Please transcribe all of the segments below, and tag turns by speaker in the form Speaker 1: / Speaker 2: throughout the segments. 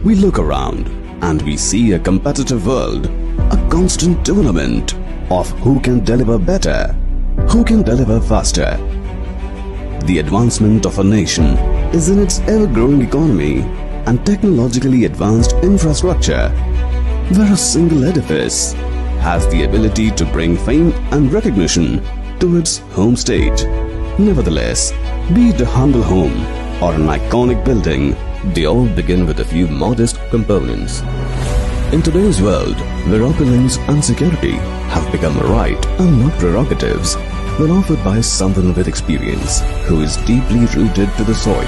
Speaker 1: We look around and we see a competitive world, a constant tournament of who can deliver better, who can deliver faster. The advancement of a nation is in its ever-growing economy and technologically advanced infrastructure, where a single edifice has the ability to bring fame and recognition to its home state. Nevertheless, be it a humble home or an iconic building, they all begin with a few modest components. In today's world, where opulence and security have become a right and not prerogatives, when offered by someone with experience who is deeply rooted to the soil,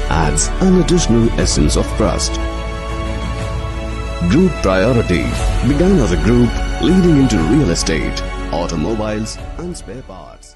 Speaker 1: adds an additional essence of trust. Group Priority began as a group leading into real estate, automobiles and spare parts.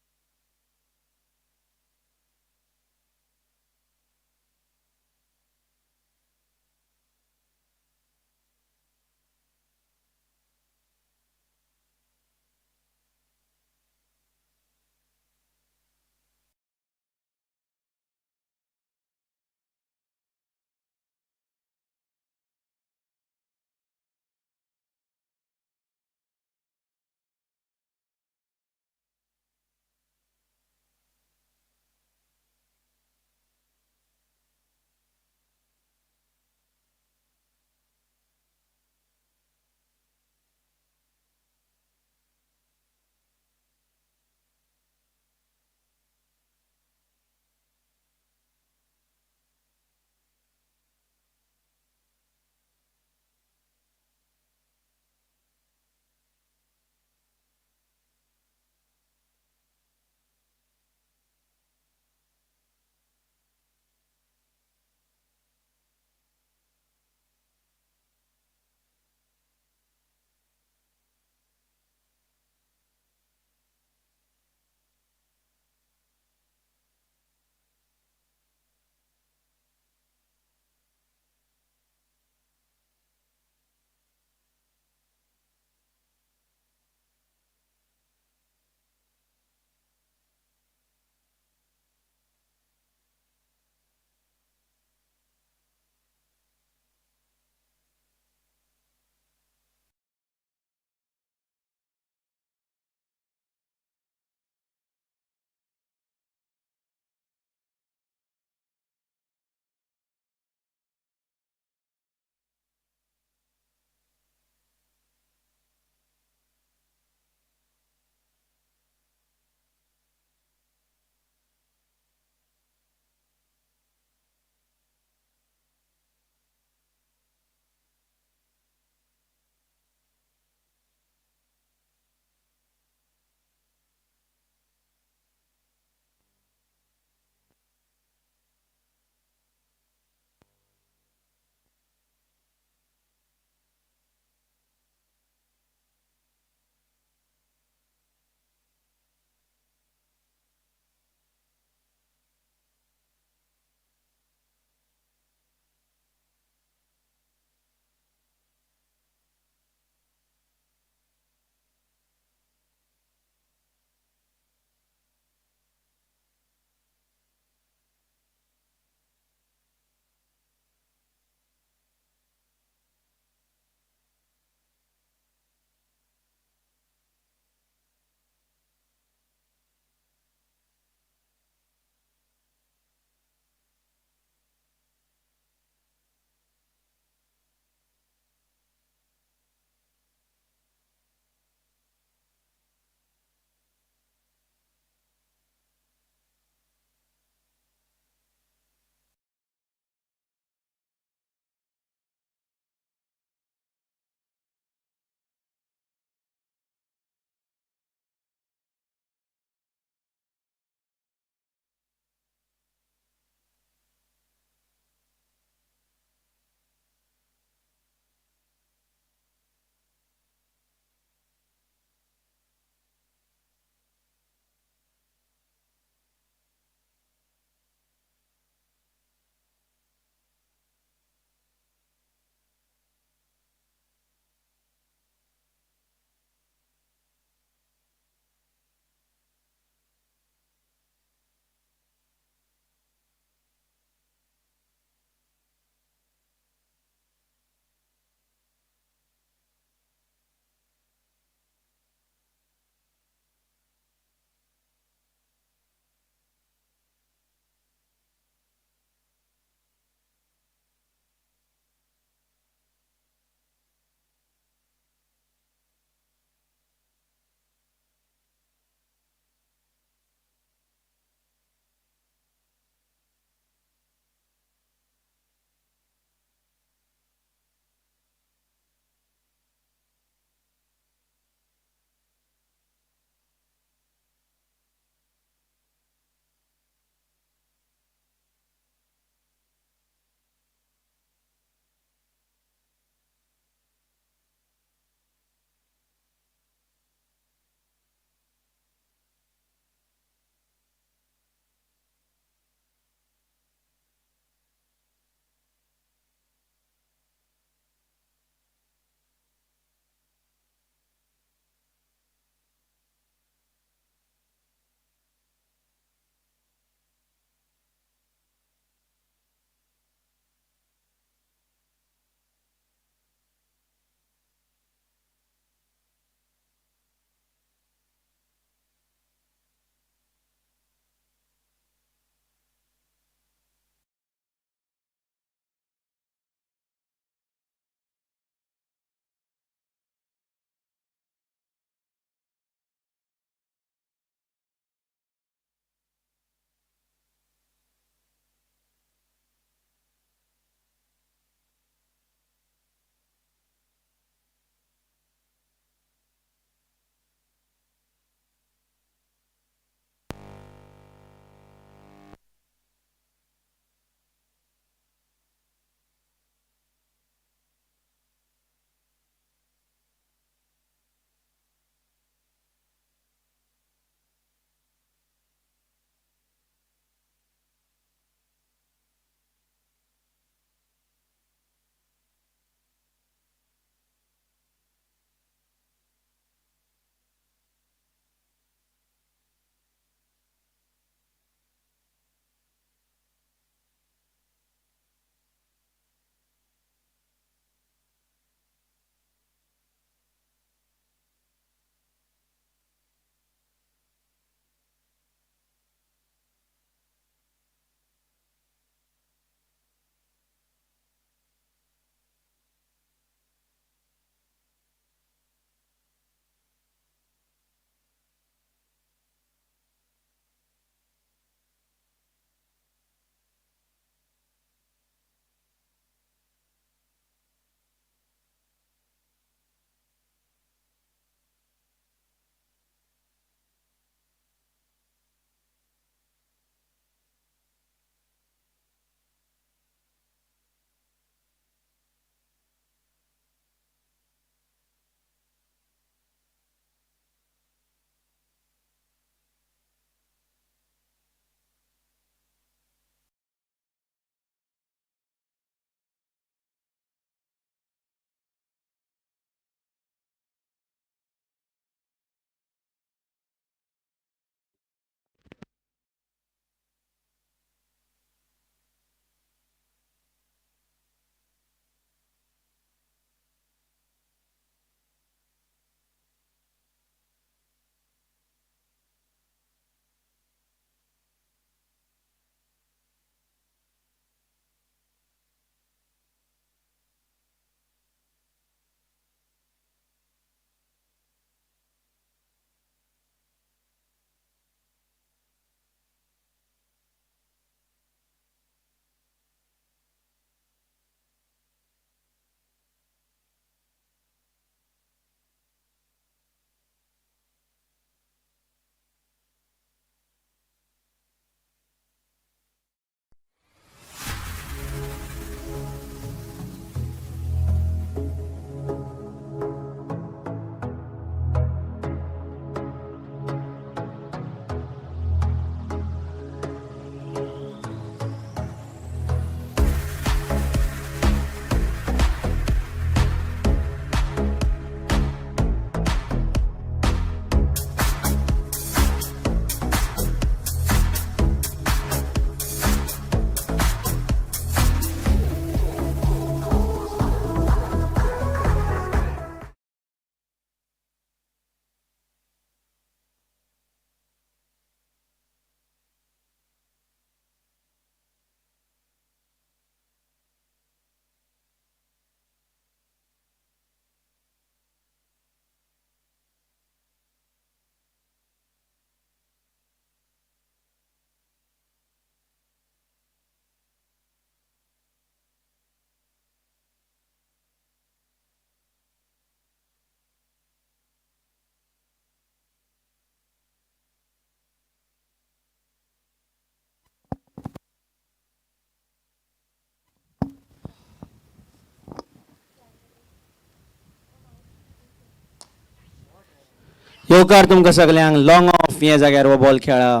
Speaker 2: येवकार तुमकां सगल्यांक long of हे जाग्यार हो ball खेळा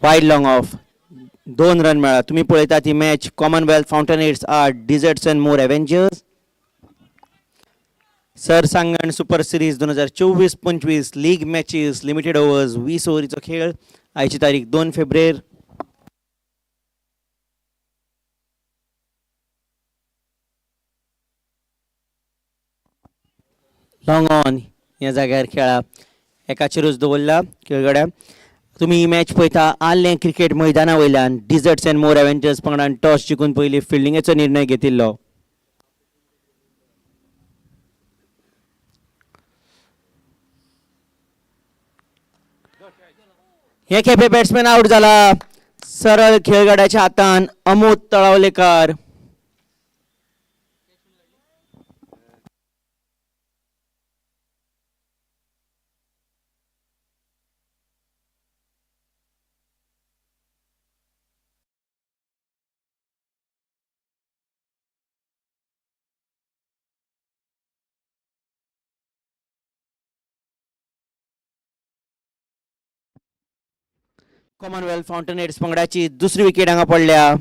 Speaker 2: wide long of 2 run मेळ्ळा. तुम्ही पळयता ती मॅच कॉमनवेल्थ फाउंटनहेड्स आर डिझर्ट्सनमोर एव्हेंजर्स. सरसांगण super series 2024-25 league matches limited overs 20 ओव्हरीचो खेळ. आयची तारीख 2 फेब्रेर. लॉंग ऑन ह्या जाग्यार खेळा एकाचेरूच दवरला खेळगड्या. तुम्ही ही मॅच पळयता आर्लें क्रिकेट मैदाना वयल्यान डिझर्ट्सनमोर एव्हेंजर्स पंगडान टॉस जिखून पयलीं फिल्डिंगेचो निर्णय घेतिल्लो. हे खेपे बॅट्समॅन आउट जाला सरळ खेळगड्याच्या हातान अमोद तळावलेकार. कॉमनवेल्थ फाउंटनहेड्स पंगडाची दुसरी विकेट हांगा पडल्या.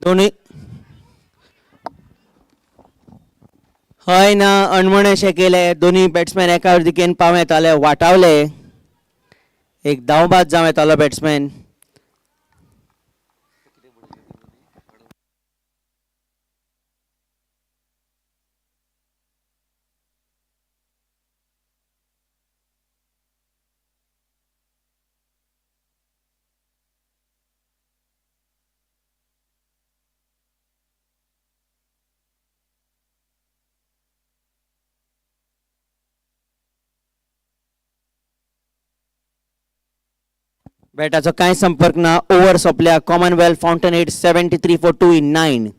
Speaker 2: दोन्ही हय ना अणमणेशे केले. दोन्ही बॅट्समॅन एका दिकेन पाव येताले वाटावले. एक धांव बाद जावं येतालो बॅट्समॅन. बॅटाचो कांय संपर्क ना. ओव्हर सोंपल्या. Commonwealth Fountainheads 73 for 2 in 9.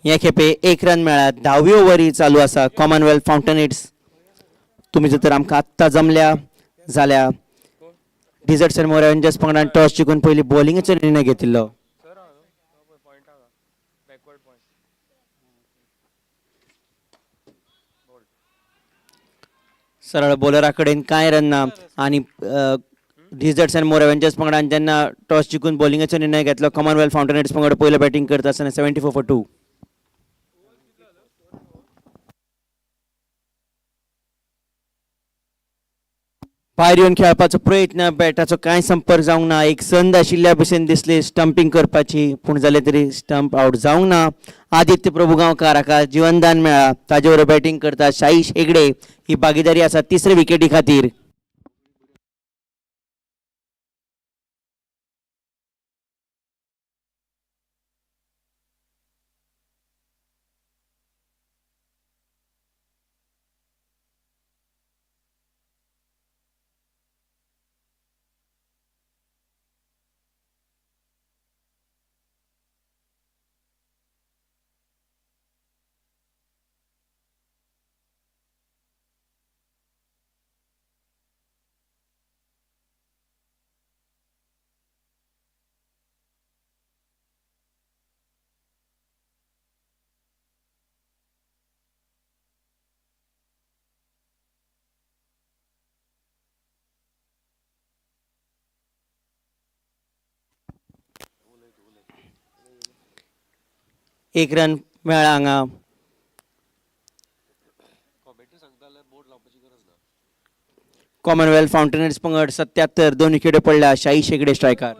Speaker 2: हे खेपे 1 रन मेळ्ळा. 10वी ओव्हरी चालू आसा. कॉमनवेल्थ फाउंटनहेड्स तुम्ही जर आमकां आत्तां जमल्या जाल्यार डिझर्ट्सनमोर एव्हेंजर्स पंगडान टॉस जिखून पयलीं बॉलिंगेचो निर्णय घेतिल्लो. सरळ बॉलरा कडेन कांय रन ना आणि डिझर्ट्स अँड मोर एव्हेंजर्स पंगडान जेन्ना टॉस जिखून बॉलिंगाचो निर्णय घेतलो कॉमनवेल्थ फाउंटनेट्स पंगड पयलो बॅटिंग करता आसतना 74 for 2. भायर येवन खेळपाचो प्रयत्न बॅटाचो कांय संपर्क जावंक ना एक संद आशिल्ल्या भशेन दिसली स्टंपिंग करपाची पूण जालें तरी स्टंप आउट जावंक ना. आदित्य प्रभू गांवकार हाका जिवनदान मेळ्ळा ताजे बरोबर बॅटिंग करता शाईश हेगडे ही भागीदारी आसा तिसरे विकेटी खातीर. एक रन मेळ्ळा हांगा. कॉमनवेल्थ फाउंटनेट्स पंगड 77 2 विकेटी पडल्या Shaish Hegde स्ट्रायकार.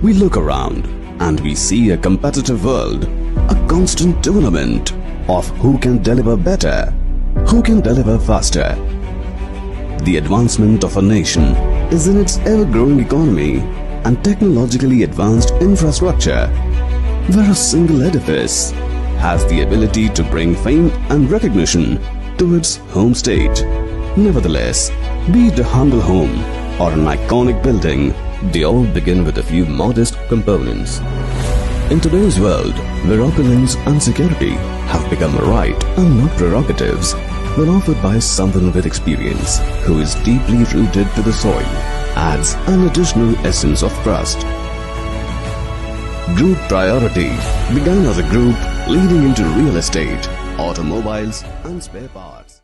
Speaker 1: We look around and we see a competitive world, a constant tournament of who can deliver better, who can deliver faster. The advancement of a nation is in its ever-growing economy and technologically advanced infrastructure, where a single edifice has the ability to bring fame and recognition to its home state. Nevertheless, be it a humble home or an iconic building, they all begin with a few modest components. In today's world, where opulence and security have become a right and not prerogatives, when offered by someone with experience who is deeply rooted to the soil, adds an additional essence of trust. Group Priority began as a group leading into real estate, automobiles and spare parts.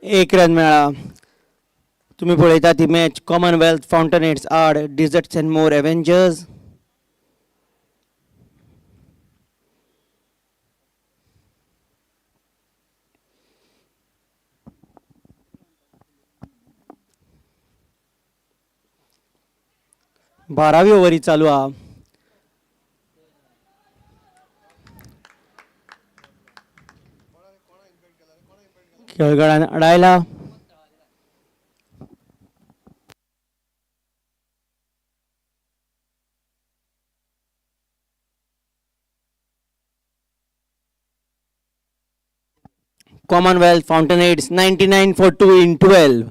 Speaker 2: एक run मेळ्ळा. तुम्ही पळयता ती match Commonwealth Fountainheads आड डेझर्ट्सनमोर Avengers. बारावी ovary चालू हा. खेळगड्यान अडायला. Commonwealth Fountainheads 99 for 2 in 12.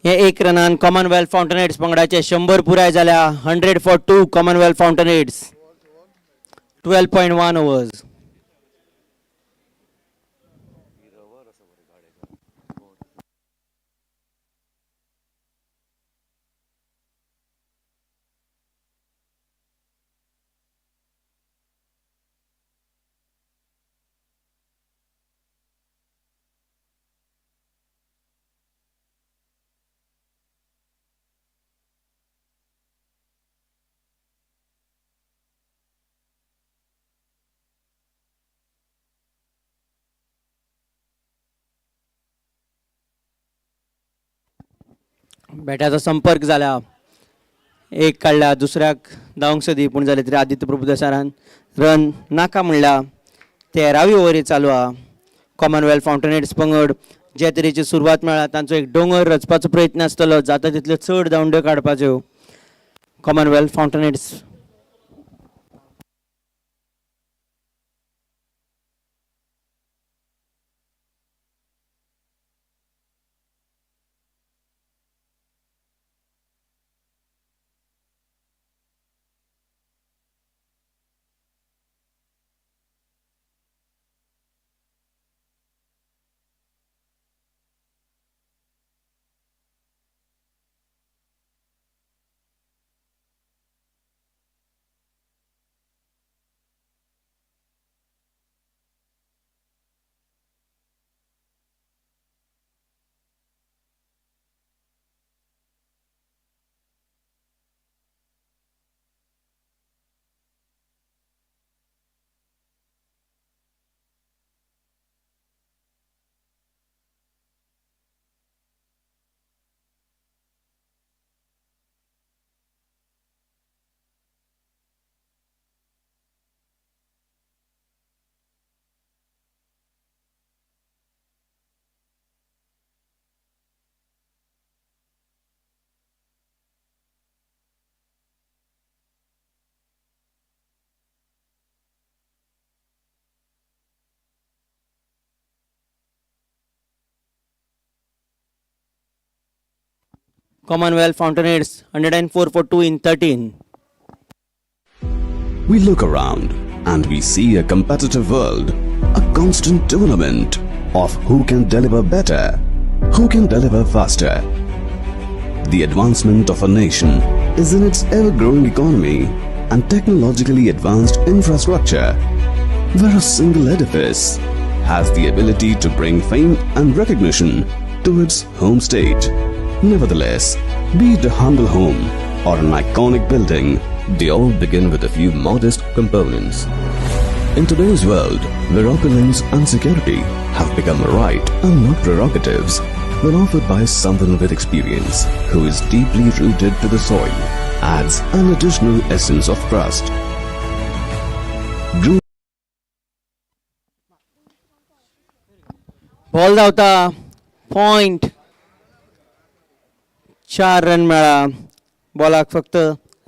Speaker 2: हे एक रनान Commonwealth फाउंटनहेड्स पंगडाचे 100 पुराय जाल्या. 100 for 2 कॉमनवेल्थ फाउंटनहेड्स. 12.1 overs. बॅटाचो संपर्क जाला. एक काडला, दुसऱ्याक धांवंक सोदी पूण जाले तरी आदित्य प्रभुदेसारान रन नाका म्हणला. 13वी ओव्हरी चालू हा. कॉमनवेल्थ फाउंटनहेड्स पंगड जे तरेची सुरवात मेळ्ळा तांचो एक डोंगर रचपाचो प्रयत्न आसतलो. जाता तितल्यो चड धांवड्यो काडपाच्यो. Commonwealth फाउंटनहेड्स. Commonwealth Fountainheads 104 for 2 in 13.
Speaker 1: We look around and we see a competitive world, a constant tournament of who can deliver better, who can deliver faster. The advancement of a nation is in its ever-growing economy and technologically advanced infrastructure, where a single edifice has the ability to bring fame and recognition to its home state. Nevertheless, be it a humble home or an iconic building, they all begin with a few modest components. In today's world, where opulence and security have become a right and not prerogatives, when offered by someone with experience who is deeply rooted to the soil, adds an additional essence of trust.
Speaker 2: Ball धावता point 4 run मेळा बॉलाक फक्त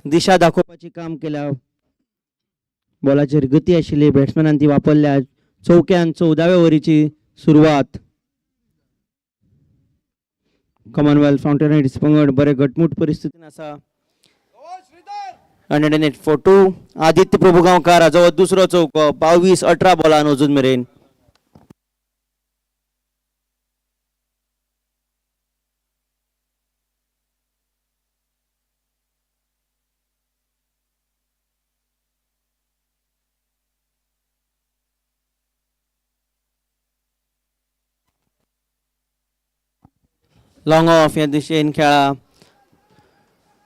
Speaker 2: दिशा दाखोवपाची काम केल्या बॉलाचेर गती आशिल्ली बॅट्समॅनान ती वापरल्या चौक्यान 14व्या ओव्हरीची सुरवात कॉमनवेल्थ फाउंटेनहेड्स पंगड बरे घटमूट परिस्थितीन आसा 108 for 2 आदित्य प्रभू गांवकार हाचो दुसरो चौको 22-18 बॉलान अजून मेरेन लॉंग ऑफ या दिशेन खेळा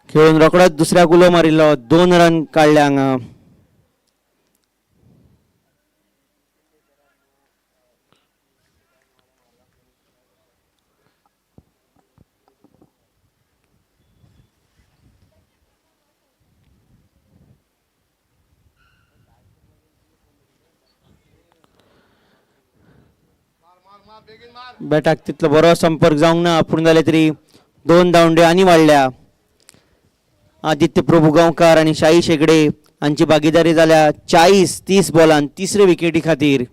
Speaker 2: खेळून रोकडोच दुसऱ्याक उलो मारिल्लो 2 रन काडले हांगा बॅटाक तितलो बरो संपर्क जावंक ना पूण जाल्यार तरी 2 धांवड्यो आनी वाडल्या आदित्य प्रभू गांवकार आनी शाही शेगडे हांची भागीदारी जाल्या 40-30 बॉलान तिसरे विकेटी खातीर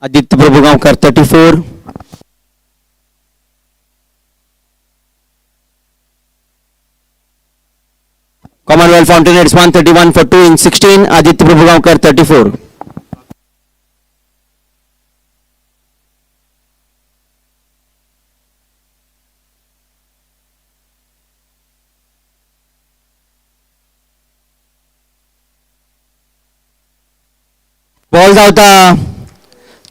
Speaker 2: Aditya Prabhugaonkar 34. Commonwealth Fountainheads 131 for 2 in 16. Aditya Prabhugaonkar 34. Ball धावता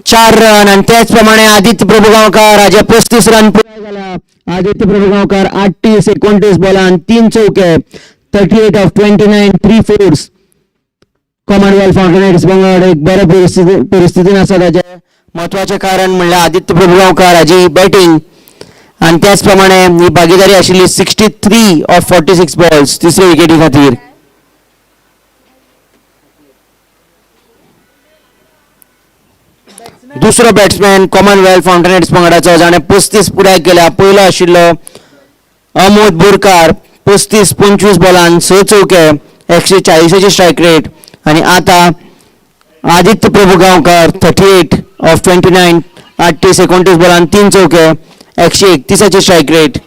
Speaker 2: 4 रन आणि त्याचप्रमाणे आदित्य प्रभुगांवकर हाचे 35 रन पुराय झाला. आदित्य प्रभुगांवकर 38 29 बॉलान 3 चौके 38 of 29 3 fours. कॉमनवेल्थ फाउंटेनहेड्स पंगड एक बऱ्या परिस्थितीन आसा. ताचे महत्वाचे कारण म्हणल्यार आदित्य प्रभुगांवकर हाची बॅटिंग आणि त्याचप्रमाणे ही भागीदारी आशिल्ली 63 of 46 बॉल्स तिसरे विकेटी खातीर. दुसरो बॅट्समॅन कॉमनवेल्थ फाउंटेनहेड्स पंगडाचो जाणे 35 पुराय केल्या. पयलो आशिल्लो अमोद बोरकार 35 25 बॉलान 6 चौके 140ची स्ट्रायक रेट. आणि आता आदित्य प्रभुगांवकर 38 of 29 38 29 बॉलान 3 चौके 131ची स्ट्रायक रेट.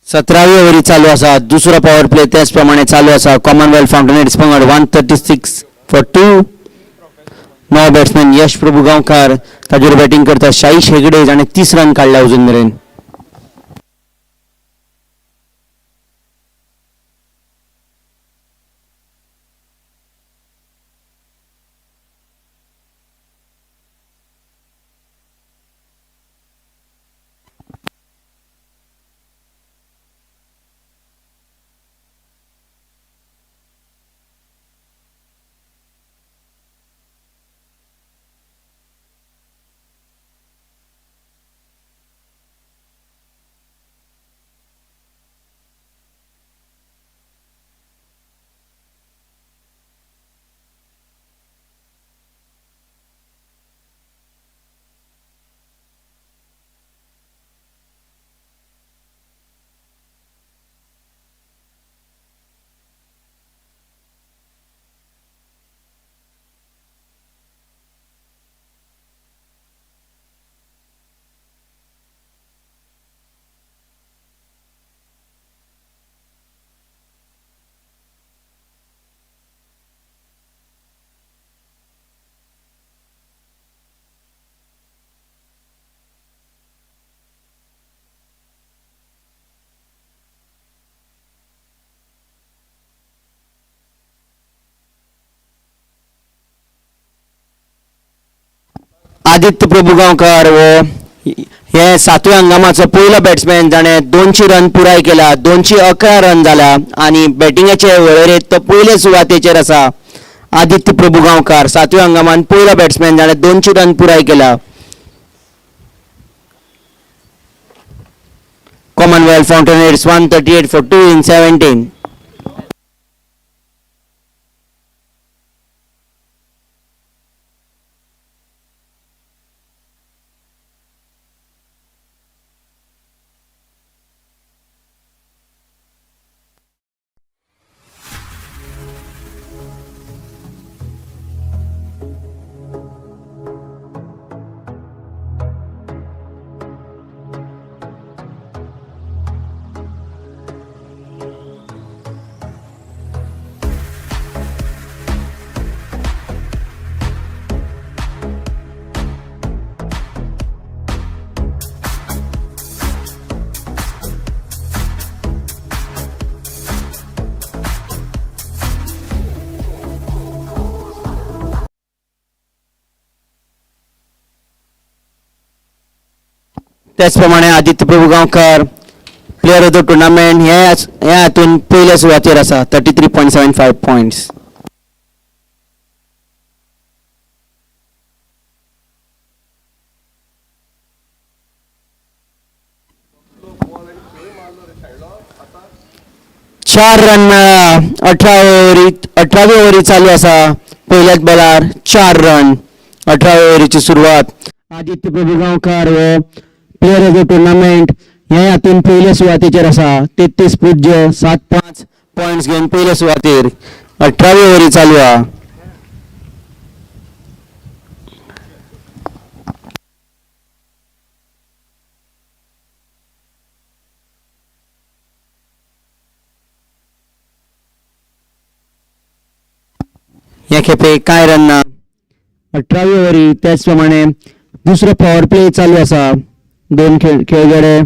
Speaker 2: सतरावी ओव्हरी चालू आसा. दुसरो पॉवर प्ले त्याच प्रमाणे चालू आसा. कॉमनवेल्थ फाउंटेनहेड्स पंगड 136 for 2. नवो बॅट्समॅन यश प्रभुगांवकर ताजेर बॅटिंग करता. शाहीश हेगडे जाणे 30 रन काडल्या अजून मेरेन. आदित्य प्रभुगांवकर व हे 7व्या हंगामाचो पयलो बॅट्समॅन जाणे 200 रन पुराय केला. 211 रन जाला आणि बॅटिंगाचे वळेरेंत तो पयले सुवातेचेर आसा. आदित्य प्रभुगांवकर 7व्या हंगामान पयलो बॅट्समॅन जाणे 200 रन पुराय केला. Commonwealth Fountainheads 138 for 2 in 17. त्याचप्रमाणे Aditya Prabhu Gaonkar player of the tournament ह्या हातून पयल्या सुवातेर आसा 33.75 पॉयंट्स. चार रन मेळ्ळा 18व्या ओव्हरी चालू आसा. पहिल्याच बॉलार 4 रन 18व्या ओव्हरीची सुरवात. आदित्य प्रभू गांवकर व प्लेयर ऑफ द टुर्नामेंट हे हातून पयल्या सुवातेचेर आसा 33.75 पॉयंट्स घेवन पयल्या सुवातेर. 18वी ओव्हरी चालू आहा. या खेपे कांय रन ना. 18वी ओव्हरी त्याच प्रमाणे दुसरो पॉवर प्ले चालू आसा. दोन खेळगडे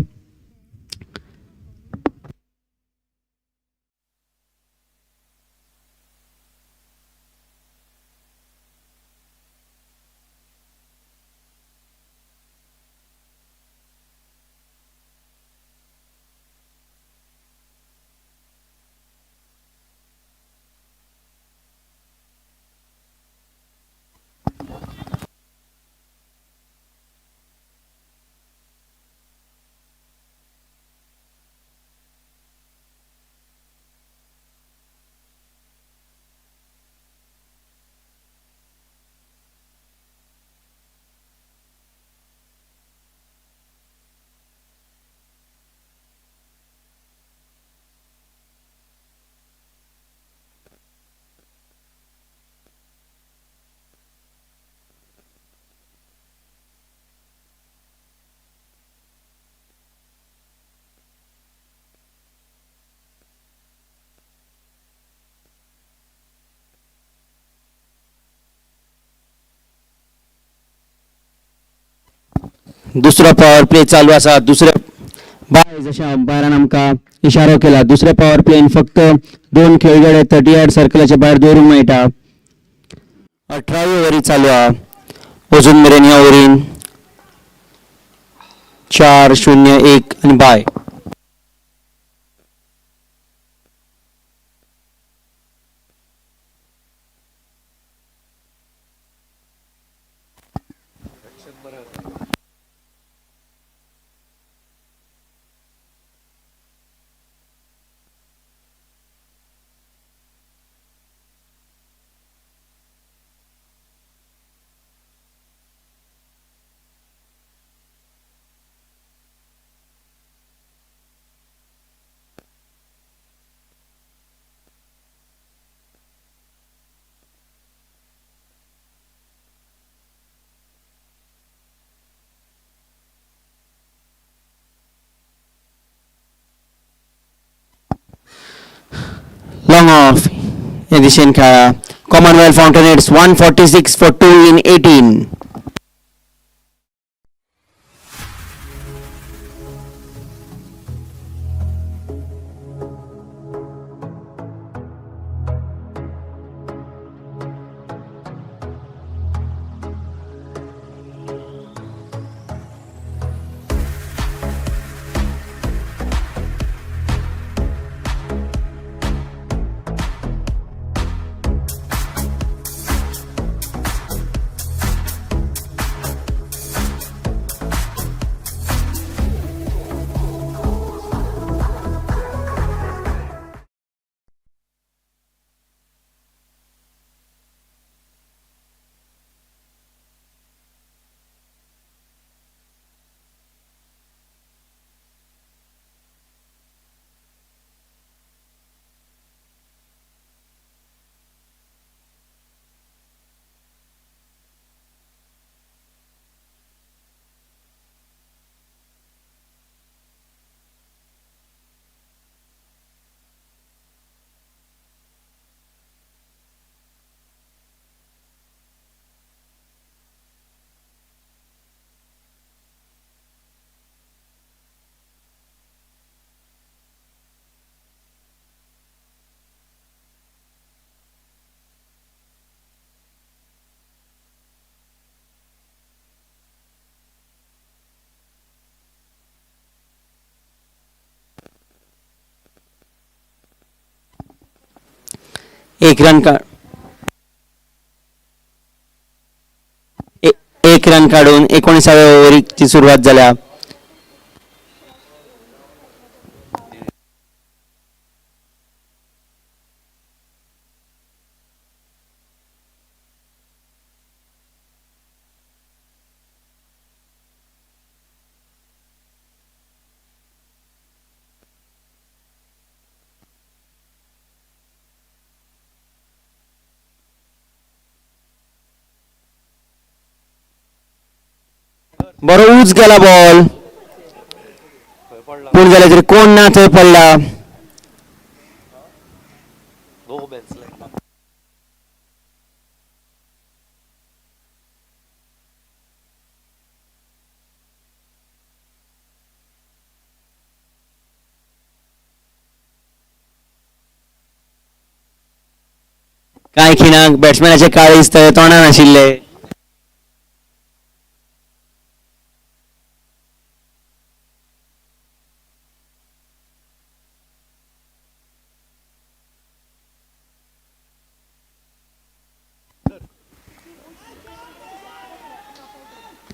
Speaker 2: दुसरो पॉवर प्ले चालू आसा. दुसऱ्या बाय जशा अंपायरान आमकां इशारो केला दुसऱ्या पॉवर प्लेन फक्त दोन खेळगडे 30 यार्ड सर्कलाच्या भायर दवरूंक मेळटा. 18वी ओव्हरी चालू आहा. अजून मेरेन ह्या ओव्हरीन 4-0-1 आनी बाय. लॉंग ऑफ या दिशेन खेळा. Commonwealth Fountainheads 146 for 2 in 18. एक रन का एक रन काढून 19व्या ओव्हरची सुरुवात झाल्या. बरो उच गेला बॉल, पूण जाल्यार तरी कोण ना थंय पडला. कांय खिणाक बॅट्समॅनाचे काळीज थंय तोंडान आशिल्ले.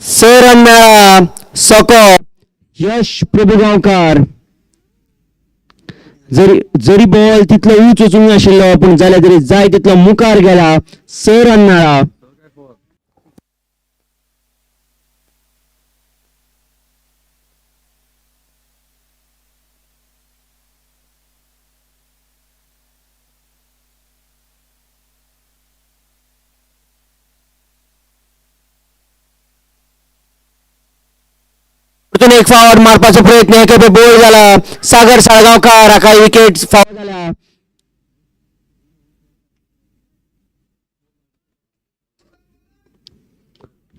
Speaker 2: स रन मेळ्ळा. सोको यश प्रभुगांवकार. जरी बॉल तितलो उंच वचूंक नाशिल्लो पूण जाल्यार तरी जाय तितलो मुखार गेला. 6 रन मेळ्ळा. परतून एक फावट मारपाचो प्रयत्न एक खेपे बोल्ड जाला. सागर साळगांवकार हाका विकेट फावो जाल्या.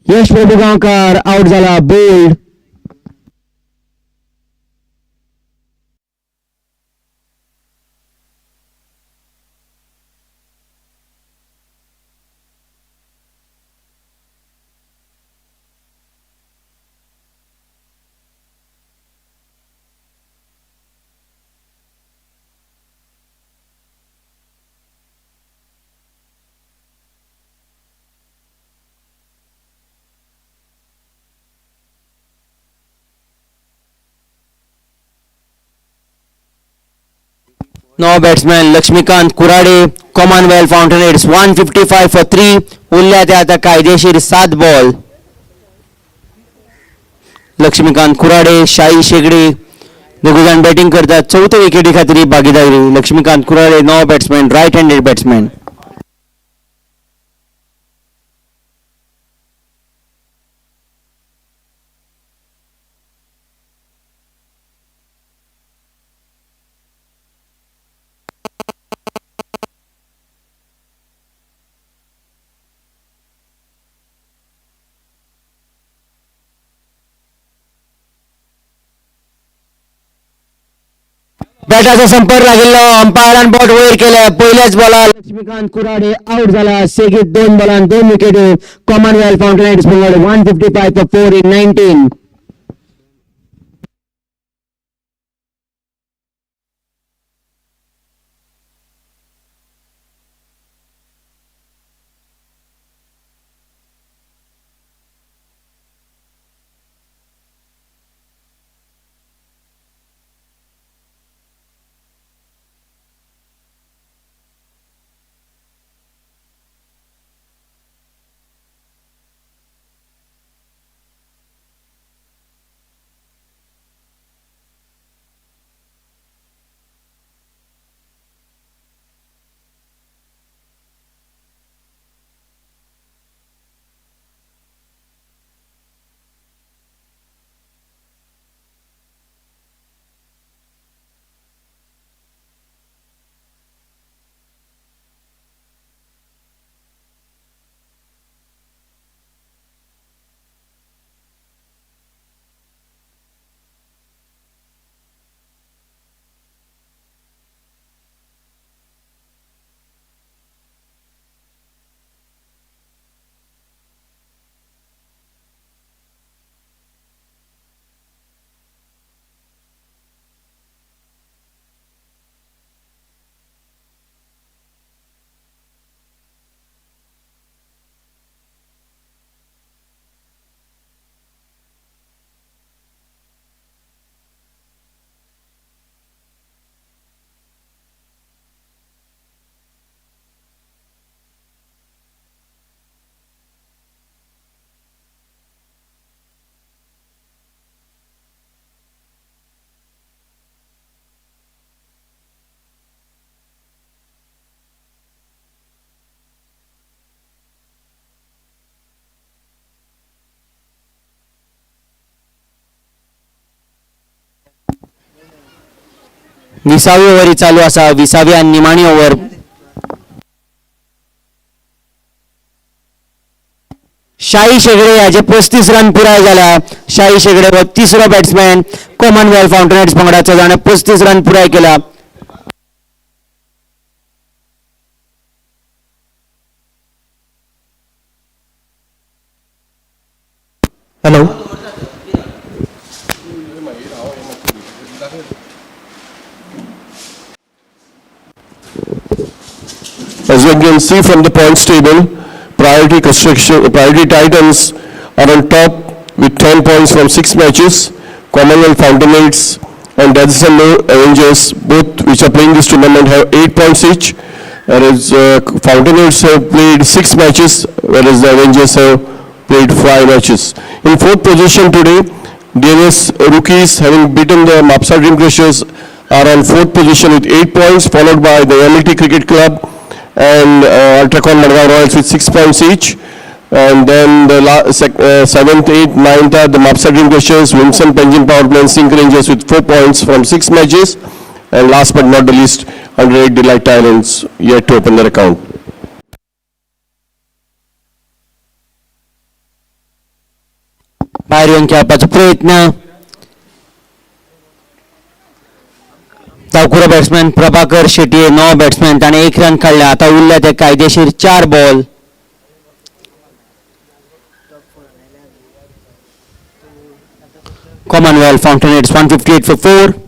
Speaker 2: यश प्रभुगांवकार आउट जाला. Bowled. No batsman Laxmikant Kurade Commonwealth Fountainheads 155 for 3. उरल्या ते आता कायदेशीर 7 बॉल. लक्ष्मीकांत कुराडे शाही शेगडे दोघे जाण बॅटिंग करतात. चौथ्या विकेटी खातीर भागीदारी. Laxmikant Kurade no batsman right handed batsman. बॅटाचा संपर्क लागेल. अंपायरान बॉट वयर केल्या. पहिल्याच बॉलार लक्ष्मीकांत कुराडे आउट झाला. सेगीत 2 बॉलांत 2 विकेटी. कॉमनवेल्थ फाउंटेनहेड्स पंगड 155 फॉर 4 इन 19. 20वी ओव्हरी चालू असा 20वी आणि निमाणी ओव्हर शाही शेगडे याचे 35 रन पुराय झाला शाही शेगडे व तिसरो बॅट्समॅन कॉमनवेल्थ फाउंटेनहेड्स पंगडाचो जाणे 35 रन पुराय केला hello
Speaker 3: As you can see from the points table, priority Titans are on top with 10 points from 6 matches. Commonwealth Fountainheads and DessertsNMore Avengers, both which are playing this tournament, have 8 points each. Whereas Fountainheads have played 6 matches, whereas the Avengers have played 5 matches. In 4th position today, DNS Rookies, having beaten the Mapsa Dream Crushers, are on 4th position with 8 points, followed by the MLT Cricket Club and Ultracon Madgaon Royals with 6 points each. And then the 7th, 8th, 9th are the Mapsa Dream Crushers, Vincent Pension Power Plant, Sink Rangers with 4 points from 6 matches. And last but not the least, 108 Delight Islands yet to open their account.
Speaker 2: भायर येवन खेळपाचो प्रयत्न धावकुरो batsman Prabhakar Shetty 9 batsman ताणे 1 run काडला आता उरल्या ते कायदेशीर 4 ball Commonwealth Fountainheads 158 for 4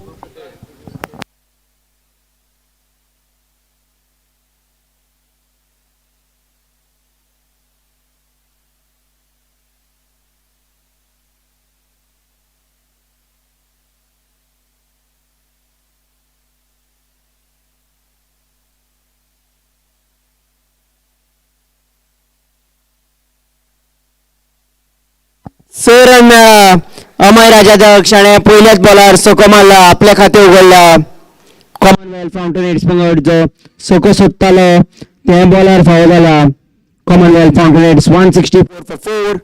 Speaker 2: 6 run Amay Rajadhyaksha आणि पहिल्याच बॉलर सोको मारला आपल्या खाते उघडला कॉमनवेल्थ फाउंटेनहेड्स पंगड जो सोको सोदतालो ते बॉलर फावो जाला कॉमनवेल्थ फाउंटेनहेड्स 164 for 4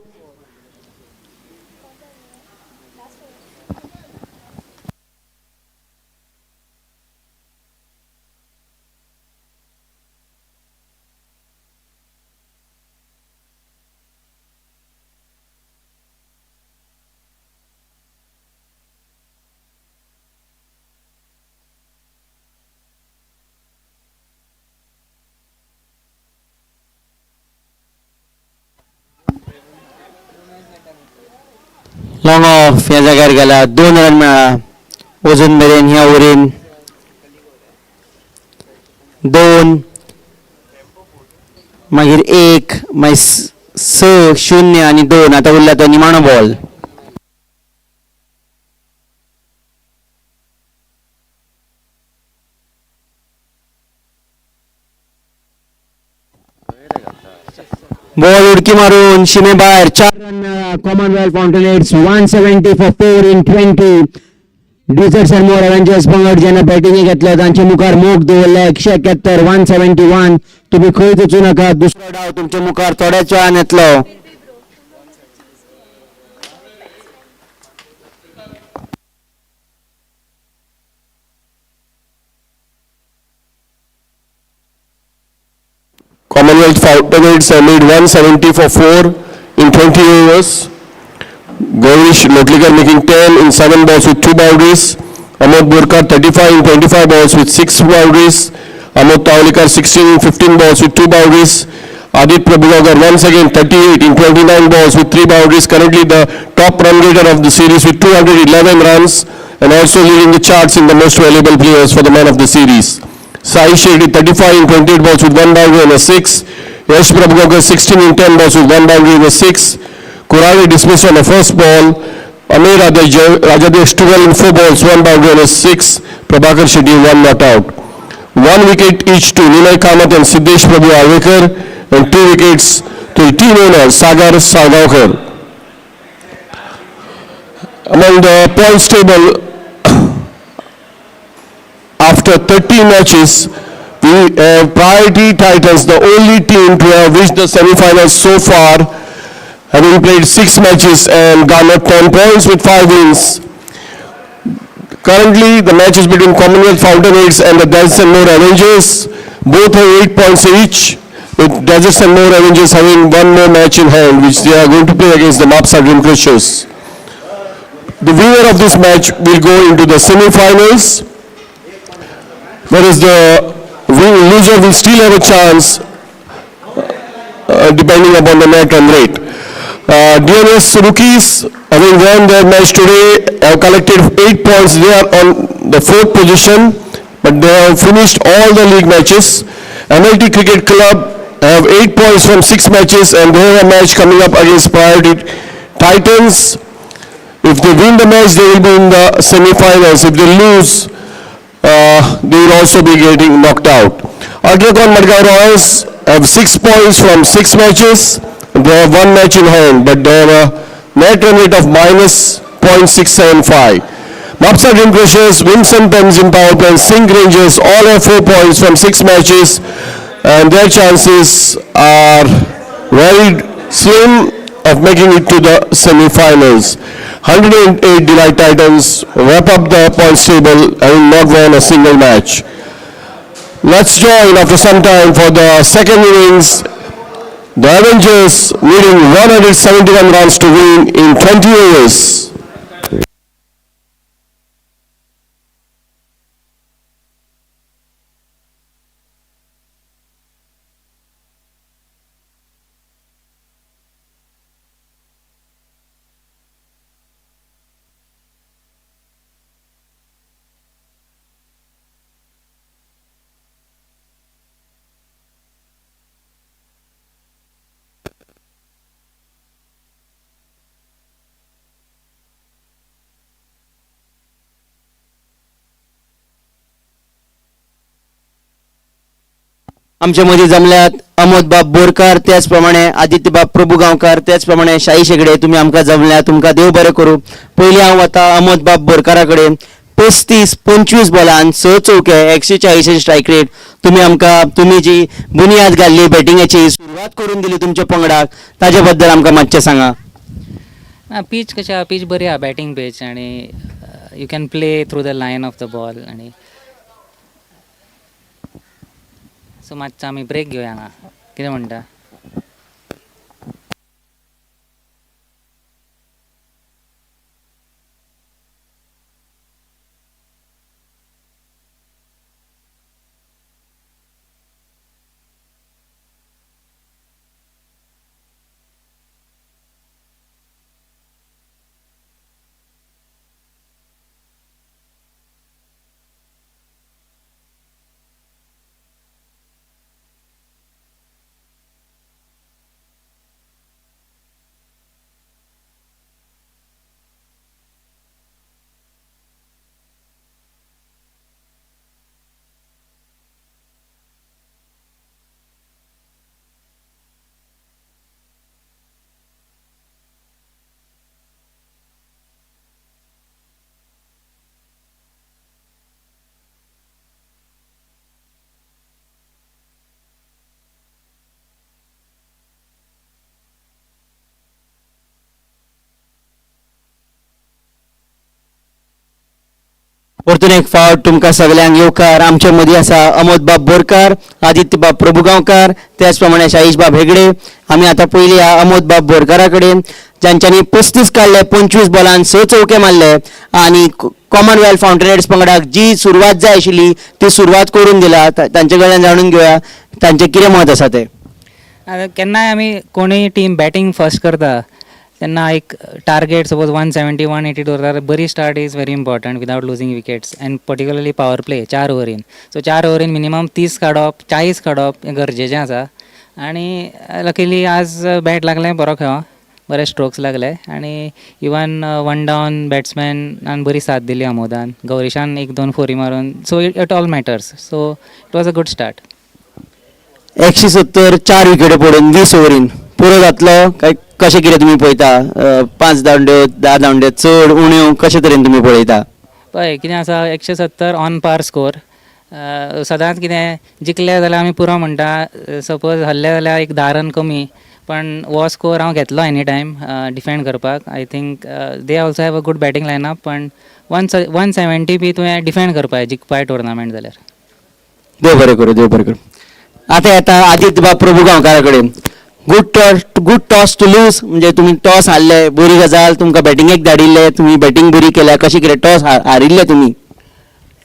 Speaker 2: लॉंग ऑफ ह्या जाग्यार गेला 2 रन मेळ्ळा अजून मेरेन ह्या ओव्हरीन 2 मागीर 1 मागीर 6 0 आणि 2 आता उरला तो निमाणो बॉल बॉल उडकी मारून शिमे भायर 4 रन मेळ्ळा Commonwealth फाउंटेनहेड्स 170 for 4 in 20 DessertsNMore Avengers पंगड जेन्ना बॅटिंग घेतलो तांचे मुखार मोग दवरले 171 171 तुम्ही खंय वचूं नाका दुसरो डाव तुमच्या मुखार थोड्याच वेळान येतलो
Speaker 3: Commonwealth Fountainheads have made 170 for 4 in 20 overs. Gaurish Lotlikar making 10 in 7 balls with 2 boundaries. Amod Burkar 35 in 25 balls with 6 boundaries. Amod Taulikar 16 in 15 balls with 2 boundaries. Adit Prabhugar once again 38 in 29 balls with 3 boundaries. Currently the top run leader of the series with 211 runs and also leading the charts in the most valuable players for the man of the series. Sai Shetty 35 in 28 balls with 1 boundary and a 6. Yash Prabhugar 16 in 10 balls with 1 boundary and a 6. Kurari dismissed on the first ball. Amir Rajadesh 12 in 4 balls, 1 boundary and a 6. Prabhakar Shetty 1 not out. 1 wicket each to Nilay Kamath and Siddesh Prabhu Arvekar and 2 wickets to the team owner Sagar Sargaonkar. Among the points table, after 30 matches, we have Priority Titans, the only team to have reached the semi-finals so far, having played 6 matches and garnered 10 points with 5 wins. Currently, the match is between Commonwealth Fountainheads and the DessertsNMore Avengers. Both have 8 points each, with DessertsNMore Avengers having one more match in hand, which they are going to play against the Sarsangan Crushers. The winner of this match will go into the semi-finals, whereas the loser will still have a chance depending upon the net run rate. DNS rookies, having won their match today, have collected 8 points. They are on the 4th position, but they have finished all the league matches. MLT Cricket Club have 8 points from 6 matches, and they have a match coming up against Priority Titans. If they win the match, they will be in the semi-finals. If they lose, they will also be getting knocked out. Ultracon Madgaon Royals have 6 points from 6 matches. They have one match in hand, but they have a net run rate of minus 0.675. Mapsa Dream Crushers, Vincent Penzin Power Play, Sink Rangers all have 4 points from 6 matches, and their chances are very slim of making it to the semi-finals. 108 Delight Titans wrap up the points table having not won a single match. Let's join after some time for the second innings. The Avengers needing 171 runs to win in 20 overs.
Speaker 2: आमच्या मध्ये जमल्यात अमोदबाब बोरकार, त्याचप्रमाणे आदित्यबाब प्रभुगांवकार, त्याचप्रमाणे शाही शेगडे. तुम्ही आमकां जमल्या, तुमकां देव बरें करूं. पयलीं हांव वता अमोदबाब बोरकारा कडेन. 35-25 बॉलान 6 चौके, 140 स्ट्रायक रेट. तुम्ही जी बुनियाद घाल्ली बॅटिंगाची, सुरवात करून दिली तुमच्या पंगडाक, ताज्या बद्दल आमकां मातशें सांगा.
Speaker 4: पीच कशें आहा, पीच बरी आहा, बॅटींग पीच, आनी you can play through the line of the ball. आनी सो मातसो आमी ब्रेक घेवया हांगा, कितें म्हणटा?
Speaker 2: परतून एक फावट तुमकां सगळ्यांक येवकार. आमचे मदीं आसा अमोदबाब बोरकार, आदित्यबाब प्रभुगांवकार, त्याचप्रमाणे शाहीशबाब हेगडे. आमी आतां पयलीं या अमोदबाब बोरकारा कडेन, जांच्यांनी 35 काडले, 25 बॉलान 6 चौके मारले, आनी कॉमनवेल्थ फाउंटेनहेड्स पंगडाक जी सुरवात जाय आशिल्ली ती सुरवात करून दिला. तांचे कडल्यान जाणून घेवया तांचें कितें मत आसा तें.
Speaker 4: केन्नाय आमी कोणूय टीम बॅटींग फर्स्ट करता तेन्ना एक टार्गेट सपोज 170 180 दवरता. बरी start is very important without losing wickets, and particularly power play 4 ovarian. So 4 ovarian minimum 30 काडप, 40 काडप हें गरजेचें आसा. आनी लकिली आज बॅट लागलें, बरो खेळ्ळो, बरे स्ट्रोक्स लागले, आनी इवन वन डावन बॅट्समॅनान बरी साथ दिली अमोदान, गौरीशान 1-2 फोरी मारून. So it all matters. So it was a good start.
Speaker 2: 170 4 विकेटी पडून 20 ओव्हरीन पुरो जातलो काय कशें कितें तुमी पळयता? 5 धांवड्यो 10 धांवड्यो चड उण्यो कशे तरेन तुमी पळयता?
Speaker 4: पळय कितें आसा, 170 ऑन पार स्कोर. सदांच कितें जिखले जाल्यार आमी पुरो म्हणटा, सपोज हरले जाल्यार एक 10 रन कमी, पण वो स्कोर हांव घेतलो एनी टायम डिफेंड करपाक. I think they also have a good batting lineup, पण 170 बी तुवें डिफेंड करपाक जिखपाय टुर्नामेंट जाल्यार.
Speaker 2: देव बरें करूं, देव बरें करूं. आता येता आदित्य बाब प्रभू गांवकारा कडेन. गुड टॉस टू लूज, म्हणजे तुमी टॉस हारले, बरी गजाल. तुमकां बॅटिंगेक धाडिल्ले, तुमी बॅटिंग बरी केल्या, कशें कितें टॉस हारिल्ले तुमी?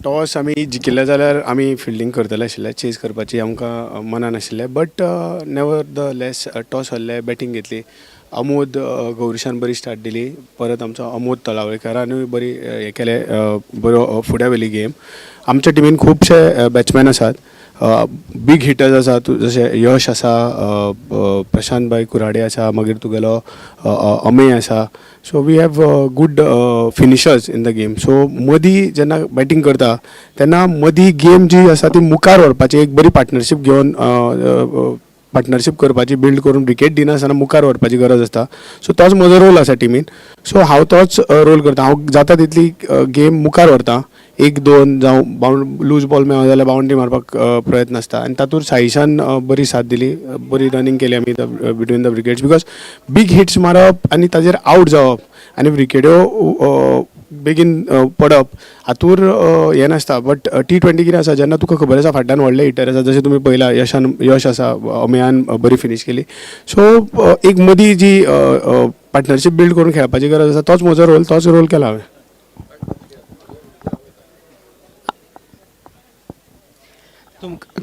Speaker 5: टॉस आमी जिखिल्ले जाल्यार आमी फिल्डिंग करतले आशिल्ले, चेस करपाची आमकां मनान आशिल्लें. But nevertheless toss हारले, बॅटिंग घेतली. अमोद गौरीशान बरी स्टार्ट दिली. परत आमचो अमोद तळावळीकरानूय बरी हें केलें, बरो फुडें व्हेली गेम. आमच्या टिमीन खुबशे बॅट्समॅन आसात, बीग हिटर्स आसात, जशे यश आसा, प्रशांत भाई कुराडे आसा, मागीर तुगेलो अमेय आसा. So we have good finishers in the game. So मदीं जेन्ना बॅटिंग करता तेन्ना मदीं गेम जी आसा ती मुखार व्हरपाची एक बरी पार्टनरशीप घेवन पार्टनरशीप करपाची, बिल्ड करून विकेट दिनासतना मुखार व्हरपाची गरज आसता. सो तोच म्हजो रोल आसा टिमीन. सो हांव तोच रोल करता. हांव जाता तितली गेम मुखार व्हरता. 1-2 जावं लूज बॉल मेळ्ळो जाल्यार बाउंड्री मारपाक प्रयत्न आसता. आनी तातूंत साईशान बरी साथ दिली, बरी रनिंग केली आमी बिटवीन द विकेट्स. बिकॉज बीग हिट्स मारप आनी ताजेर आवट जावप आनी विकेट्यो बेगीन पडप हातूर हें नासता. बट T20 कितें आसा, जेन्ना तुका खबर आसा फाटल्यान व्हडले हिटर आसा, जशें तुमी पळयला यश आसा, अमेयान बरी फिनीश केली. सो एक मदीं जी पार्टनरशीप बिल्ड करून खेळपाची गरज आसा, तोच म्हजो रोल, तोच रोल केला हांवें.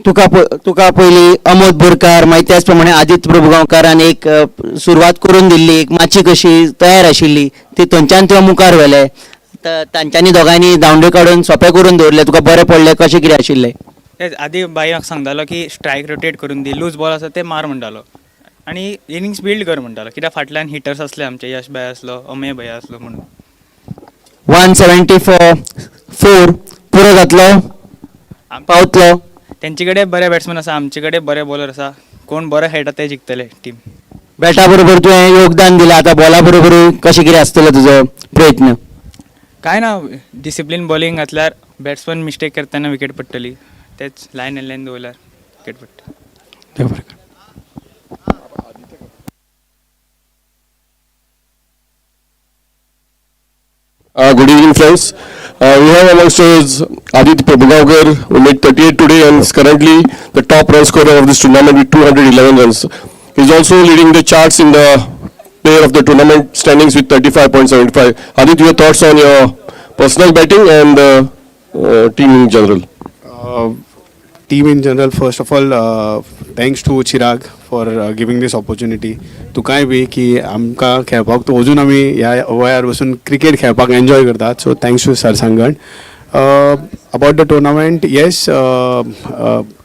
Speaker 2: तुका पयलीं अमोद बोरकार, मागीर त्याच प्रमाणे आदित्य प्रभू गांवकारान एक सुरवात करून दिल्ली, एक मातशी कशी तयार आशिल्ली, ती थंयच्यान तुवें मुखार व्हेले. तांच्यांनी दोगांयनी धांवड्यो काडून सोंपें करून दवरले, तुका बरें पडलें, कशें कितें आशिल्लें?
Speaker 6: तेच आदी बाईक सांगतालो की स्ट्रायक रोटेट करून दी, लूज बॉल आसा ते मार म्हणटालो आनी इनिंग्स बिल्ड कर म्हणटालो, कित्याक फाटल्यान हिटर्स आसले आमचे, यश भाई आसलो, अमेय भाई आसलो म्हणून.
Speaker 2: 174 पुरो जातलो, पावतलो.
Speaker 6: तेंचे कडेन बरे बॅट्समॅन आसा, आमचे कडेन बरे बॉलर आसा. कोण बरो खेळटा ते जिखतले टीम.
Speaker 2: बॅटा बरोबर तुवें योगदान दिलां, आतां बॉला बरोबर कशें कितें आसतलो तुजो प्रयत्न?
Speaker 6: काय ना, डिसिप्लीन बॉलिंग घातल्यार बॅट्समॅन मिस्टेक करता तेन्ना विकेट पडटली. तेच लायन दवरल्यार विकेट पडटा.
Speaker 2: देव बरें करूं.
Speaker 3: Good evening, friends. We have amongst us Aditya Prabhagaonkar, who made 38 today and is currently the top run scorer of this tournament with 211 runs. He is also leading the charts in the player of the tournament standings with 35.75. Aditya, your thoughts on your personal batting and team in general?
Speaker 5: Team in general, first of all, thanks to Chirag for giving this opportunity. तुकाय B की आमकां खेळपाक तो अजून आमी ह्या वयार बसून cricket खेळपाक एन्जॉय करतात. सो थँक्स टू सरसंगण. About the tournament, yes,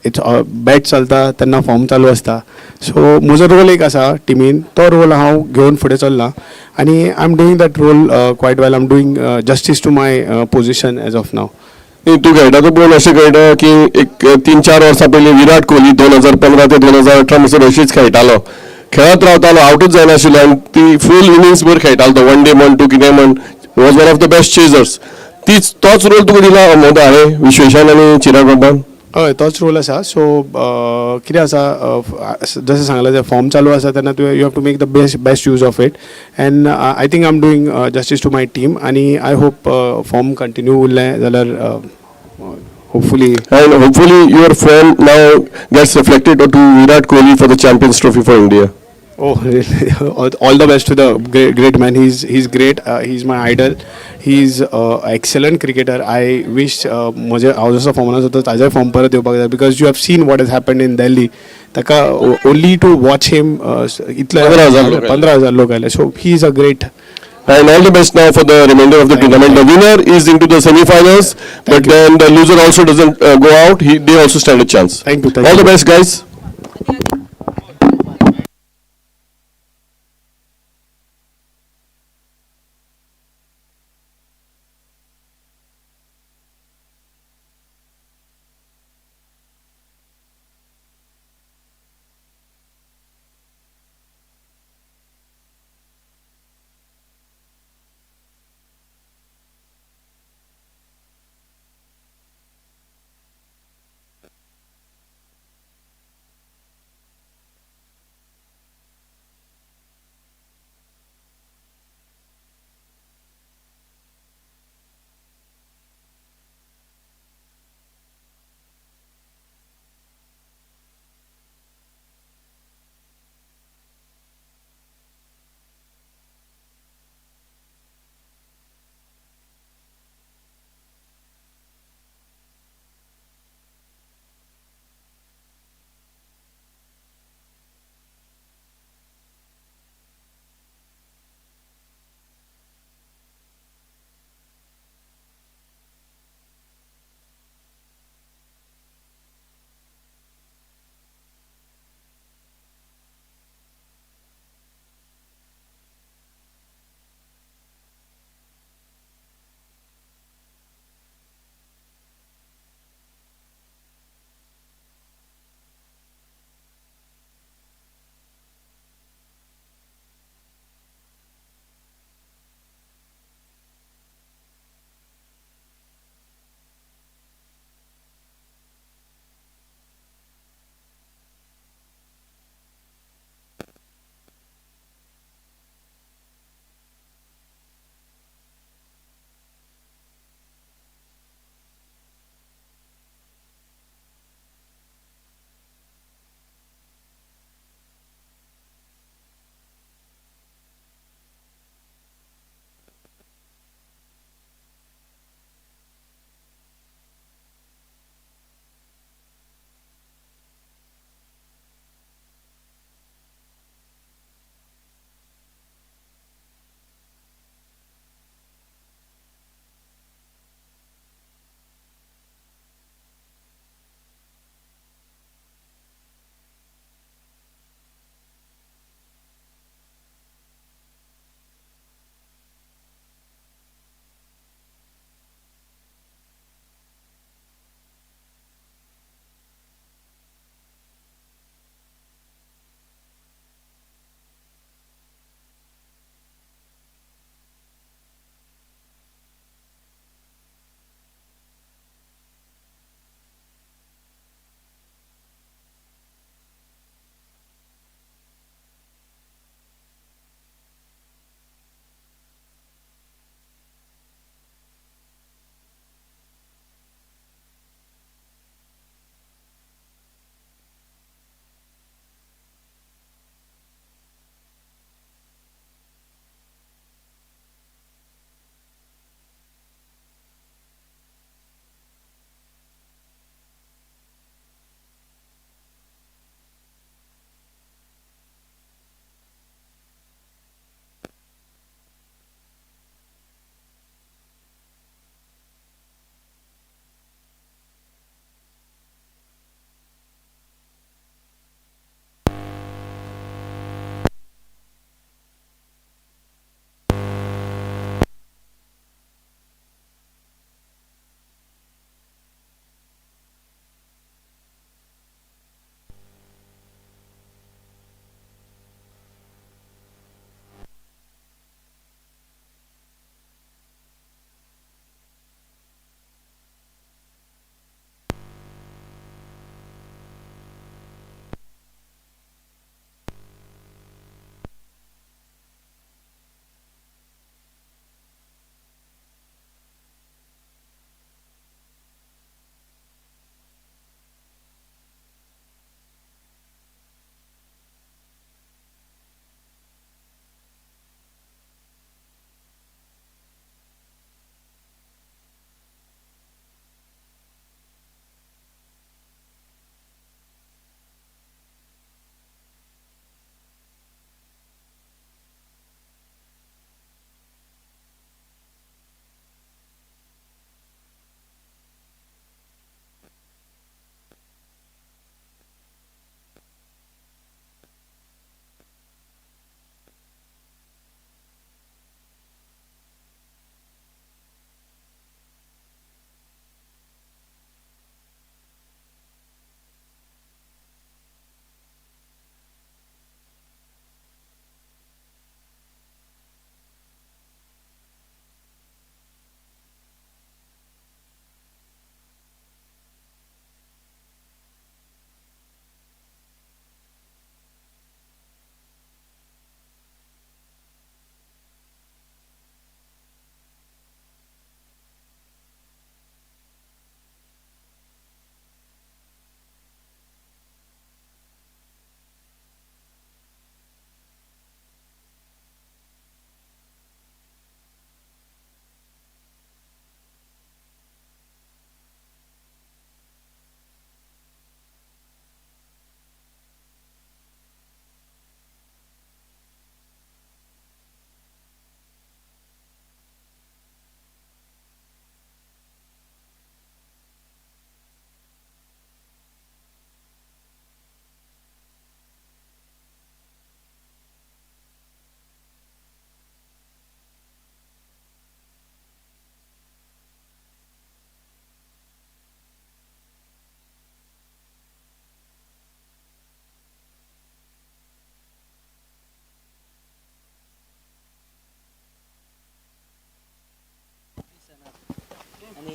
Speaker 5: it's bat चलता तेन्ना फॉर्म चालू आसता. सो म्हजो रोल एक आसा टिमीन, तो रोल हांव घेवन फुडें चल्लां आनी I am doing that role quite well. I am doing justice to my position as of now.
Speaker 3: तू खेळटा तो पळोवन अशें कळटा की एक 3-4 वर्सां पयलीं विराट कोहली 2015 ते 2018 म्हणसर अशीच खेळटालो, खेळत रावतालो, आवटूच जायनाशिल्लो आनी ती फूल इनिंग्स भर खेळटालो तो, वन डे म्हण तूं कितें म्हण, was one of the best chasers. तोच रोल तुका दिला अमोद हांवें, विश्वेशान आनी चिराग बाबान?
Speaker 5: हय, तोच रोल आसा. सो कितें आसा, जशें सांगलें तें फॉर्म चालू आसा तेन्ना तुवें you have to make the best use of it. And I think I am doing justice to my team आनी आय होप फॉर्म कंटिन्यू उरलें जाल्यार hopefully
Speaker 3: your form now gets reflected to Virat Kohli for the Champions Trophy for India.
Speaker 5: Oh, really? All the best to the great man. He's great. He's my idol. He's excellent cricketer. I wish हांव जसो फॉर्मान आसा ताजे form परत येवपाक जाय, because you have seen what has happened in Delhi. ताका only to watch him इतले 15,000 लोक आयले. So he is a great.
Speaker 3: And all the best now for the remainder of the tournament. The winner is into the semi-finals, but then the loser also doesn't go out. They also stand a chance.
Speaker 5: Thank you.
Speaker 3: All the best, guys.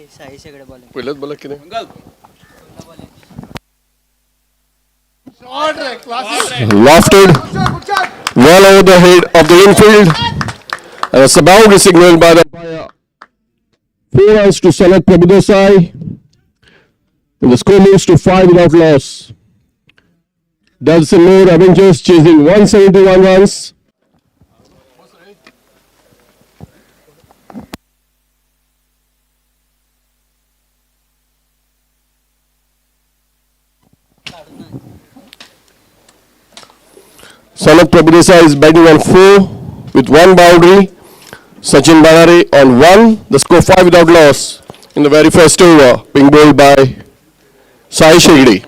Speaker 3: पहिलेच बोला कितें lofted well over the head of the infield, and it's a boundary signaled by the umpire. 4 runs to Sanat Prabhudesai, and the score moves to 5 without loss. DessertsNMore Avengers chasing 171 runs. Sanat Prabhudesai is batting on 4 with 1 boundary. Sachin Banare on 1. The score 5 without loss in the very first over, being bowled by Sai Shegde.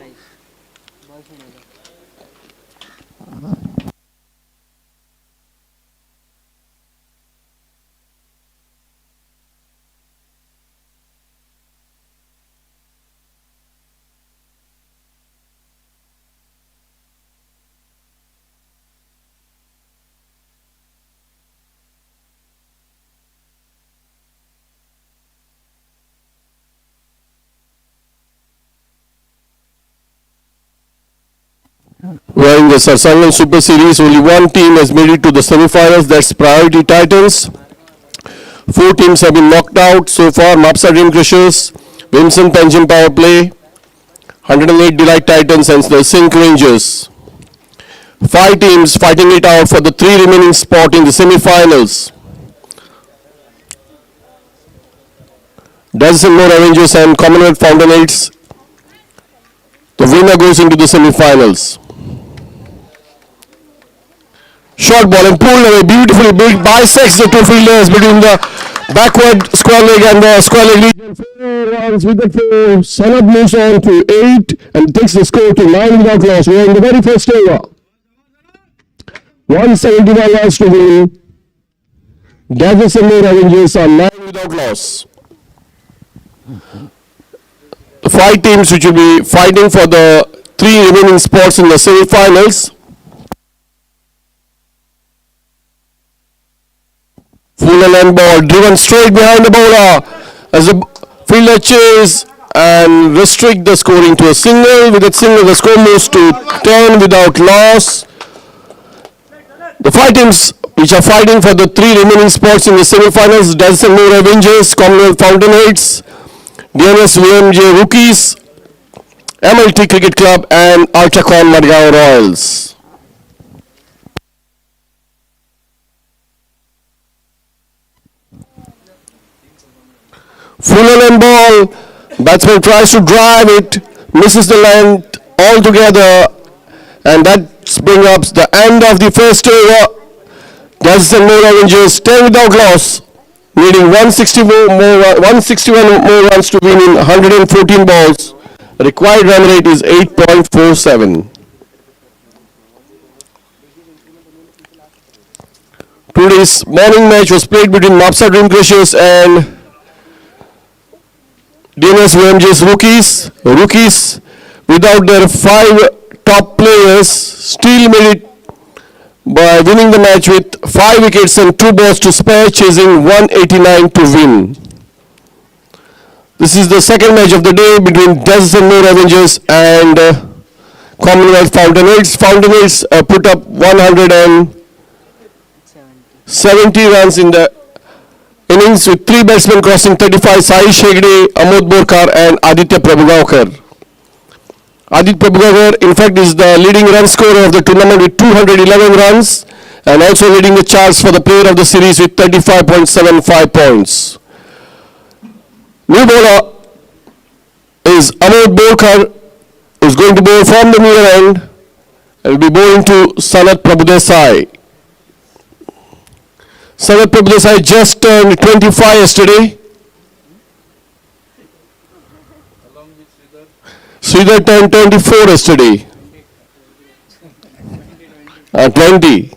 Speaker 3: Well, in the Sarsangan Super Series, only one team has made it to the semi-finals. That's Priority Titans. 4 teams have been knocked out so far. Mapsa Dream Crushers, Vimson Pension Power Play, 108 Delight Titans, and the Sink Rangers. 5 teams fighting it out for the 3 remaining spot in the semi-finals. DessertsNMore Avengers and Commonwealth Fountainheads. The winner goes into the semi-finals. Short ball and pulled away beautifully. Big bisects the 2 fielders between the backward square leg and the square leg region. 4 runs with the 4. Sanat moves on to 8 and takes the score to 9 without loss. We are in the very first over. 171 runs to win. DessertsNMore Avengers are 9 without loss. The 5 teams which will be fighting for the 3 remaining spots in the semi-finals. Full and ball driven straight behind the bowler as the fielder chase and restrict the scoring to a single. With that single, the score moves to 10 without loss. The 5 teams which are fighting for the 3 remaining spots in the semi-finals: DessertsNMore Avengers, Commonwealth Fountainheads, DNS VMJ Rookies, MLT Cricket Club, and Ultracon Madgaon Royals. Full and ball, batsman tries to drive it, misses the length altogether, and that brings up the end of the first over. DessertsNMore Avengers 10 without loss, needing 161 more runs to win in 114 balls. Required run rate is 8.47. Today's morning match was played between Mapsa Dream Crushers and DNS VMJ's Rookies. Rookies, without their 5 top players, still made it by winning the match with 5 wickets and 2 balls to spare, chasing 189 to win. This is the second match of the day between DessertsNMore Avengers and Commonwealth Fountainheads. Fountainheads put up 170 runs in the innings with 3 batsmen crossing 35: Sai Shegde, Amod Borkar, and Aditya Prabhugaonkar. Aditya Prabhugaonkar, in fact, is the leading run scorer of the tournament with 211 runs and also leading the charts for the player of the series with 35.75 points. New bowler is Amod Borkar, who is going to bowl from the near end and will be bowling to Sanat Prabhudesai. Sanat Prabhudesai just turned 25 yesterday. Sridhar turned 24 yesterday. 20.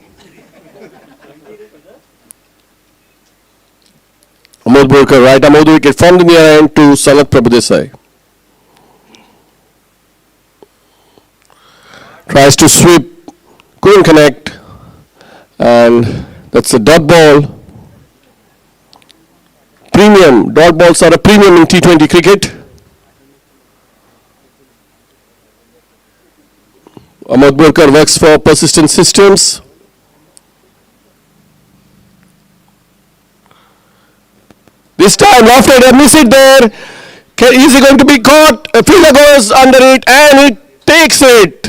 Speaker 3: Amod Borkar, right Amod wicket from the near end to Sanat Prabhudesai. Tries to sweep, couldn't connect, and that's a dot ball. premium. Dot balls are a premium in T20 cricket. Amod Borkar works for Persistent Systems. This time, left-hander, miss it there. Is he going to be caught? A fielder goes under it and he takes it.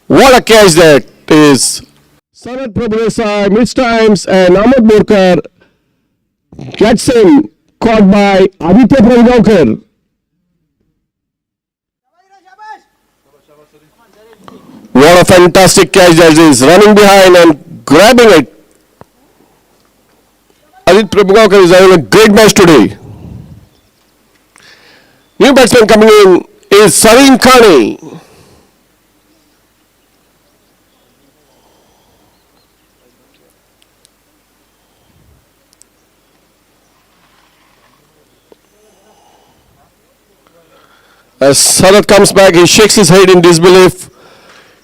Speaker 3: What a catch that is. Sarat Prabhudesai missed times and Amod Borkar gets him, caught by Aditya Prabhugaukar. What a fantastic catch that is. Running behind and grabbing it. Aditya Prabhugaukar is having a great match today. New batsman coming in is Sarsangan. As Sarat comes back, he shakes his head in disbelief.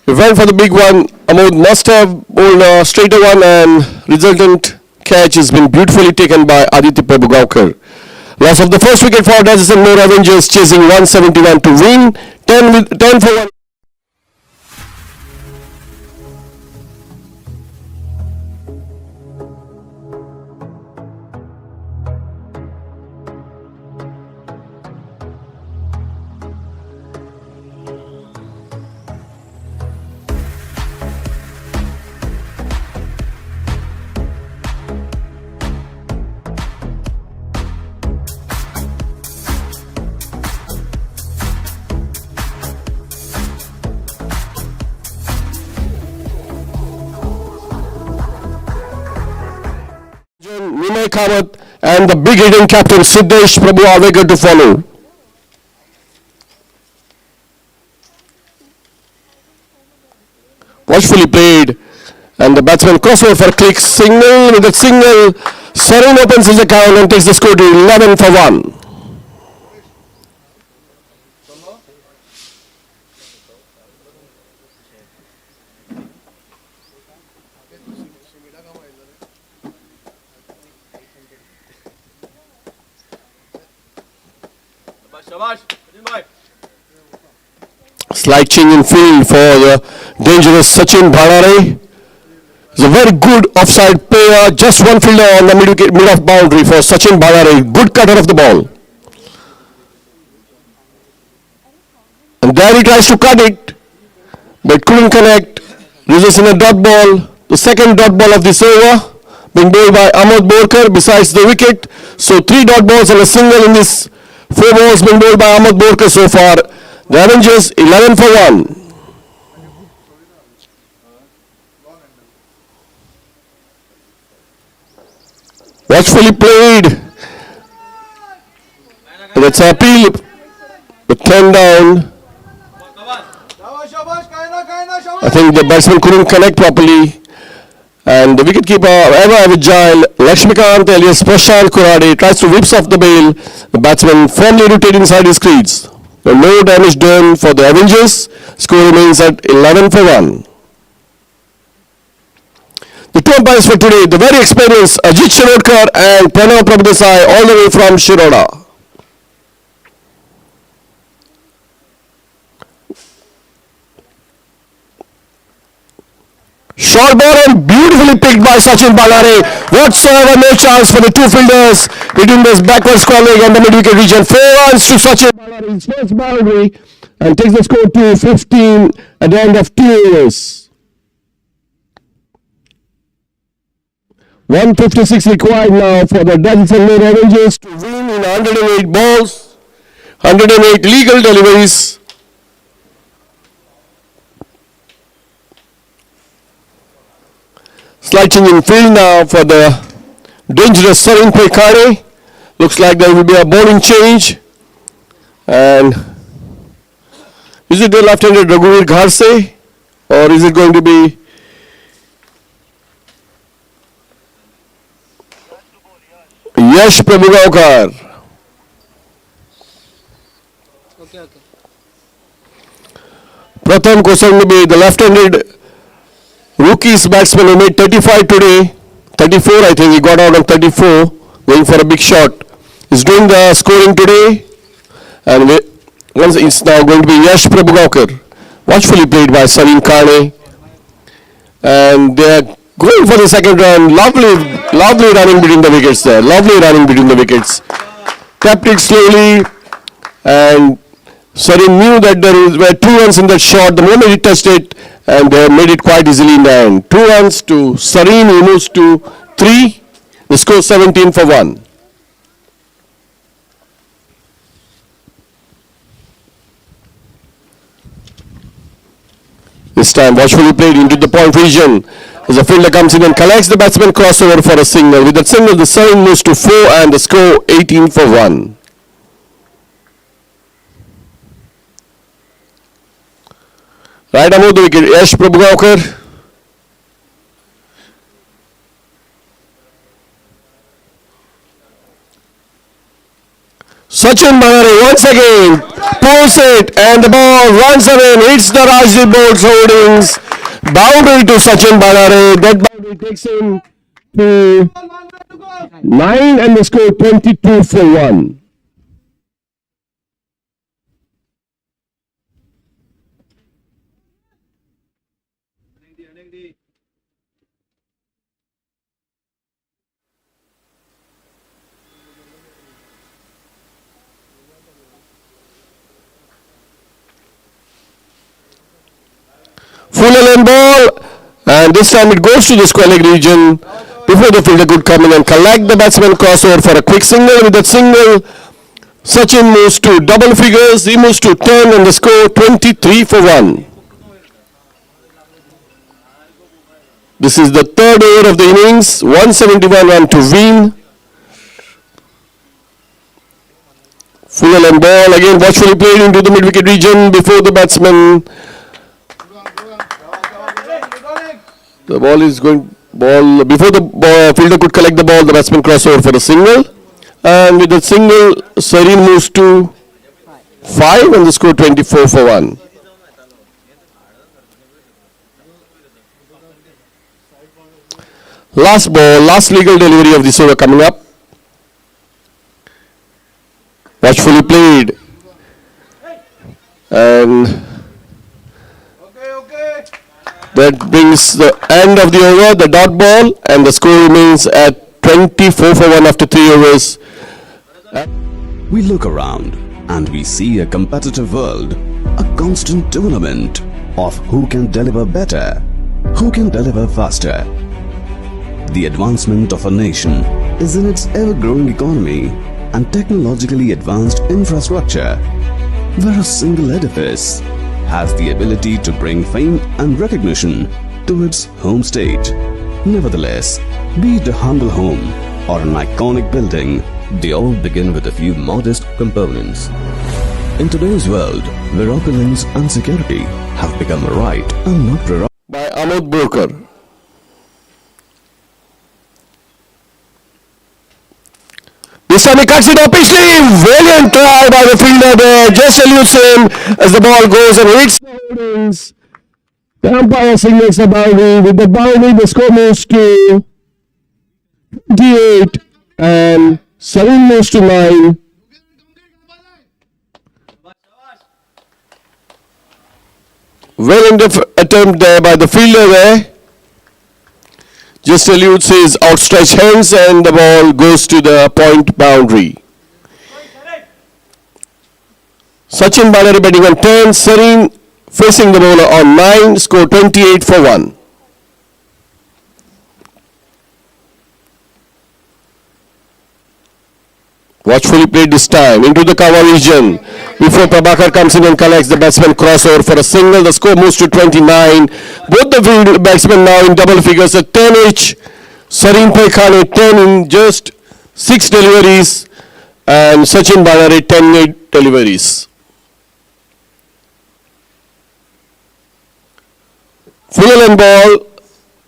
Speaker 3: He went for the big one. Amod must have bowled a straighter one, and resultant catch has been beautifully taken by Aditya Prabhugaukar. Loss of the first wicket for DessertsNMore Avengers, chasing 171 to win. 10 for 1. Nimai Kamath and the big hitting captain Siddesh Prabhu Avega to follow. Watchfully played, and the batsman crossover for click single. With that single, Sarin opens his account and takes the score to 11 for 1. Slight change in field for the dangerous Sachin Bhanare. It's a very good offside player. Just one fielder on the mid-off boundary for Sachin Bhanare. Good cutter of the ball. And there he tries to cut it, but couldn't connect. Results in a dot ball. The second dot ball of this over, being bowled by Amod Borkar besides the wicket. So 3 dot balls and a single in this 4 balls being bowled by Amod Borkar so far. The Avengers 11 for 1. Watchfully played. That's an appeal. With 10 down. I think the batsman couldn't connect properly. And the wicketkeeper, ever agile, Lakshmikant alias Prashant Kurade, tries to whips off the bail. The batsman firmly rooted inside his crease. No damage done for the Avengers. Score remains at 11 for 1. The 2 umpires for today, the very experienced Ajit Shirodkar and Pranav Prabhudesai, all the way from Shiroda. Short ball and beautifully picked by Sachin Bhanare. Whatsoever no chance for the 2 fielders between this backward square leg and the mid-wicket region. 4 runs to Sachin Bhanare, his first boundary, and takes the score to 15 at the end of 2 overs. 156 required now for the DessertsNMore Avengers to win in 108 balls, 108 legal deliveries. Slight change in field now for the dangerous Sarin Pekare. Looks like there will be a bowling change. And is it the left-handed Raghuveer Gharse, or is it going to be Yash Prabhugaukar? Pratham Kosangabe, the left-handed rookies batsman who made 35 today, 34 I think, he got out on 34, going for a big shot, is doing the scoring today. And once it's now going to be Yash Prabhugaukar, watchfully played by Savin Kane. And they are going for the second round. Lovely running between the wickets there. Lovely running between the wickets. Tapped it slowly, and Sarin knew that there were 2 runs in that shot the moment he touched it, and they made it quite easily in the end. 2 runs to Sarin, he moves to 3. The score 17 for 1. This time watchfully played into the point region. As the fielder comes in and collects, the batsman crossover for a single. With that single, the Sarin moves to 4 and the score 18 for 1. Right above the wicket, Yash Prabhugaukar. Sachin Banare once again pulls it, and the ball runs away and hits the Rajdeep Board's holdings. Boundary to Sachin Banare. That boundary takes him to 9 and the score 22 for 1. Full length ball, and this time it goes to the square leg region before the fielder could come in and collect. The batsman crossover for a quick single. With that single, Sachin moves to double figures. He moves to 10 and the score 23 for 1. This is the third over of the innings. 171 run to win. Full length ball again watchfully played into the mid wicket region before the batsman. The ball is going, before the fielder could collect the ball, the batsman crossover for a single. And with the single, Sarin moves to 5 and the score 24 for 1. Last ball, last legal delivery of this over coming up. Watchfully played. And that brings the end of the over, the dot ball, and the score remains at 24 for 1 after 3 overs.
Speaker 1: We look around and we see a competitive world, a constant tournament of who can deliver better, who can deliver faster. The advancement of a nation is in its ever-growing economy and technologically advanced infrastructure, where a single edifice has the ability to bring fame and recognition to its home state. Nevertheless, be it a humble home or an iconic building, they all begin with a few modest components. In today's world, where opulence and security have become a right and not prerogative.
Speaker 3: By Amod Burkar. This time he cuts it up easily. Brilliant try by the fielder there. Just eludes him as the ball goes and hits the holdings. The umpire signals the boundary. With the boundary, the score moves to 28 and Sarin moves to 9. Well in the attempt there by the fielder there. Just eludes his outstretched hands and the ball goes to the point boundary. Sachin Banare batting on 10, Sarin facing the bowler on 9, score 28 for 1. Watchfully played this time into the cover region. Before Prabhakar comes in and collects, the batsman crossover for a single. The score moves to 29. Both the field batsmen now in double figures at 10 each. Sarin Khane 10 in just 6 deliveries and Sachin Banare 10 deliveries. Full and ball,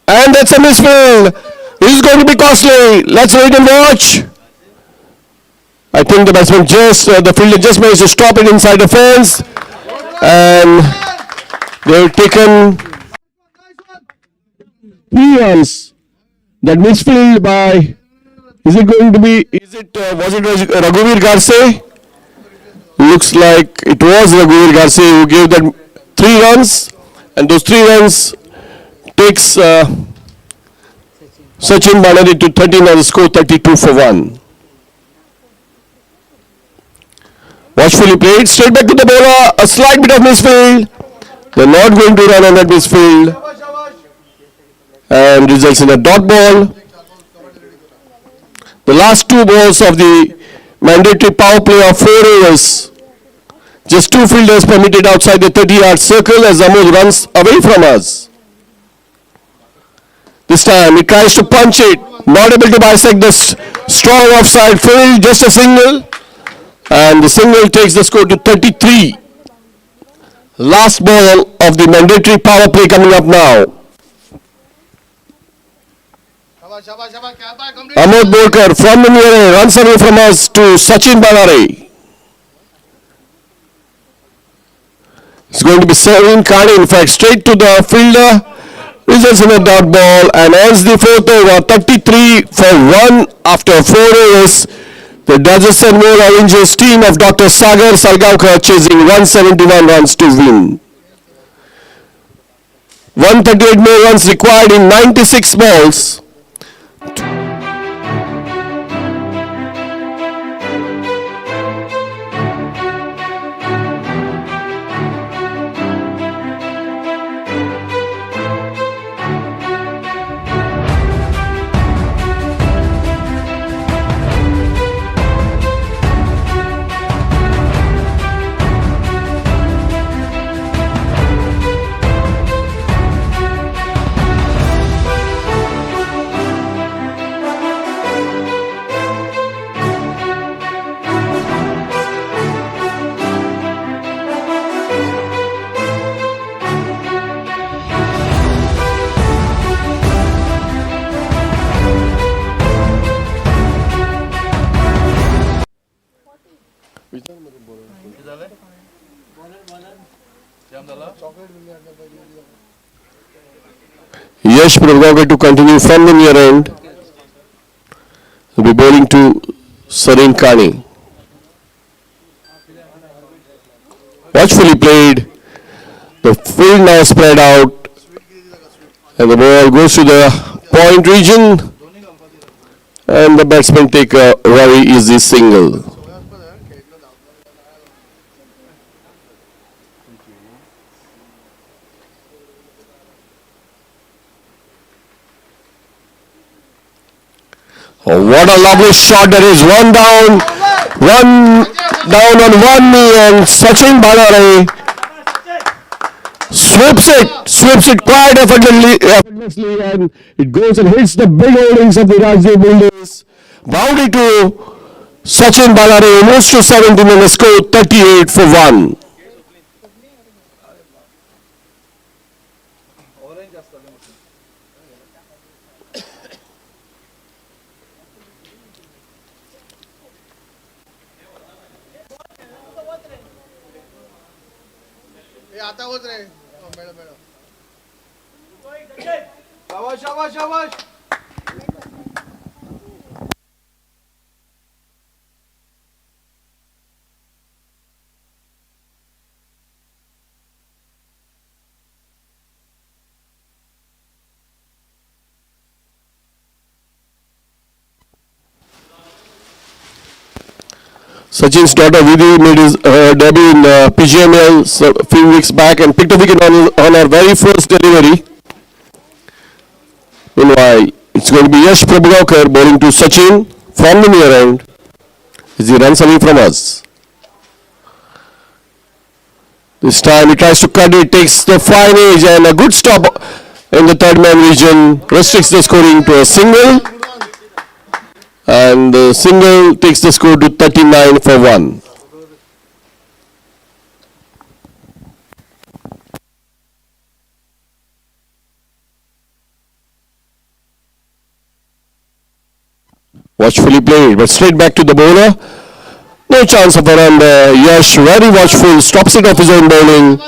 Speaker 3: and that's a misfield. This is going to be costly. Let's wait and watch. I think the batsman the fielder just managed to stop it inside the fence, and they've taken 3 runs. That misfield by Is it going to be, was it Raghuveer Garse? Looks like it was Raghuveer Garse who gave that 3 runs, and those 3 runs takes Sachin Banare to 13 and the score 32-1. Watchfully played, straight back to the bowler, a slight bit of misfield. They're not going to run on that misfield, and results in a dot ball. The last 2 balls of the mandatory power play of 4 overs. Just 2 fielders permitted outside the 30-yard circle as Amod runs away from us. This time he tries to punch it, not able to bisect the strong offside field, just a single. And the single takes the score to 33. Last ball of the mandatory power play coming up now. Amod Borkar from the near end runs away from us to Sachin Banare. It's going to be Sarsangan Kani, in fact, straight to the fielder. Results in a dot ball and ends the 4th over, 33-1 after 4 overs. The DessertsNMore Avengers team of Dr. Sagar Salgaonkar chasing 171 runs to win. 138 more runs required in 96 balls. Yash Prabhakar to continue from the near end. Will be bowling to Sarsangan Kani. Watchfully played. The field now spread out, and the ball goes to the point region, and the batsmen take a very easy single. Oh, what a lovely shot that is. One down on one knee, and Sachin Banare sweeps it quite effortlessly, and it goes and hits the big holdings of the Rajdev Builders. Boundary to Sachin Banare, moves to 17 and the score 38-1. Sachin's daughter Vidhi made his debut in PGML a few weeks back and picked a wicket on her very first delivery. Meanwhile, it's going to be Yash Prabhakar bowling to Sachin from the near end as he runs away from us. This time he tries to cut it, takes the fine edge, and a good stop in the third man region restricts the scoring to a single. And the single takes the score to 39-1. Watchfully played, but straight back to the bowler. No chance of a run there. Yash, very watchful, stops it off his own bowling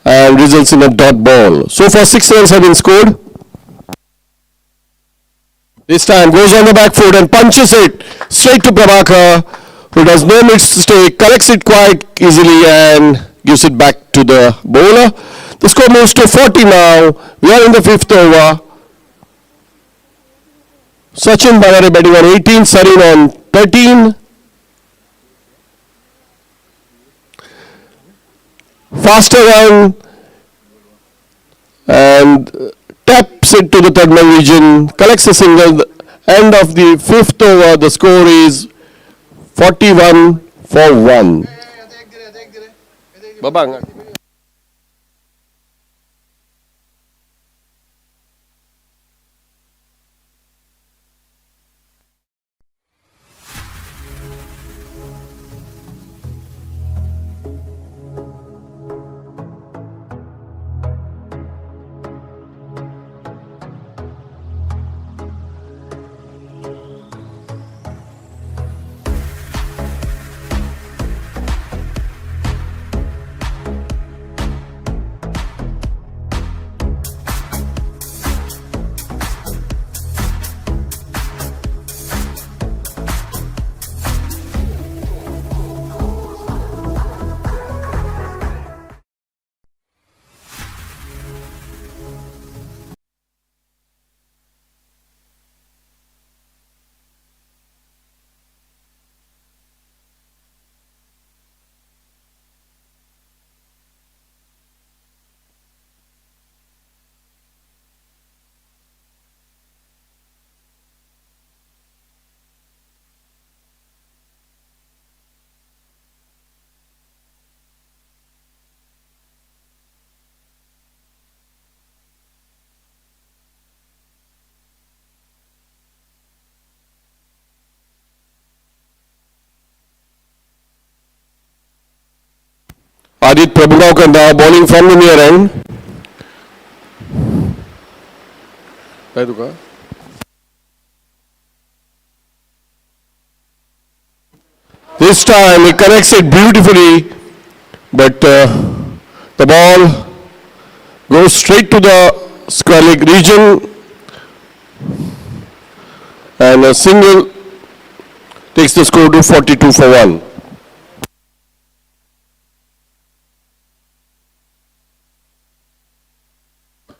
Speaker 3: and results in a dot ball. So far 6 runs have been scored. This time goes on the back foot and punches it straight to Prabhakar, who does no mistake, collects it quite easily and gives it back to the bowler. The score moves to 40 now. We are in the 5th over. Sachin Banare batting on 18, Sarin on 13. Faster run and taps it to the third man region, collects a single. End of the 5th over, the score is 41 for 1. Babang. Adit Prabhakar now bowling from the near end. This time he connects it beautifully, but the ball goes straight to the square leg region and a single takes the score to 42 for 1.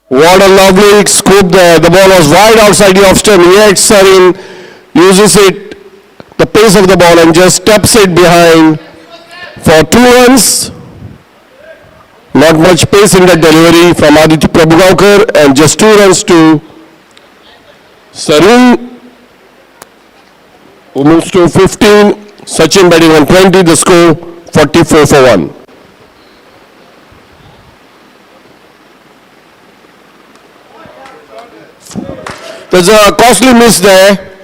Speaker 3: What a lovely scoop there. The ball was wide outside the off stump. Yet Sarin uses it, the pace of the ball, and just taps it behind for 2 runs. Not much pace in the delivery from Aditya Prabhakar, and just 2 runs to Sarin, who moves to 15. Sachin batting on 20. The score 44 for 1. There's a costly miss there,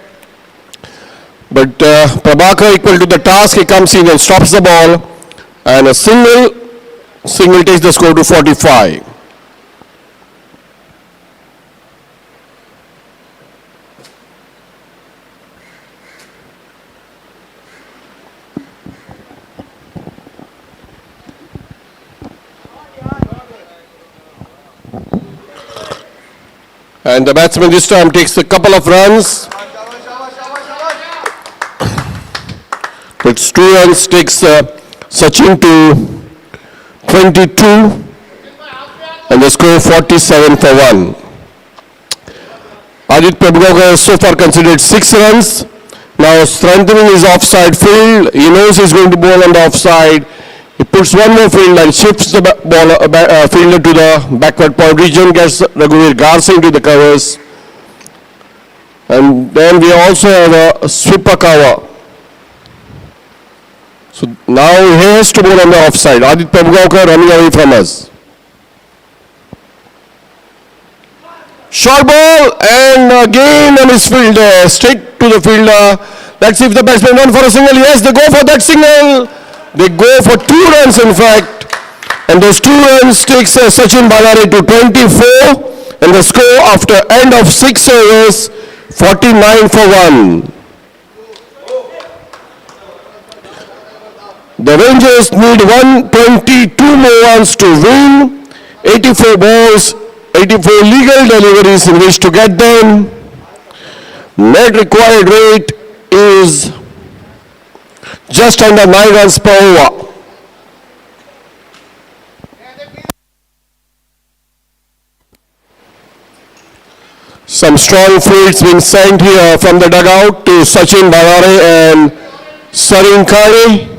Speaker 3: but Prabhakar equal to the task. He comes in and stops the ball, and a single takes the score to 45. And the batsman this time takes a couple of runs. It's 2 runs, takes Sachin to 22, and the score 47 for 1. Adit Prabhakar has so far considered 6 runs. Now strengthening his offside field. He knows he's going to bowl on the offside. He puts one more field and shifts the fielder to the backward point region, gets Raghuveer Garse into the covers. And then we also have a sweeper cover. So now he has to bowl on the offside. Adit Prabhakar running away from us. Short ball and again on his fielder, straight to the fielder. Let's see if the batsman run for a single. Yes, they go for that single. They go for 2 runs in fact, and those 2 runs takes Sachin Banare to 24, and the score after end of 6 overs 49 for 1. The Rangers need 122 more runs to win. 84 balls, 84 legal deliveries in which to get them. Net required rate is just under 9 runs per over. Some strong fields being sent here from the dugout to Sachin Bhavare and Sarsangan.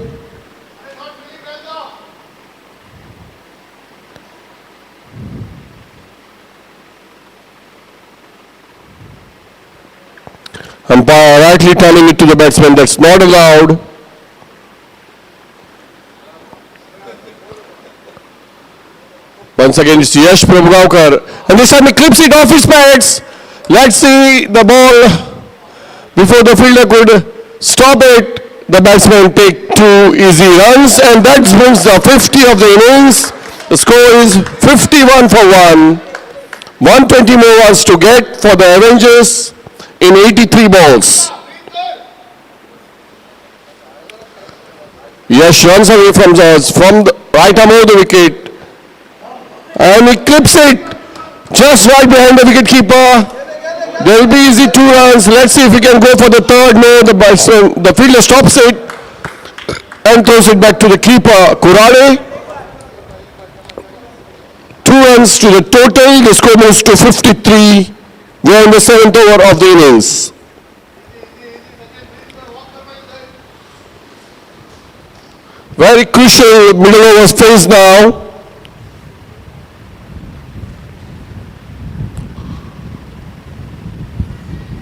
Speaker 3: Umpire rightly telling it to the batsman, that's not allowed. Once again it's Yash Prabhagaonkar, and this time he clips it off his pads. Let's see the ball before the fielder could stop it. The batsman take 2 easy runs, and that brings the 50 of the innings. The score is 51 for 1. 120 more runs to get for the Avengers in 83 balls. Yash runs away from the right arm of the wicket, and he clips it just right behind the wicket keeper. There will be easy 2 runs. Let's see if he can go for the third. No, the fielder stops it and throws it back to the keeper, Kurale. 2 runs to the total. The score moves to 53. We are in the 7th over of the innings. Very crucial middle overs phase now.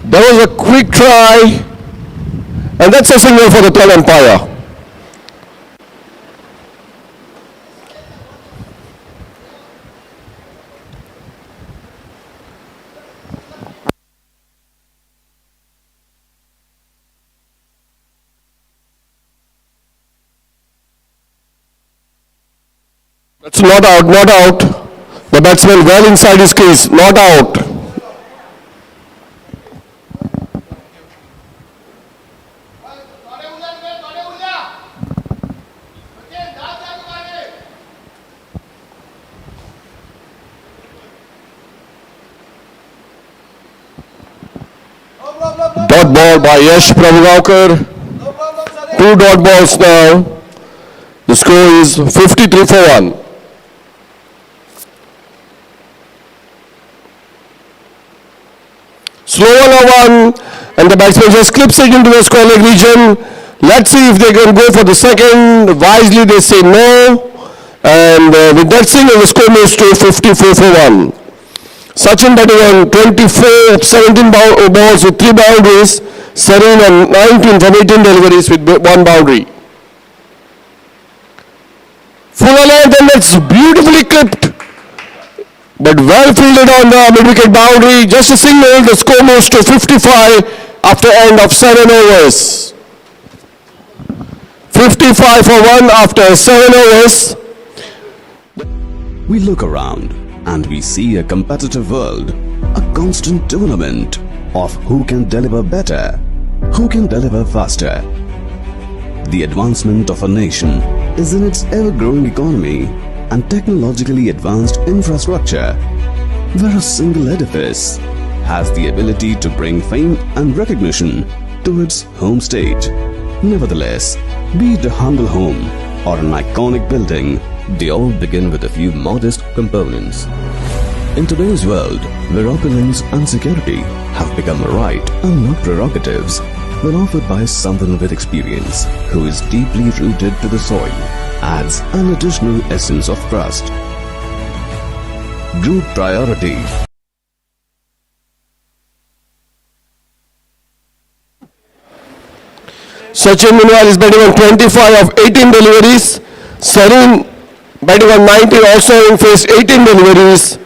Speaker 3: There was a quick try, and that's a signal for the third umpire. That's not out, not out. The batsman well inside his crease, not out. Dot ball by Yash Prabhagaonkar. 2 dot balls now. The score is 53 for 1. Slow on 1, and the batsman just clips it into the square leg region. Let's see if they can go for the second. Wisely they say no, and with that single the score moves to 54 for 1. Sachin batting on 24, 17 balls with 3 boundaries. Sareen on 19 from 18 deliveries with 1 boundary. Full length, and that's beautifully clipped, but well fielded on the mid-wicket boundary. Just a single. The score moves to 55 after end of 7 overs. 55 for 1 after 7 overs.
Speaker 1: We look around and we see a competitive world, a constant tournament of who can deliver better, who can deliver faster. The advancement of a nation is in its ever-growing economy and technologically advanced infrastructure, where a single edifice has the ability to bring fame and recognition to its home state. Nevertheless, be it a humble home or an iconic building, they all begin with a few modest components. In today's world, where opulence and security have become a right and not prerogatives, when offered by someone with experience who is deeply rooted to the soil, adds an additional essence of trust. Group priority.
Speaker 3: Sachin meanwhile is batting on 25 of 18 deliveries. Sareen batting on 19, also having faced 18 deliveries.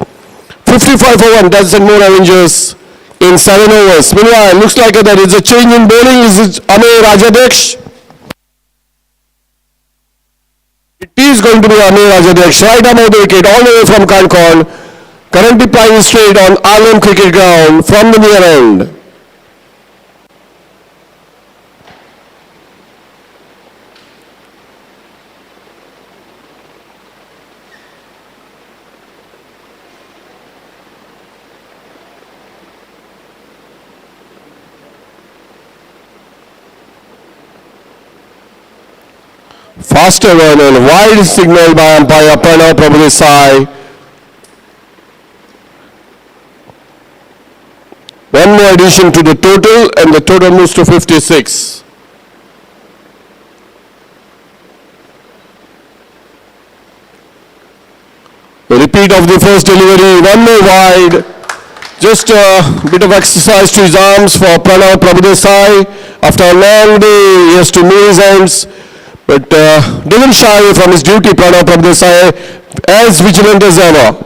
Speaker 3: 55 for 1, DessertsNMore Avengers in 7 overs. Meanwhile, looks like there is a change in bowling. Is it Amey Rajadeksh? It is going to be Amey Rajadeksh, right arm of the wicket, all the way from Kankorn. Currently playing straight on Arlem cricket ground from the near end. Faster one and wide signal by umpire Pranav Prabhudesai. One more addition to the total and the total moves to 56. The repeat of the first delivery, one more wide. Just a bit of exercise to his arms for Pranav Prabhudesai. After a long day, he has to move his hands. But doesn't shy away from his duty, Pranav Prabhudesai, as vigilant as ever.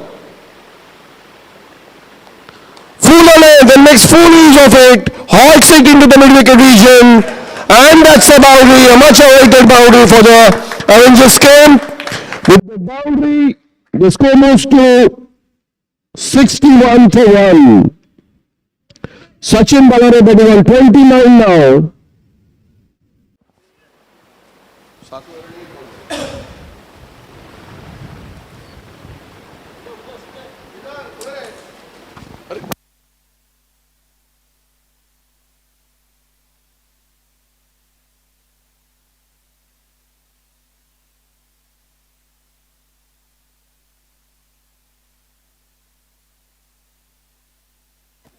Speaker 3: Full on it, then makes full use of it, hawks it into the mid-wicket region, and that's a boundary, a much awaited boundary for the Avengers camp. With the boundary, the score moves to 61 for 1. Sachin Balare batting on 29 now.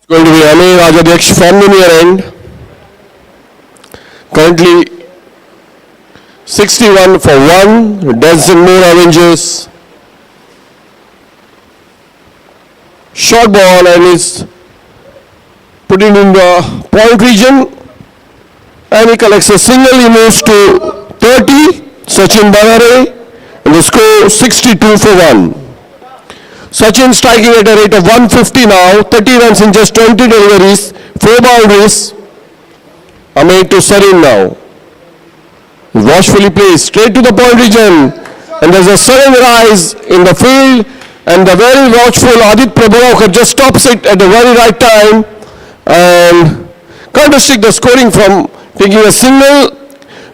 Speaker 3: Going to be Amir Rajadhyaksha from the near end. Currently 61 for 1. DessertsNMore Avengers. Short ball and is putting in the point region. And he collects a single. He moves to 30. Sachin Balare. And the score 62 for 1. Sachin striking at a rate of 150 now, 30 runs in just 20 deliveries, 4 boundaries. Amir to Sarin now. Watchfully placed straight to the point region, and there's a sudden rise in the field, and the very watchful Adit Prabhakar just stops it at the very right time and can't restrict the scoring from taking a single.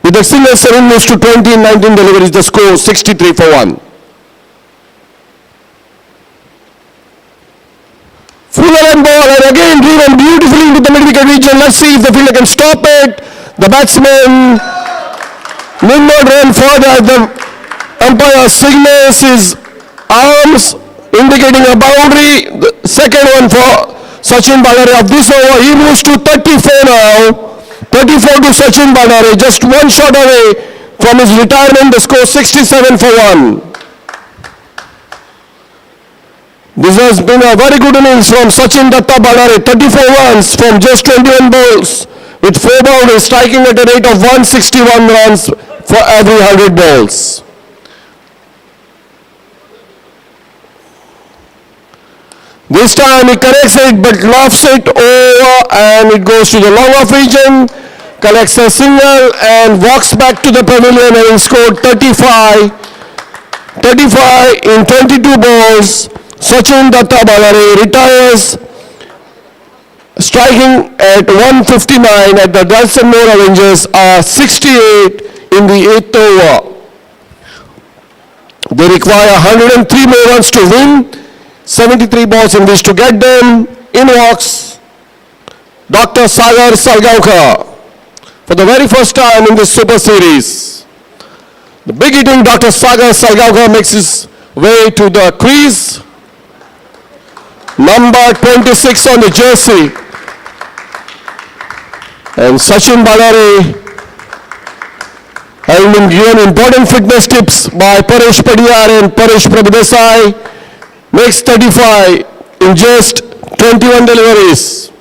Speaker 3: With a single, Sarin moves to 20 in 19 deliveries, the score 63 for 1. Fuller and ball, and again driven beautifully into the mid-wicket region. Let's see if the fielder can stop it. The batsman need not run further. The umpire signals his arms indicating a boundary. The second one for Sachin Balare of this over. He moves to 34 now. 34 to Sachin Balare, just one shot away from his retirement. The score 67 for 1. This has been a very good innings from Sachin Datta Balare, 34 runs from just 21 balls with 4 boundaries, striking at a rate of 161 runs for every 100 balls. This time he corrects it but lofts it over and it goes to the long off region, collects a single and walks back to the pavilion, having scored 35 in 22 balls. Sachin Datta Balare retires, striking at 159 at the DessertsNMore Avengers are 68 in the 8th over. They require 103 more runs to win, 73 balls in which to get them. In walks Dr. Sagar Salgaonkar for the very first time in this Super Series. The big hitting Dr. Sagar Salgaonkar makes his way to the crease. Number 26 on the jersey. And Sachin Balare, having been given important fitness tips by Paresh Padiyar and Paresh Prabhudesai, makes 35 in just 21 deliveries.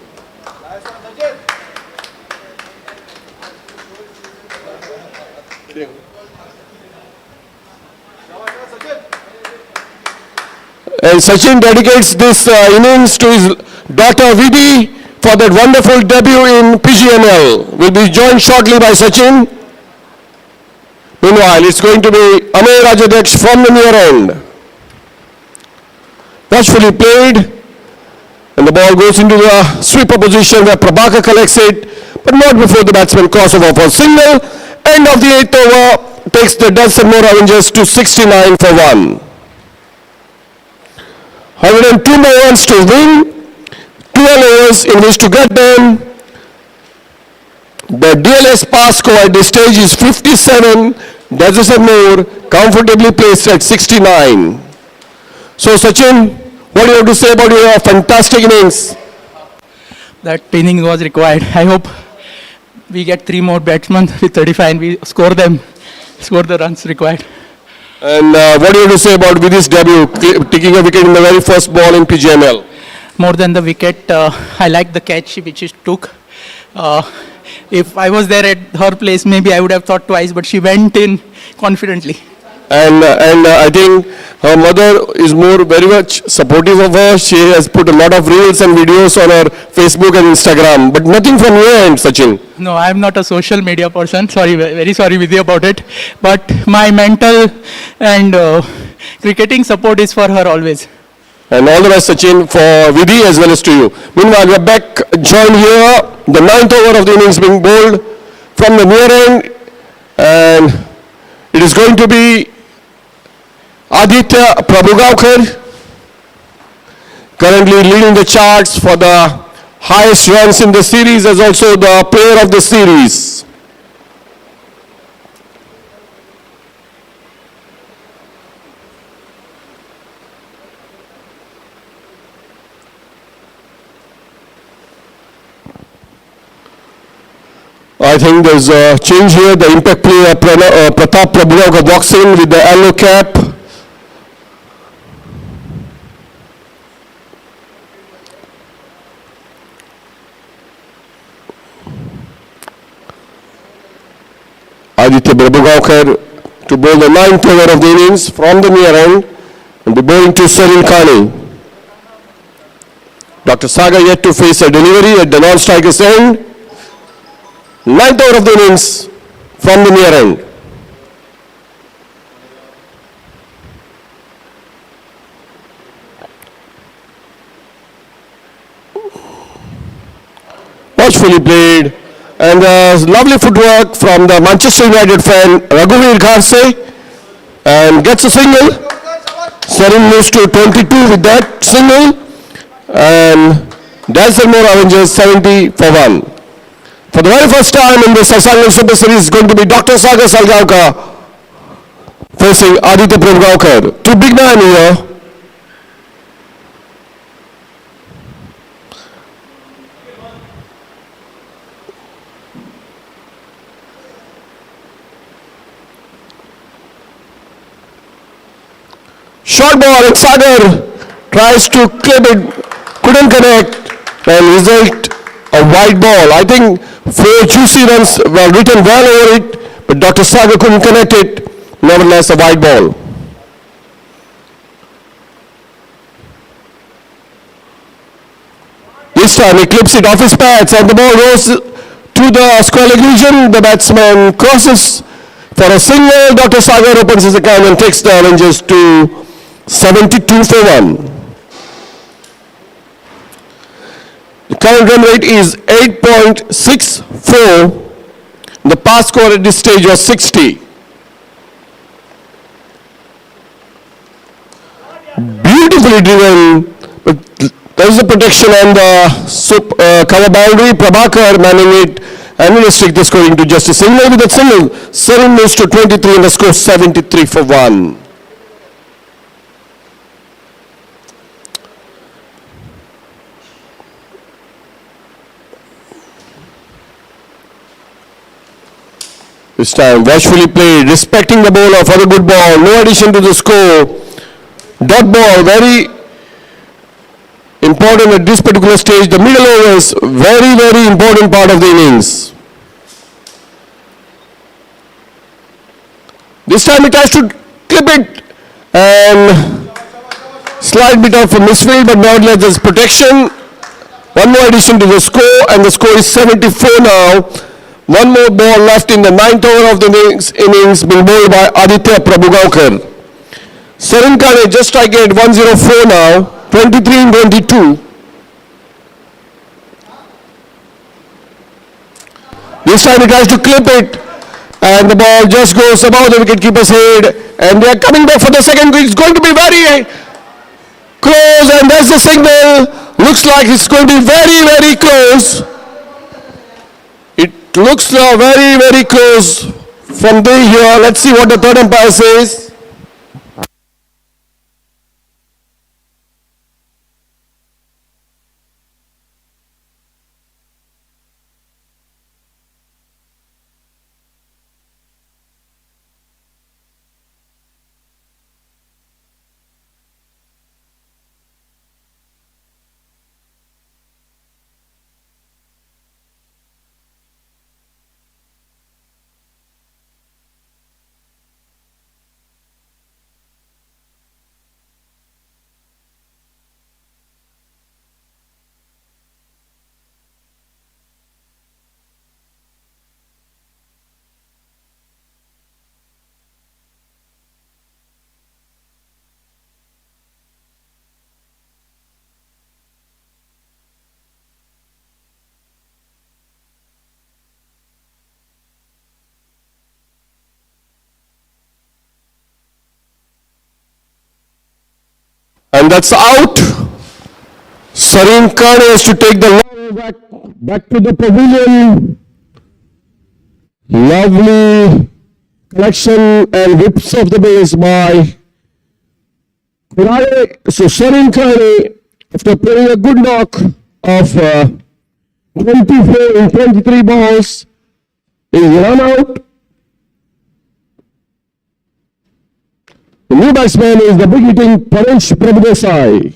Speaker 3: And Sachin dedicates this innings to his daughter Vidhi for that wonderful debut in PGML. Will be joined shortly by Sachin. Meanwhile, it's going to be Amir Rajadhyaksha from the near end. Watchfully played, and the ball goes into the sweeper position where Prabhakar collects it, but not before the batsman crossover for single. End of the 8th over takes the DessertsNMore Avengers to 69 for 1. 102 more runs to win, 12 overs in which to get them. The DLS pass score at this stage is 57. DessertsNMore comfortably placed at 69. So Sachin, what do you have to say about your fantastic innings?
Speaker 7: That inning was required. I hope we get 3 more batsmen with 35 and we score the runs required.
Speaker 3: And what do you have to say about Vidhi's debut, taking a wicket in the very first ball in PGML?
Speaker 7: More than the wicket, I like the catch which she took. If I was there at her place, maybe I would have thought twice, but she went in confidently.
Speaker 3: And I think her mother is very much supportive of her. She has put a lot of reels and videos on her Facebook and Instagram, but nothing from your end, Sachin.
Speaker 7: No, I am not a social media person. Sorry, very sorry with you about it. But my mental and cricketing support is for her always.
Speaker 3: And all the best, Sachin, for Vidhi as well as to you. Meanwhile, we are back joined here. The 9th over of the innings being bowled from the near end. And it is going to be Aditya Prabhugaonkar, currently leading the charts for the highest runs in the series as also the player of the series. I think there's a change here. The impact player Pratap Prabhugaonkar walks in with the yellow cap. Aditya Prabhugaonkar to bowl the 9th over of the innings from the near end and be bowling to Sarsangan. Dr. Saga yet to face a delivery at the non-striker's end. 9th over of the innings from the near end. Watchfully played, and lovely footwork from the Manchester United fan Raghuveer Gharse, and gets a single. Sarin moves to 22 with that single, and DessertsNMore Avengers 70 for 1. For the very first time in the Sarsangan Super Series is going to be Dr. Sagar Salgaonkar facing Aditya Prabhugaonkar. Two big men here. Short ball and Sagar tries to clip it, couldn't connect, and result a wide ball. I think 4 juicy runs were written well over it, but Dr. Sagar couldn't connect it. Nevertheless, a wide ball. This time he clips it off his pads and the ball goes to the square leg region. The batsman crosses for a single. Dr. Sagar opens his account and takes the Avengers to 72 for 1. The current run rate is 8.64. The pass score at this stage was 60. Beautifully driven, but there is a protection on the cover boundary. Prabhakar managing it and will restrict the scoring to just a single. With that single, Sarin moves to 23 and the score 73 for 1. This time watchfully played, respecting the bowler for a good ball, no addition to the score. Dot ball, very important at this particular stage. The middle overs, very, very important part of the innings. This time he tries to clip it and slight bit of a misfield, but nevertheless there's protection. One more addition to the score and the score is 74 now. One more ball left in the 9th over of the innings being bowled by Aditya Prabhugaonkar. Sarsangan just striking at 104 now, 23 and 22. This time he tries to clip it and the ball just goes above the wicketkeeper's head and they are coming back for the second. It's going to be very close and that's the signal. Looks like it's going to be very, very close. It looks now very, very close From there here, let's see what the third umpire says. And that's out. Sarsangan has to take the ball back to the pavilion. Lovely collection and whips of the base by Kurale. So Sarsangan, after playing a good knock of 24 in 23 balls, is run out. The new batsman is the big hitting Paresh Prabhudesai.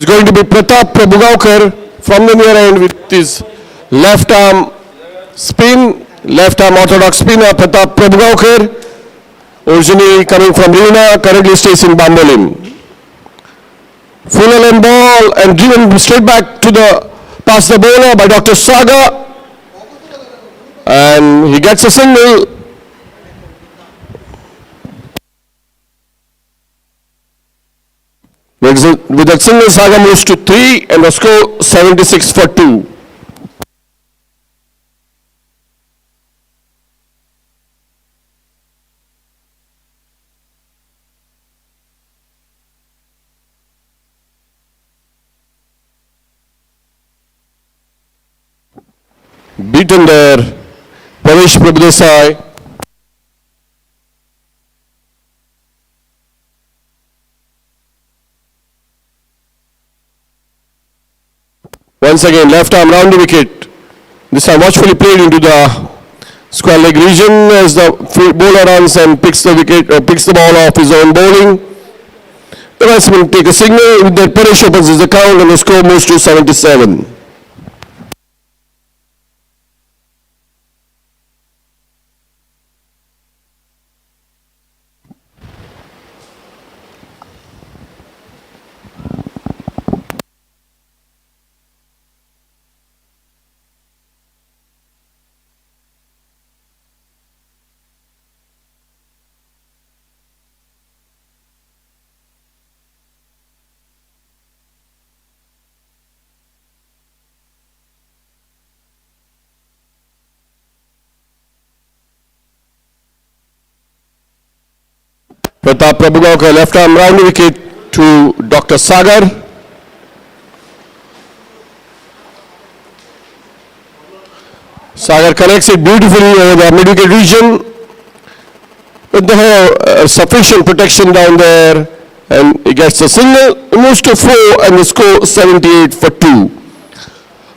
Speaker 3: It's going to be Pratap Prabhugaonkar from the near end with his left arm spin, left arm orthodox spinner Pratap Prabhugaonkar, originally coming from Rina, currently stays in Bambolim. Full length ball and given straight back to the past the bowler by Dr. Saga, and he gets a single. With that single, Saga moves to 3 and the score 76 for 2. Beaten there, Paresh Prabhudesai. Once again, left arm round the wicket. This time watchfully played into the square leg region as the bowler runs and picks the wicket, picks the ball off his own bowling. The batsman take a signal with that Paresh opens his account and the score moves to 77. Pratap Prabhugaonkar left arm round the wicket to Dr. Sagar. Sagar connects it beautifully over the mid-wicket region. But they have sufficient protection down there, and he gets a single, moves to 4, and the score 78 for 2.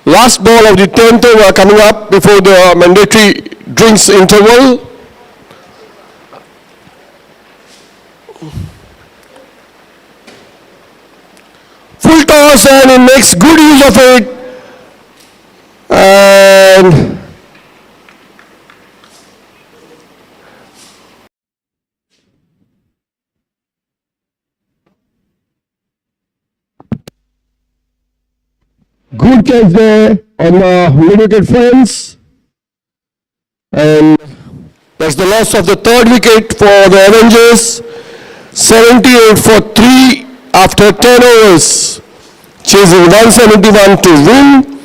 Speaker 3: Last ball of the 10th over coming up before the mandatory drinks interval. Full toss, and he makes good use of it. And good catch there on the mid-wicket fence. And that's the loss of the third wicket for the Avengers. 78 for 3 after 10 overs. Chasing 171 to win.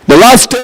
Speaker 3: The last 10.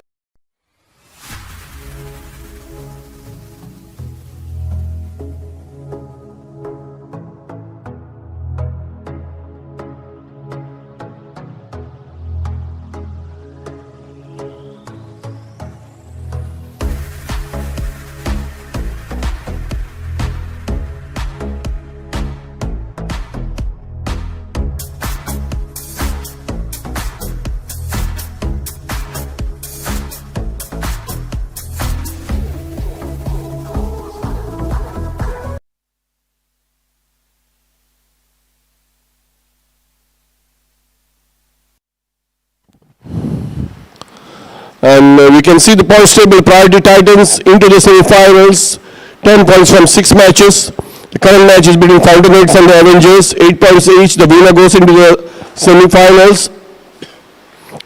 Speaker 3: And we can see the points table. Priority Titans into the semi-finals. 10 points from 6 matches. The current match is between Fountainheads and the Avengers. 8 points each. The winner goes into the semi-finals.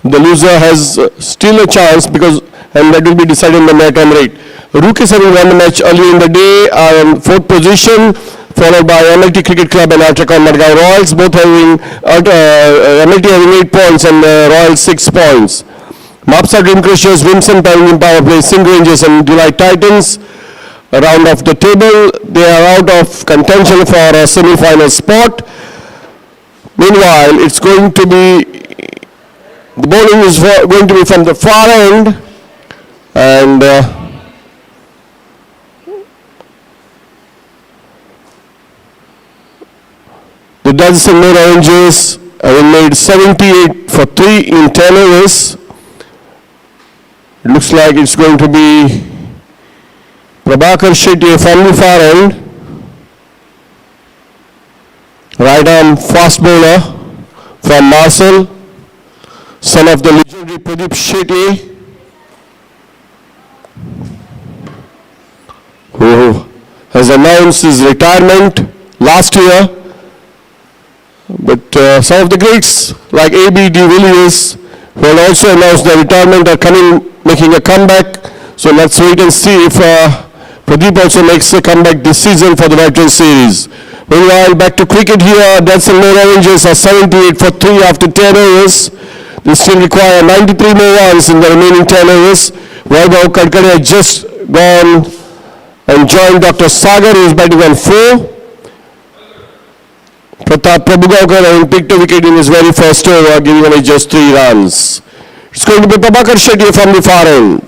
Speaker 3: The loser has still a chance and that will be decided in the net-on rate. Rookies having won the match earlier in the day are in 4th position, followed by MLT Cricket Club and Ultracon Madgaon Royals, both having MLT having 8 points and Royals 6 points. Mapsa Dream Crushers, Vimson Pioneer Power Play, Singh Rangers and Delight Titans. Round of the table, they are out of contention for a semi-final spot. Meanwhile, it's going to be, the bowling is going to be from the far end, and the DessertsNMore Avengers having made 78 for 3 in 10 overs. It looks like it's going to be Prabhakar Shetty from the far end. Right arm fast bowler from Marcel, son of the legendary Pradeep Shetty, who has announced his retirement last year. But some of the greats like A.B. de Villiers, who had also announced their retirement, are making a comeback. So let's wait and see if Pradeep also makes a comeback this season for the Veteran Series. Meanwhile, back to cricket here. DessertsNMore Avengers are 78 for 3 after 10 overs. They still require 93 more runs in the remaining 10 overs. Vaibhav Kadkare has just gone and joined Dr. Sagar, who is batting on 4. Pratap Prabhugaonkar having picked a wicket in his very first over, giving away just 3 runs. It's going to be Prabhakar Shetty from the far end.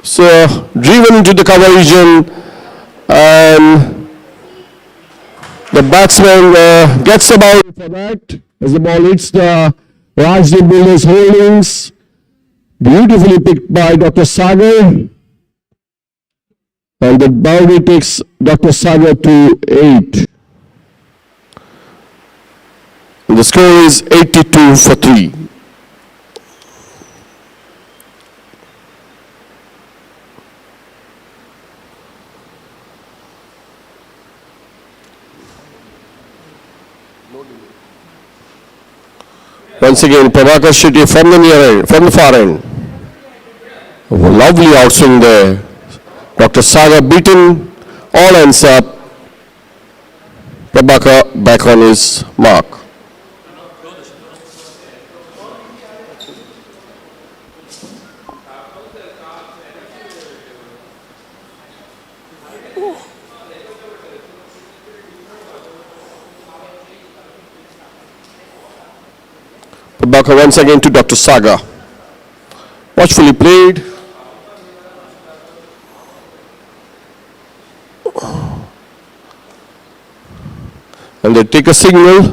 Speaker 3: So, driven into the cover region, and the batsman gets a ball for that as the ball hits the Rajdeep Builders holdings. Beautifully picked by Dr. Sagar. And the boundary takes Dr. Sagar to 8. And the score is 82 for 3. Once again, Prabhakar Shetty from the near end, from the far end. A lovely outswing there. Dr. Sagar beaten, all ends up. Prabhakar back on his mark. Prabhakar once again to Dr. Sagar. Watchfully played. And they take a signal.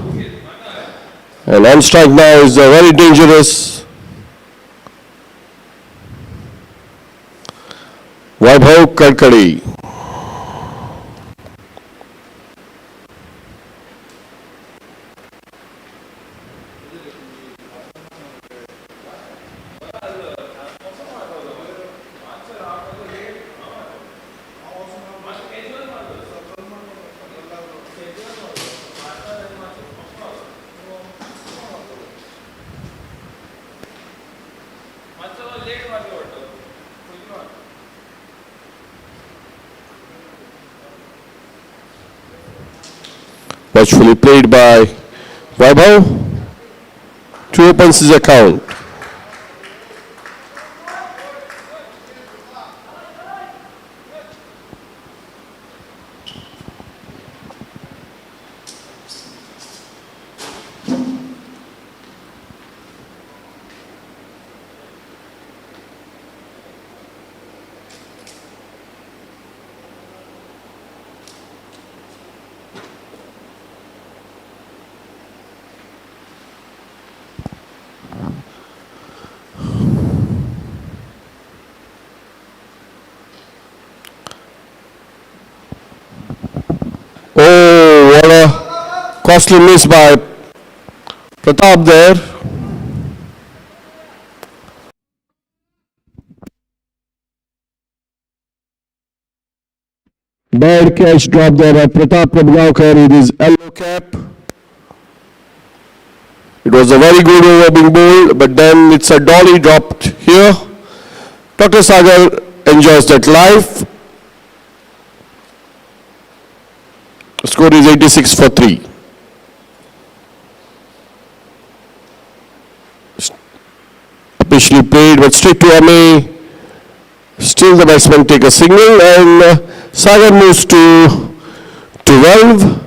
Speaker 3: And on strike now is very dangerous. Vaibhav Karkade. Watchfully played by Vaibhav. 2 opens his account. Oh, what a costly miss by Pratap there. Bad catch drop there by Pratap Prabhakar with his yellow cap. It was a very good over being bowled, but then it's a dolly dropped here. Dr. Sagar enjoys that life. The score is 86 for 3. Officially played, but straight to Ame. Still the batsmen take a signal, and Sagar moves to 12.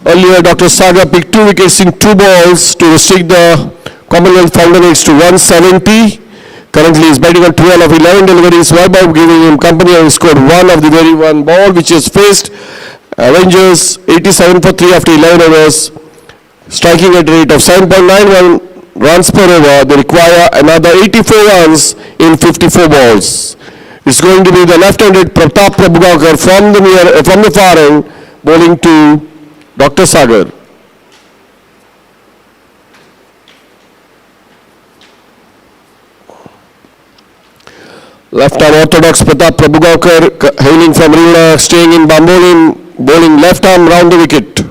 Speaker 3: Earlier, Dr. Sagar picked 2 wickets in 2 balls to restrict the Commonwealth Fountainheads to 170. Currently, he is batting on 12 of 11 deliveries, Vaibhav giving him company, and scored 1 of the very one ball which is faced. Avengers 87 for 3 after 11 overs, striking at a rate of 7.91 runs per over. They require another 84 runs in 54 balls. It's going to be the left-handed Pratap Prabhakar from the far end, bowling to Dr. Sagar. Left-arm orthodox Pratap Prabhakar, hailing from Rivera, staying in Bambolin, bowling left-arm round the wicket.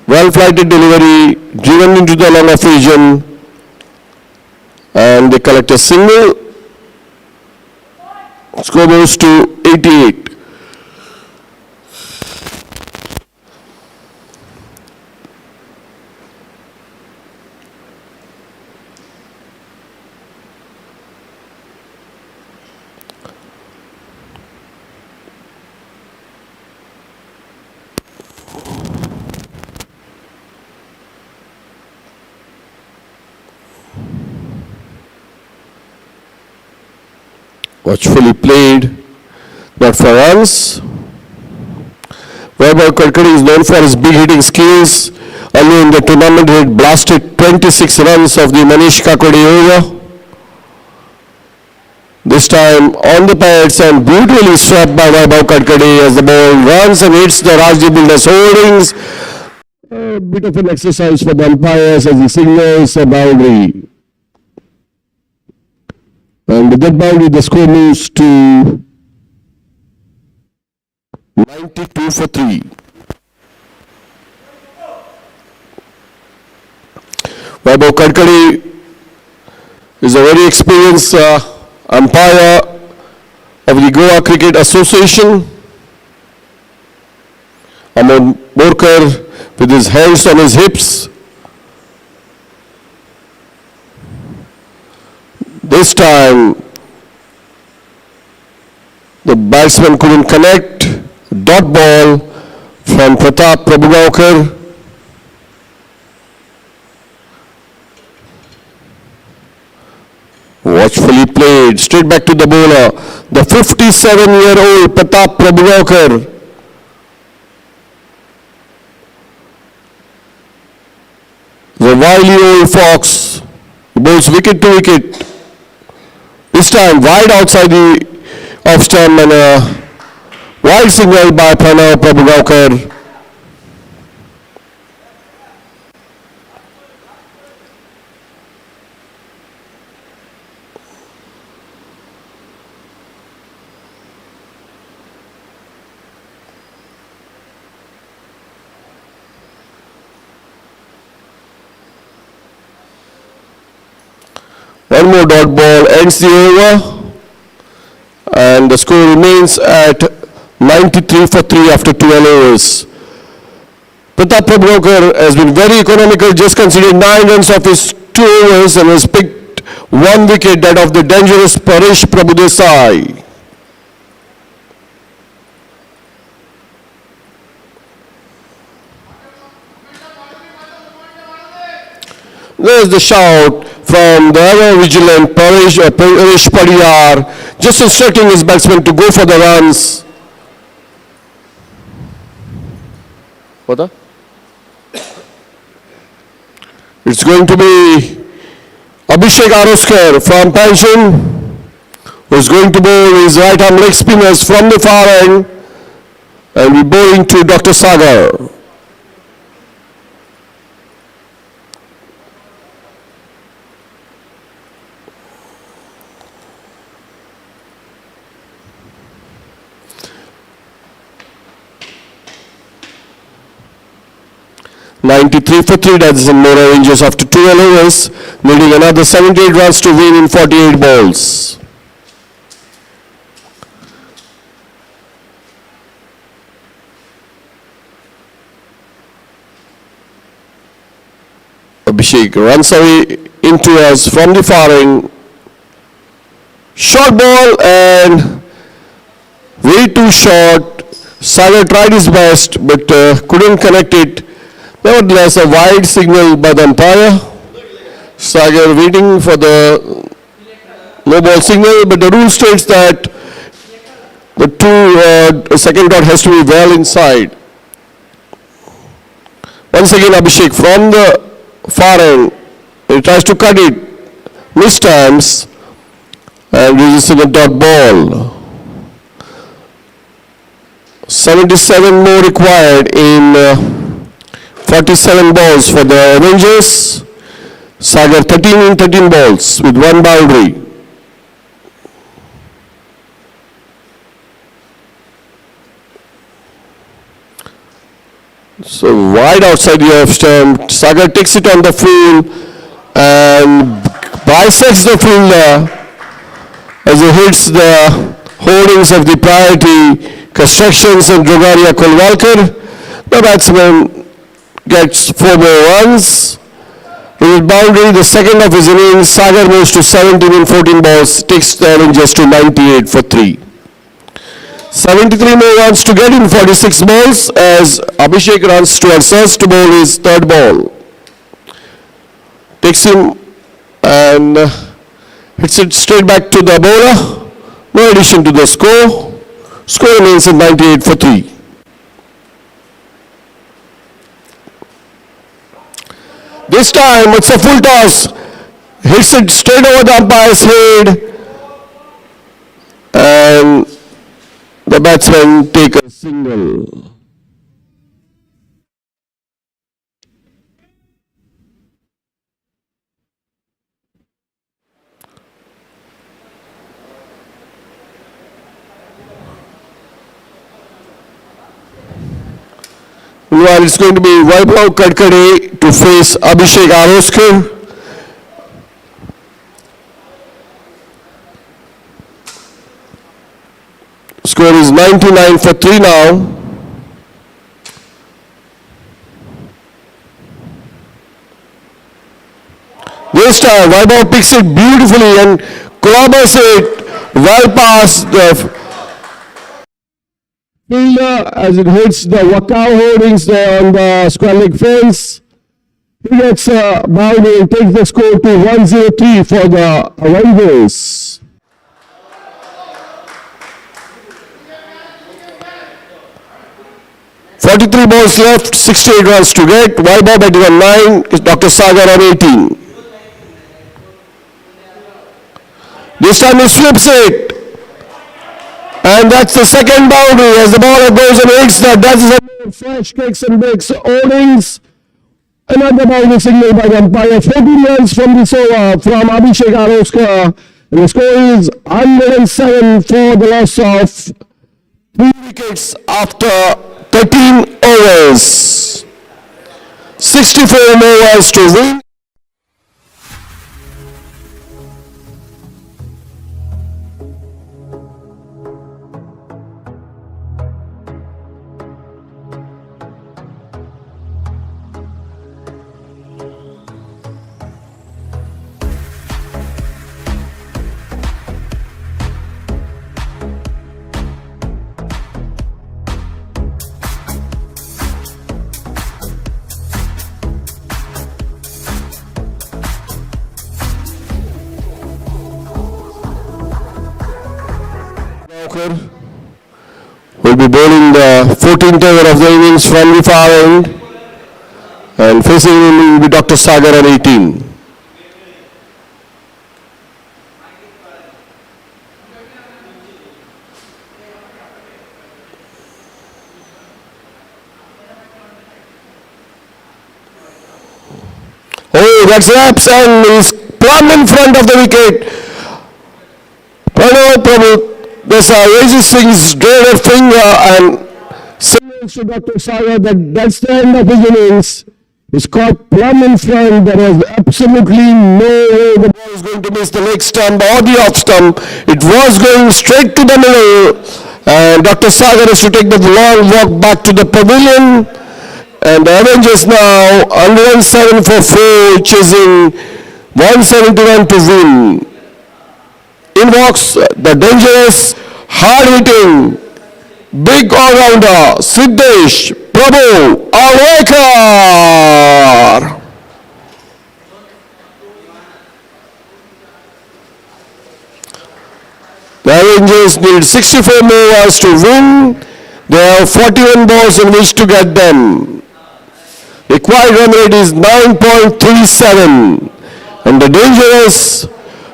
Speaker 3: Well-flighted delivery, driven into the long-off region, and they collect a single. Score moves to 88. Watchfully played, not for runs. Vaibhav Karkade is known for his big hitting skills. Earlier in the tournament, he had blasted 26 runs of the Manish Kakade over. This time on the pads and brutally swept by Vaibhav Karkade as the ball runs and hits the Rajdeep Builders holdings. A bit of an exercise for the umpires as he signals a boundary. And with that boundary, the score moves to 92 for 3. Vaibhav Karkade is a very experienced umpire of the Goa Cricket Association. Amod Borkar with his hands on his hips. This time, the batsman couldn't connect. Dot ball from Pratap Prabhugaonkar. Watchfully played, straight back to the bowler. The 57-year-old Pratap Prabhugaonkar. The wily old fox bowls wicket to wicket. This time wide outside the off stump and a wide signal by Pranav Prabhugaonkar. One more dot ball ends the over and the score remains at 93 for 3 after 12 overs. Pratap Prabhugaonkar has been very economical, just conceded 9 runs off his 2 overs and has picked 1 wicket, that of the dangerous Paresh Prabhudesai. There's the shout from the ever vigilant Paresh Padiyar, just instructing his batsmen to go for the runs. What? It's going to be Abhishek Aroskar from Pension, who's going to bowl his right arm leg spinners from the far end and be bowling to Dr. Sagar. .93 for 3 DessertsNMore Avengers after 12 overs, needing another 78 runs to win in 48 balls. Abhishek runs away into us from the far end. Short ball and way too short. Sagar tried his best but couldn't connect it. Nevertheless, a wide signal by the umpire. Sagar waiting for the no ball signal, but the rule states that the second dot has to be well inside. Once again, Abhishek from the far end. He tries to cut it, mistimes, and uses a dot ball. 77 more required in 47 balls for the Avengers. Sagar 13 in 13 balls with 1 boundary. So wide outside the off stump. Sagar takes it on the full and bisects the fielder as he hits the hoardings of the Priority Constructions and Drogaria Kolvalkar. The batsman gets 4 more runs. With boundary, the second of his innings, Sagar moves to 17 in 14 balls, takes the Avengers to 98 for 3. 73 more runs to get in 46 balls as Abhishek runs towards us to bowl his third ball. Takes him and hits it straight back to the bowler. No addition to the score. Score remains at 98 for 3. This time it's a full toss, hits it straight over the umpire's head and the batsmen take a single. Meanwhile, it's going to be Vaibhav Kadkade to face Abhishek Aroskar. Score is 99 for 3 now. This time, Vaibhav picks it beautifully and clobbers it well past the fielder as it hits the Wakao holdings there on the square leg fence. He gets a boundary and takes the score to 103 for the Avengers. "43 balls left, 68 runs to get. Vaibhav batting on 9, is Dr. Sagar on 18. This time he sweeps it. And that's the second boundary as the ball goes and hits the DessertsNMore fresh kicks and breaks holdings. Another boundary signal by the umpire. 14 runs from this over from Abhishek Aroskar. And the score is 107 for the loss of 3 wickets after 13 overs. 64 overs to win. Will be bowling the 14th over of the innings from the far end, and facing him will be Dr. Sagar on 18. Oh, that's laps and is plumb in front of the wicket. Prabhu Desai raises his drawer finger and signals to Dr. Sagar that that's the end of his innings. He's caught plumb in front. There was absolutely no way the ball is going to miss the leg stump or the off stump. It was going straight to the middle. And Dr. Sagar has to take the long walk back to the pavilion. And the Avengers now 107 for 4, chasing 171 to win. In walks the dangerous, hard-hitting, big all-rounder Siddesh Prabhu Alwekar. The Avengers need 64 more overs to win. They have 41 balls in which to get them. Required run rate is 9.37, and the dangerous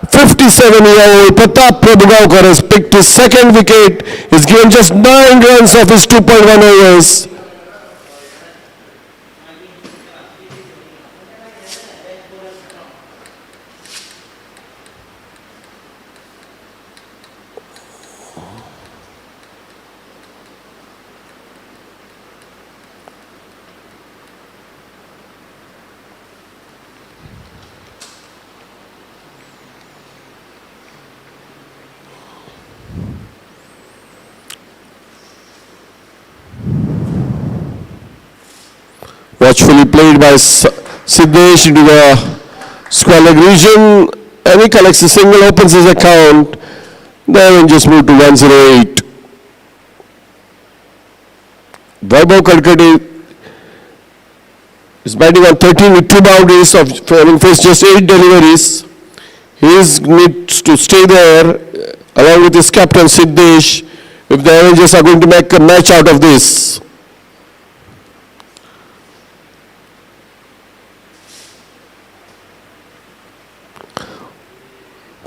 Speaker 3: 57-year-old Pratap Prabhugaonkar has picked his second wicket. He's given just 9 runs of his 2.1 overs. Watchfully played by Siddesh into the square leg region, and he collects a single, opens his account. The Avengers move to 108. Vaibhav Kadkade is batting on 13 with 2 boundaries of having faced just 8 deliveries. He needs to stay there along with his captain Siddesh if the Avengers are going to make a match out of this.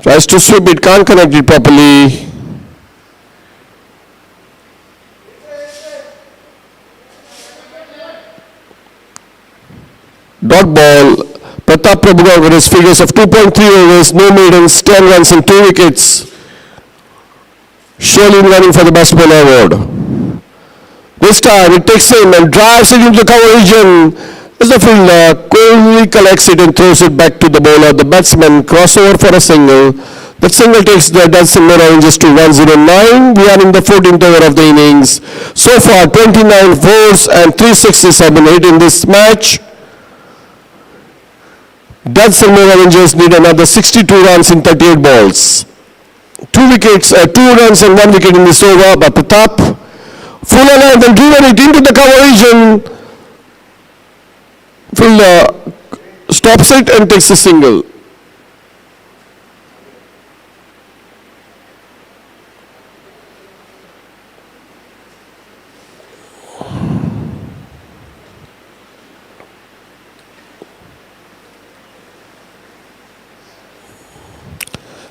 Speaker 3: Tries to sweep it, can't connect it properly. Dot ball. Pratap Prabhugaonkar has figures of 2.3 overs, no maidens, 10 runs and 2 wickets. Surely running for the best bowler award. This time it takes him and drives it into the cover region. As the fielder coolly collects it and throws it back to the bowler, the batsman crossover for a single. That single takes the DessertsNMore Avengers to 109. We are in the 14th over of the innings. So far, 29 fours and 3 sixes have been hit in this match. DessertsNMore Avengers need another 62 runs in 38 balls. 2 wickets, 2 runs and 1 wicket in this over by Pratap. full length and driven it into the cover region. Phil stops it and takes a single.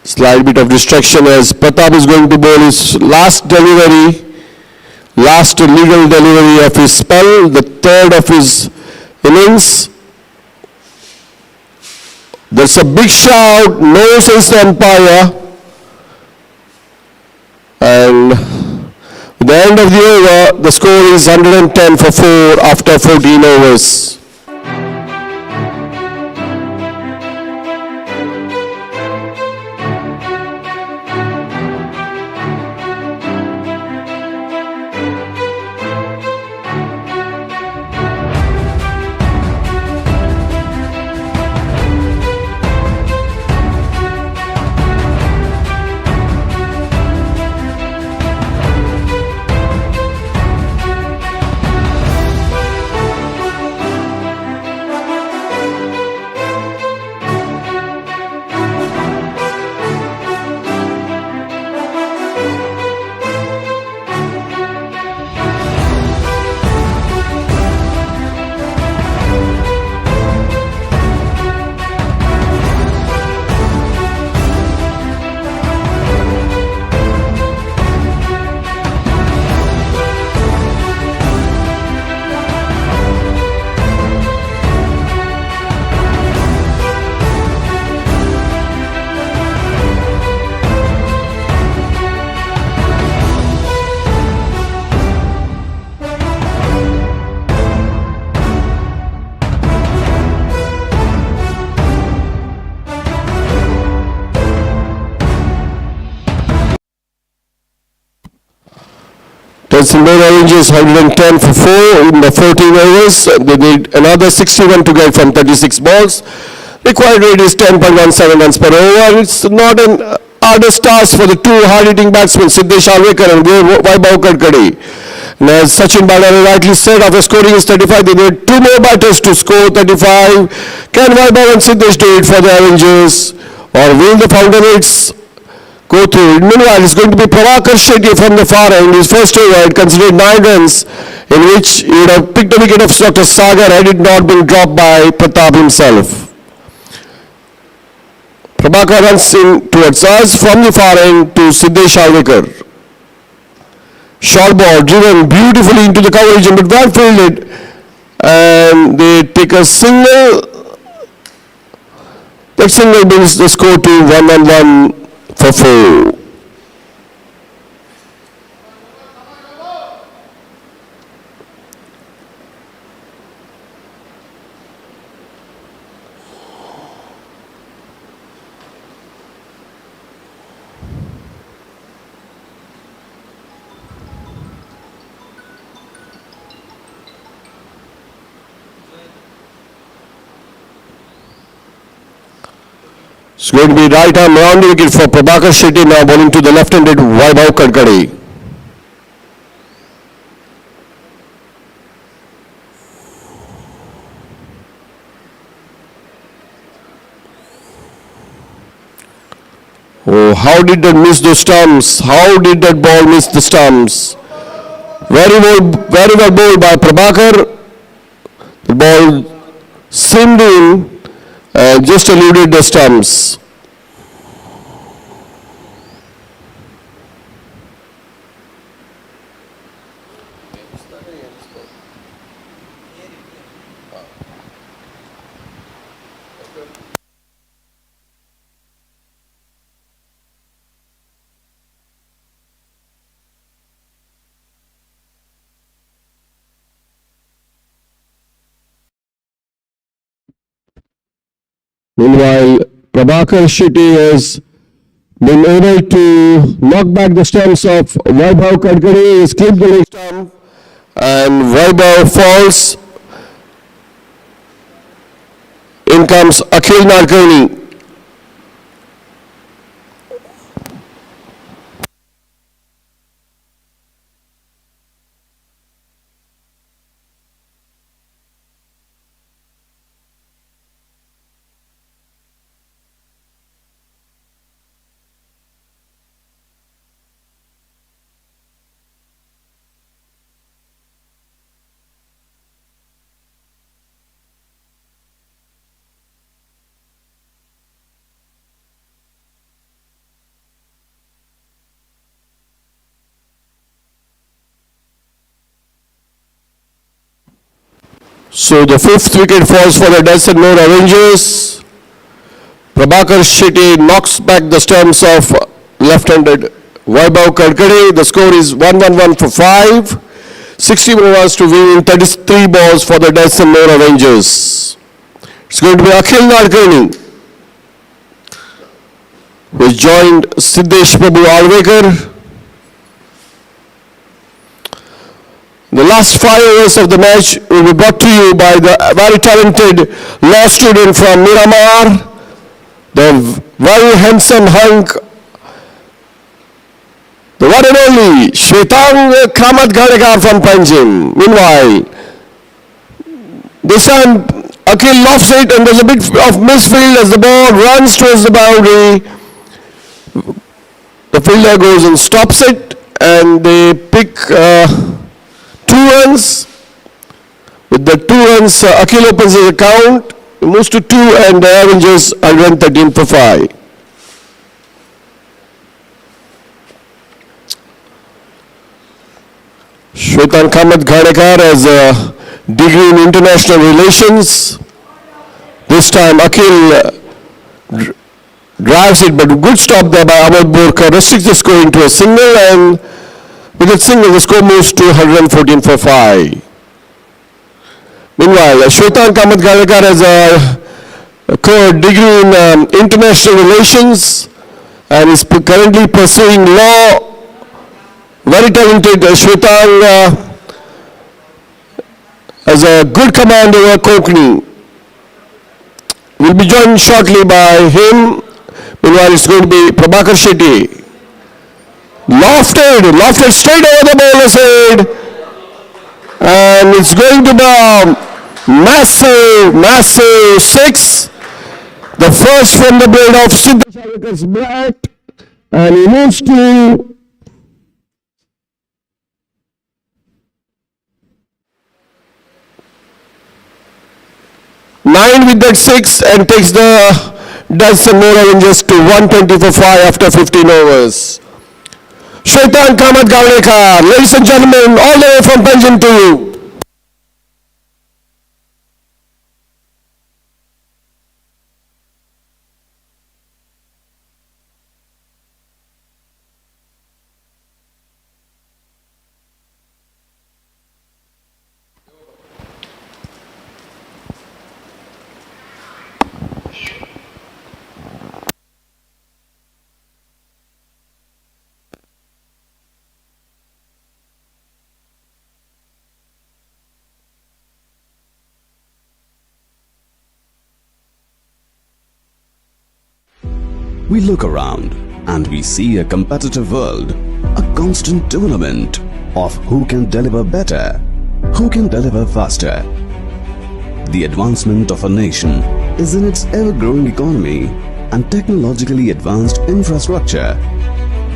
Speaker 3: Slight bit of distraction as Pratap is going to bowl his last delivery, last legal delivery of his spell, the third of his innings. There's a big shout, no says the umpire. And at the end of the over, the score is 110 for 4 after 14 overs. DessertsNMore Avengers 110 for 4 in the 14 overs. They need another 61 to get from 36 balls. Required rate is 10.17 runs per over. It's not an hardest task for the two hard-hitting batsmen, Siddesh Alvekar and Vaibhav Kadkade. And as Sachin Baldari rightly said, after scoring his 35, they need two more batters to score 35. Can Vaibhav and Siddesh do it for the Avengers? Or will the Fountainheads go through? Meanwhile, it's going to be Prabhakar Shetty from the far end. His first over had considered 9 runs, in which he would have picked a wicket of Dr. Sagar had it not been dropped by Pratap himself. Prabhakar runs in towards us from the far end to Siddesh Alvekar. Short ball driven beautifully into the cover region, but well fielded, and they take a single. That single brings the score to 1-1 for 4. It's going to be right arm round the wicket for Prabhakar Shetty, now bowling to the left-handed Vaibhav Kadkade. Oh, how did that miss those stumps? How did that ball miss the stumps? Very well bowled by Prabhakar. The ball simmed in and just eluded the stumps. Meanwhile, Prabhakar Shetty has been able to knock back the stumps of Vaibhav Kadkade. He has clipped the leg stump and Vaibhav falls. In comes Akhil Narkani. So the fifth wicket falls for the DessertsNMore Avengers. Prabhakar Shetty knocks back the stumps of left-handed Vaibhav Kadkade. The score is 1-1-1 for 5. 60 overs to win 33 balls for the DessertsNMore Avengers. It's going to be Akhil Nadkarni, who has joined Siddesh Prabhu Alvekar. The last 5 overs of the match will be brought to you by the very talented law student from Miramar, the very handsome hunk, the one and only Shwetang Kamatgadekar from Panjim. Meanwhile, this time Akhil lofts it and there's a bit of misfield as the ball runs towards the boundary. The fielder goes and stops it and they pick 2 runs. With the 2 runs, Akhil opens his account, he moves to 2 and the Avengers are run 13 for 5. Shwetan Kamath Ghadekar has a degree in international relations. This time Akhil drives it, but good stop there by Amod Borkar, restricts the score into a single, and with that single the score moves to 114 for 5. Meanwhile, Shwetan Kamath Ghadekar has a degree in international relations and is currently pursuing law. Very talented Shwetang has a good command over Konkani. Will be joined shortly by him. Meanwhile, it's going to be Prabhakar Shetty. Lofted straight over the bowler's head. And it's going to be massive 6. The first from the blade of Siddesh Alvekar's bat. And he moves to 9 with that 6 and takes the DessertsNMore Avengers to 120 for 5 after 15 overs. Shwetan Kamath Ghadekar, ladies and gentlemen, all the way from Panjim to you.
Speaker 1: We look around and we see a competitive world, a constant tournament of who can deliver better, who can deliver faster. The advancement of a nation is in its ever-growing economy and technologically advanced infrastructure,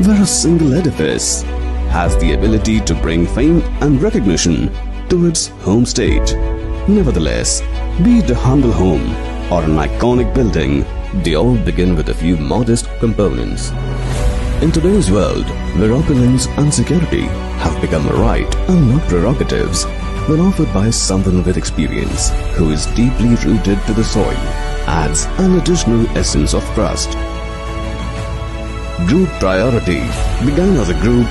Speaker 1: where a single edifice has the ability to bring fame and recognition to its home state. Nevertheless, be it a humble home or an iconic building, they all begin with a few modest components. In today's world, where opulence and security have become a right and not prerogatives, when offered by someone with experience who is deeply rooted to the soil, adds an additional essence of trust. Group Priority began as a group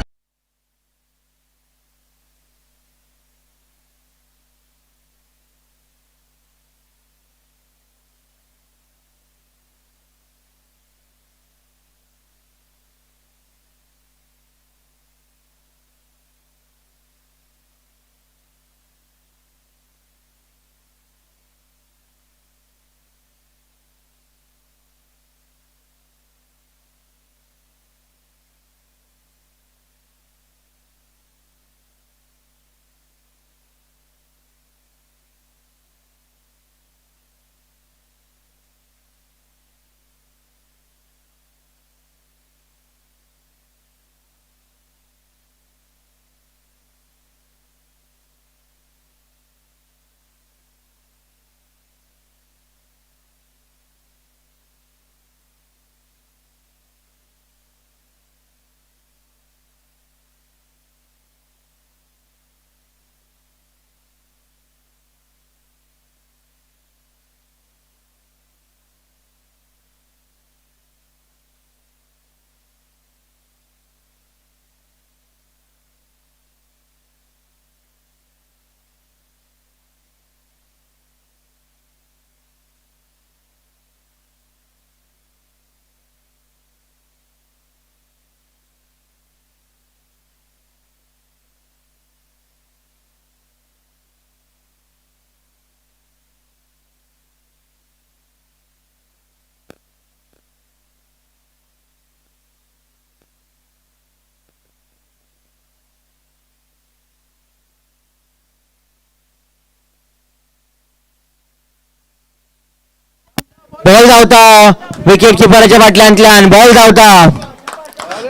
Speaker 2: ball धावता wicket किपराच्या फाटल्यातल्यान ball धावता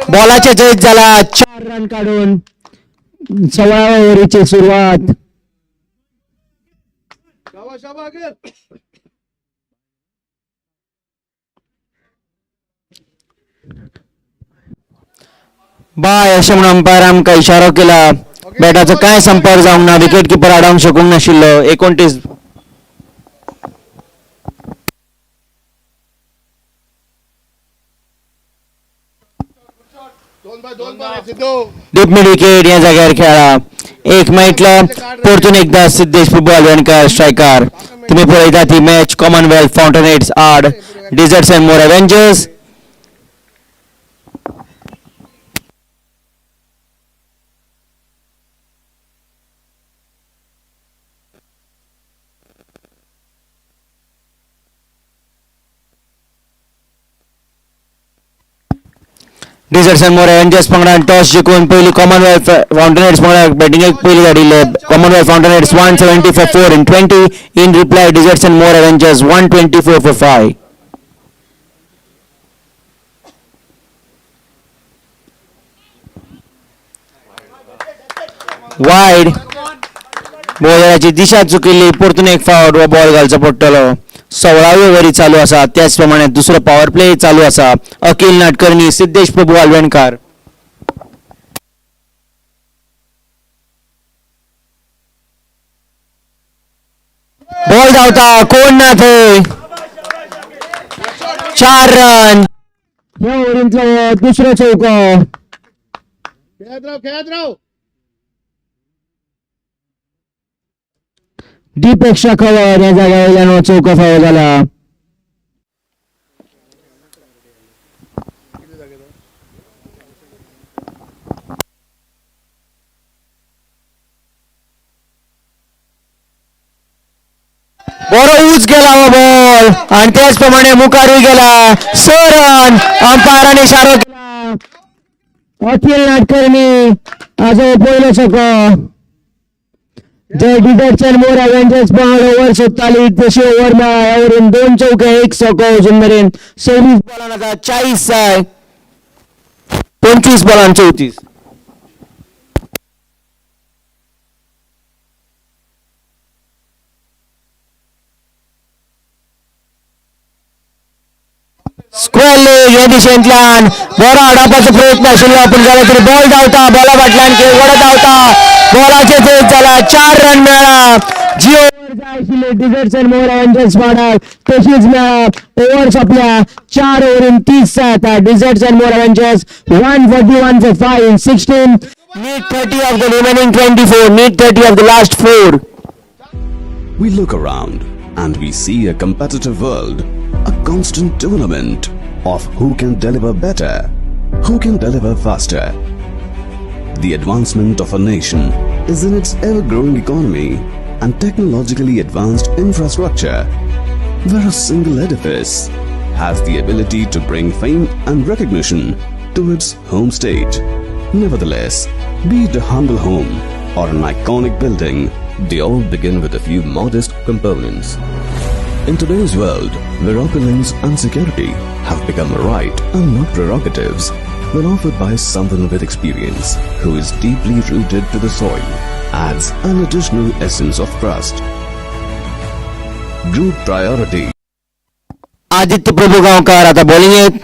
Speaker 2: बॉलाचे जैत झाला 4 run काढून 16व्या ओव्हरीची सुरुवात. Bye अशें म्हणून umpire आमकां इशारो केला. बॅटाचो काय संपर्क जावंक ना. विकेट किपर आडावंक शकूंक नाशिल्लो. 29 डीप मिड विकेट या जाग्यार खेळ्ळा. एक मेळटलो परतून एकदा सिद्धेश प्रभू आलवणकर स्ट्रायकार. तुम्ही पळयता ती मॅच कॉमनवेल्थ फाउंटनहेड्स आड Desserts and more Avengers. Desserts and more Avengers पंगडान टॉस जिखून पयली कॉमनवेल्थ फाउंटनहेड्स पंगडाक बॅटिंगेक पयली धाडिल्ले. Commonwealth Fountainheads 170 for 4 in 20. In reply Desserts and more Avengers 124 for 5. Wide बॉलराची दिशा चुकिल्ली. परतून एक फावट हो बॉल घालचो पडटलो. 16वी ओव्हरी चालू आसा. त्याच प्रमाणे दुसरो पॉवर प्ले चालू आसा. अखिल नाडकर्णी सिद्धेश प्रभू आलवणकर. बॉल धावता कोण ना थंय. 4 रन ह्या ओव्हरींतलो दुसरो चौको. डीप एक्स्ट्रा कव्हर या जाग्यावयल्यान चौको फावो जाला. बरो उच गेला हो बॉल आणि त्याच प्रमाणे मुखारूय गेला. 6 रन अंपायरान इशारो केला. अखिल नाडकर्णी हाजो पयलो चौको. जे डिझर्ट्स एंड मोर एव्हेंजर्स पंगड ओव्हर सोदताली तशी ओव्हर मेळ्ळा. ओव्हरीन 2 चौके 1 चौको अजून मेरेन. 26 बॉलान आतां 40 जाय. 25 बॉलान 34. स्क्वेअर लेग या दिशेंतल्यान बरो हाडपाचो प्रयत्न आशिल्लो पूण जाल्यार तरी बॉल धांवता. बॉला फाटल्यान खेळ वडत धांवता. बॉलाचे जैत जाला. 4 रन मेळ्ळा. जी ओव्हर जाय आशिल्ली डिझर्ट्स एंड मोर एव्हेंजर्स पंगडाक तशीच मेळ्ळा. ओव्हर सोंपल्या. 4 ओव्हरीन 30 जाता. डिझर्ट्स and more Avengers 141 for 5 in 16. Need 30 of the remaining 24. Need 30 of the last 4.
Speaker 1: We look around and we see a competitive world, a constant tournament of who can deliver better, who can deliver faster. The advancement of a nation is in its ever-growing economy and technologically advanced infrastructure, where a single edifice has the ability to bring fame and recognition to its home state. Nevertheless, be it a humble home or an iconic building, they all begin with a few modest components. In today's world, where opulence and security have become a right and not prerogatives, when offered by someone with experience who is deeply rooted to the soil, adds an additional essence of trust. Group priority.
Speaker 2: Aditya Prabhu Gaonkar आता बॉलिंगेत.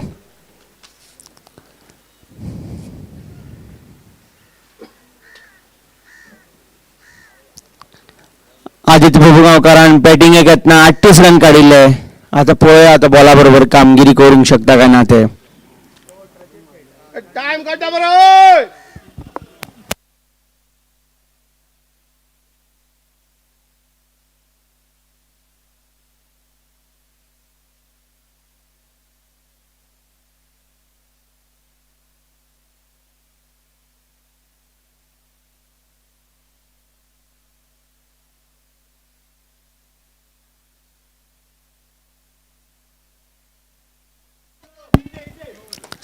Speaker 2: आदित्य प्रभू गांवकारान बॅटिंगेक येतना 38 run काडिल्ले. आता पळया आता बॉला बरोबर कामगिरी करूंक शकता काय ना ते.
Speaker 3: टाइम काढा बरोबर.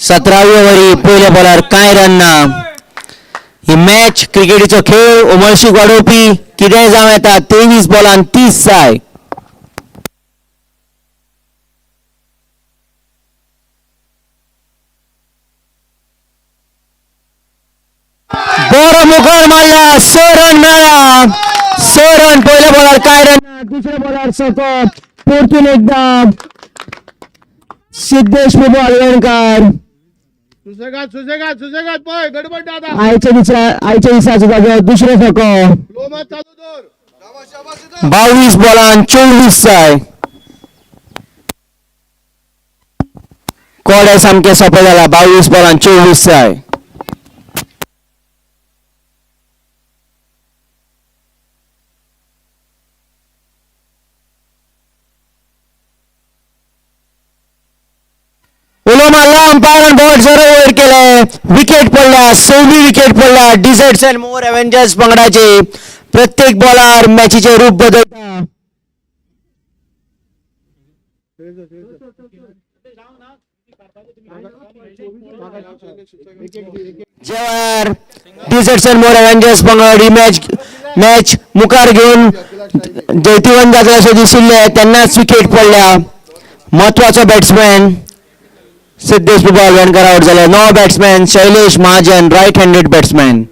Speaker 2: सतरावी ओव्हरी पयल्या बॉलार कांय रन ना. ही मॅच क्रिकेटीचो खेळ उमळशीक वाडोवपी कितेंय जावं येता. 23 बॉलान 30 जाय. मुखार मारला 6 रन मेळ्ळा 6 रन पहिल्या बॉलार काय रन दुसऱ्या बॉलार सकत परतून एकदा सिद्धेश बाबू हलवणकर आयच्या दिसाच्या जागेवर दुसरे फको 22 बॉलान 24 जाय कोडे सामके सोपे जाला 22 बॉलान 24 जाय उलो मारला अंपायरान बॉल जरा वयर केले विकेट पडल्या 6 विकेट पडल्या डिझर्ट्स अँड मोर एव्हेंजर्स पंगडाचे प्रत्येक बॉलर मॅचीचे रूप बदलता जेवार डिझर्ट्स अँड मोर एव्हेंजर्स पंगड ही मॅच मुखार घेऊन जैतिवंत जातले अशें दिशिल्ले तेन्नाच विकेट पडल्या महत्वाचो बॅट्समॅन सिद्धेश बाबू हलवणकर आउट झाले नो बॅट्समॅन शैलेश महाजन राईट हँडेड बॅट्समॅन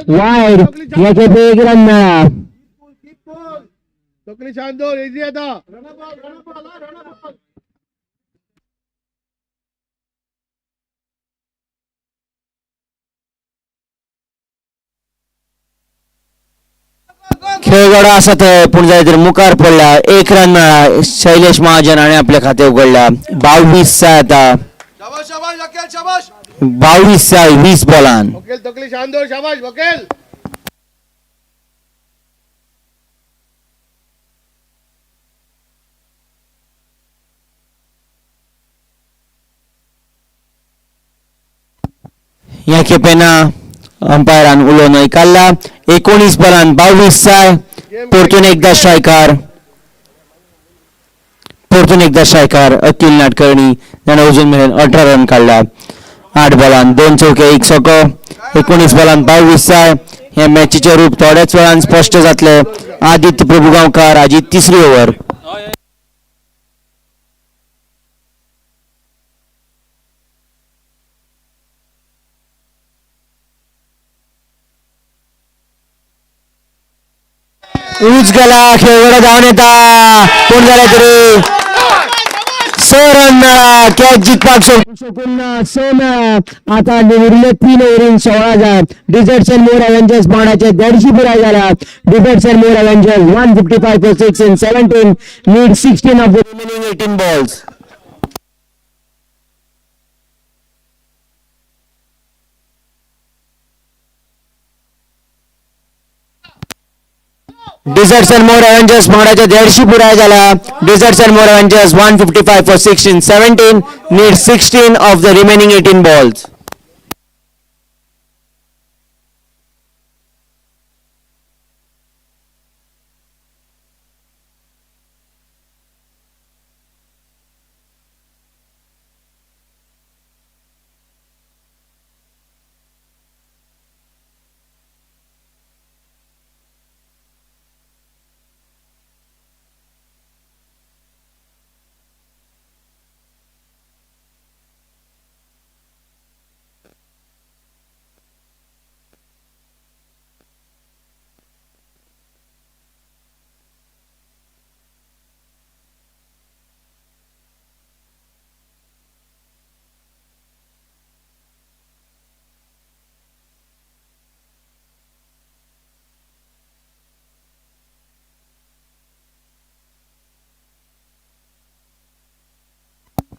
Speaker 2: वाईड याचे एक रन मिळाला खेळगडा असा थंय पूण जाय तर मुखार पडला 1 रन मेळ्ळा शैलेश महाजन आणि आपले खाते उघडल्या 22 जाय आता 22 जाय 20 बॉलान या खेपेना अंपायरान उलो न्हय काडला 19 बॉलान 22 जाय परतून एकदा स्ट्रायकार अखिल नाडकर्णी ताणें अजून मेरेन 18 रन काडला 8 बॉलान 2 चौके 1 छक्को 19 बॉलान 22 जाय हे मॅचीचे रूप थोड्याच वेळान स्पश्ट जातले आदित्य प्रभुगांवकार हाजी तिसरी ओव्हर उच गेला खेळगडा धांवन येता पूण जालें तरी 6 रन मेळ्ळा कॅच जिखपाक शकून ना 6 मेळ्ळा आता उरले 3 ओव्हरीन 16 जाय डिझर्ट्स अँड मोर एव्हेंजर्स पंगडाचे 150 पुराय जाला Desserts and more Avengers 155 for 6 in 17 need 16 of the remaining 18 balls Desserts and more Avengers पंगडाचे 150 पुराय जाला Desserts and more Avengers 155 for 6 in 17 need 16 of the remaining 18 balls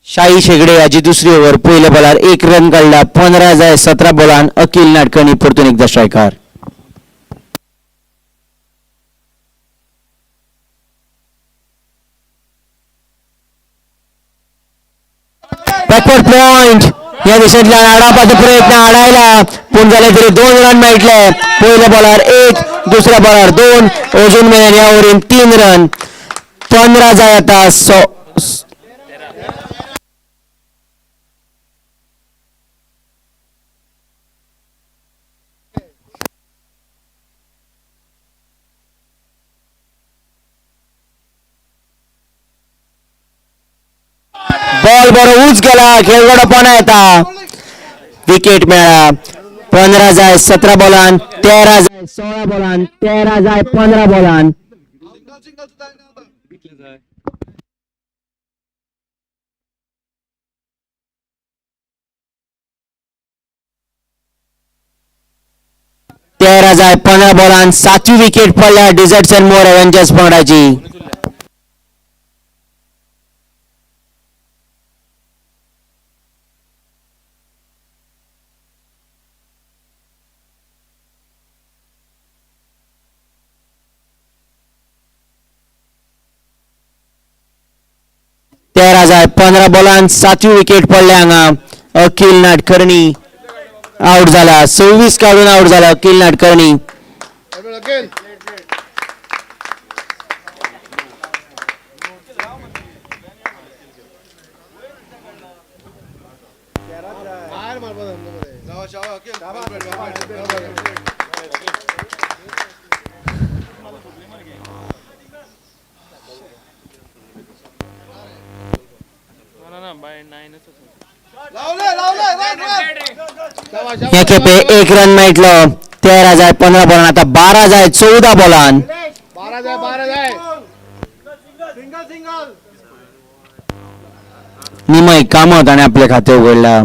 Speaker 2: शाही शेगडे हाची दुसरी ओव्हर पयल्या बॉलार 1 रन काडला 15 जाय 17 बॉलान अकील नाडकर्णी परतून एकदा स्ट्रायकार. बॅकवर्ड पॉइंट या दिशेंतल्यान आडावपाचो प्रयत्न आडायला पूण जाले तरी 2 रन मेळटले. पयल्या बॉलार 1 दुसऱ्या बॉलार 2 अजून मेरेन ह्या ओव्हरीन 3 रन 15 जाय आता 'बॉल बरो उंच गेला खेळगडो पोना येता विकेट मेळ्ळा. 15 जाय 17 बॉलान 13 जाय 16 बॉलान 13 जाय 15 बॉलान. तेरा जाय 15 बॉलान 7वी विकेट पडल्या डेझर्ट्स-एन-मोर एव्हेंजर्स पंगडाची. तेरा जाय 15 बॉलान 7वी विकेट पडल्या हांगा. अकील नाडकर्णी आउट झाला. 26 काढून आउट झाला अकील नाडकर्णी. या खेपे 1 रन मेळटलो. 13 जाय 15 बॉलान आता 12 जाय 14 बॉलान. निमय कामत आणि आपले खाते उघडला.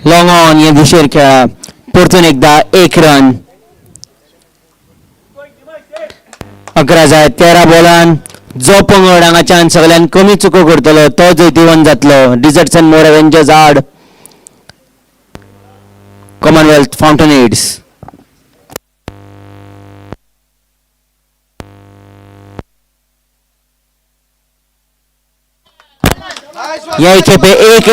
Speaker 2: लॉंग ऑन या दिशेर खेळा परतून एकदा 1 रन. 11 जाय 13 बॉलान जो पंगड हांगा चान्स सगळ्यान कमी चुको करतलो तो जैतिवंत जातलो. डेझर्ट्स-एन-मोर एव्हेंजर्स आड कॉमनवेल्थ फाउंटनहेड्स. या खेपे 1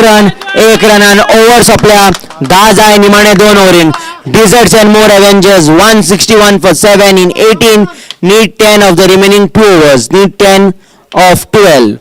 Speaker 2: रनान ओव्हर सोंपल्या. 10 जाय निमाणे 2 ओव्हरीन. Desserts n More Avengers 161 for 7 in 18. Need 10 of the remaining 2 overs. Need 10 of 12.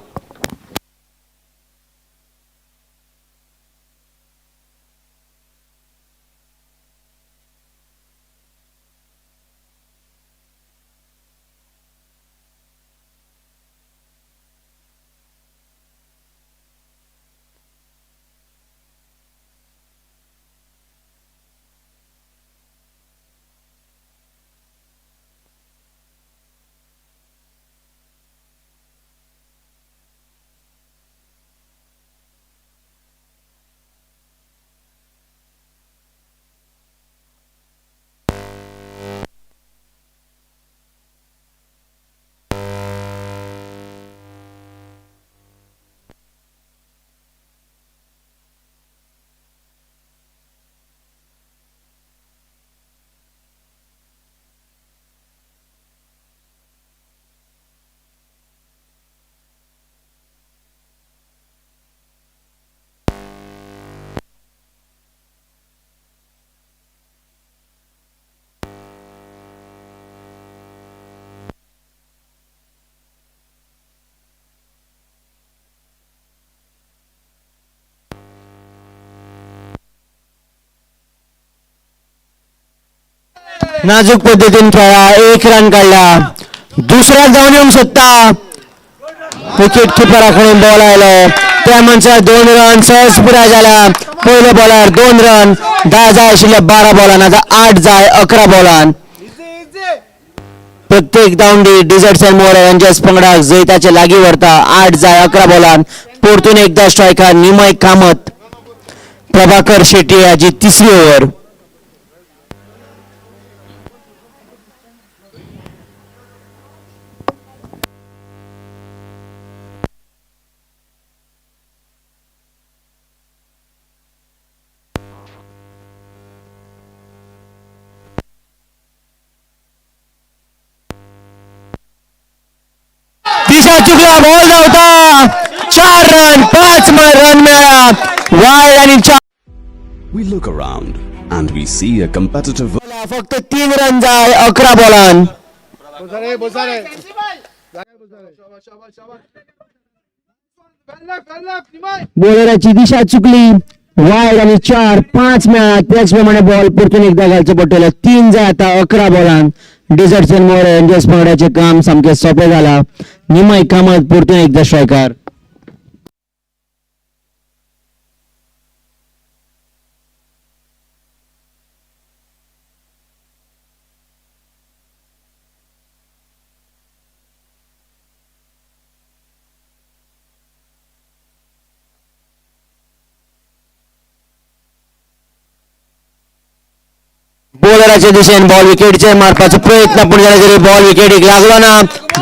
Speaker 2: नाजूक पद्धतीने खेळला. 1 रन काढला. दुसऱ्या जाऊन येऊन सोदता विकेट किपराकडे बॉल आयलो त्या मनशार 2 रन सहज पुराय जाला. पयल्या बॉलार 2 रन. 10 जाय आशिल्ल्या 12 बॉलान आता 8 जाय 11 बॉलान. प्रत्येक दावंडी डेझर्ट्स-एन-मोर एव्हेंजर्स पंगडाक जैताचे लागीं व्हरता. 8 जाय 11 बॉलान परतून एकदा स्ट्रायकार निमय कामत प्रभाकर शेट्टी याची तिसरी ओव्हर. दिशा चुकला, बॉल धावता. 4 रन, 5 रन मिळाला. वाईड आणि 4.
Speaker 1: We look around and we see a competitive
Speaker 2: फक्त 3 रन जाय 11 बॉलान. बॉलराची दिशा चुकली. वाईड आणि 4-5 मिळाला. त्याचप्रमाणे बॉल परतून एकदा घालचं पडटलो. 3 जाय आता 11 बॉलान. डेझर्ट्स एंड मोर एव्हेंजर्स पंगडाचे काम सामके सोपे झाला. निमाय कामत परतून एकदा स्ट्रायकर. बॉलराच्या दिशेने बॉल विकेटचे मारपाचा प्रयत्न पण झाला तरी बॉल विकेटीक लागलो ना.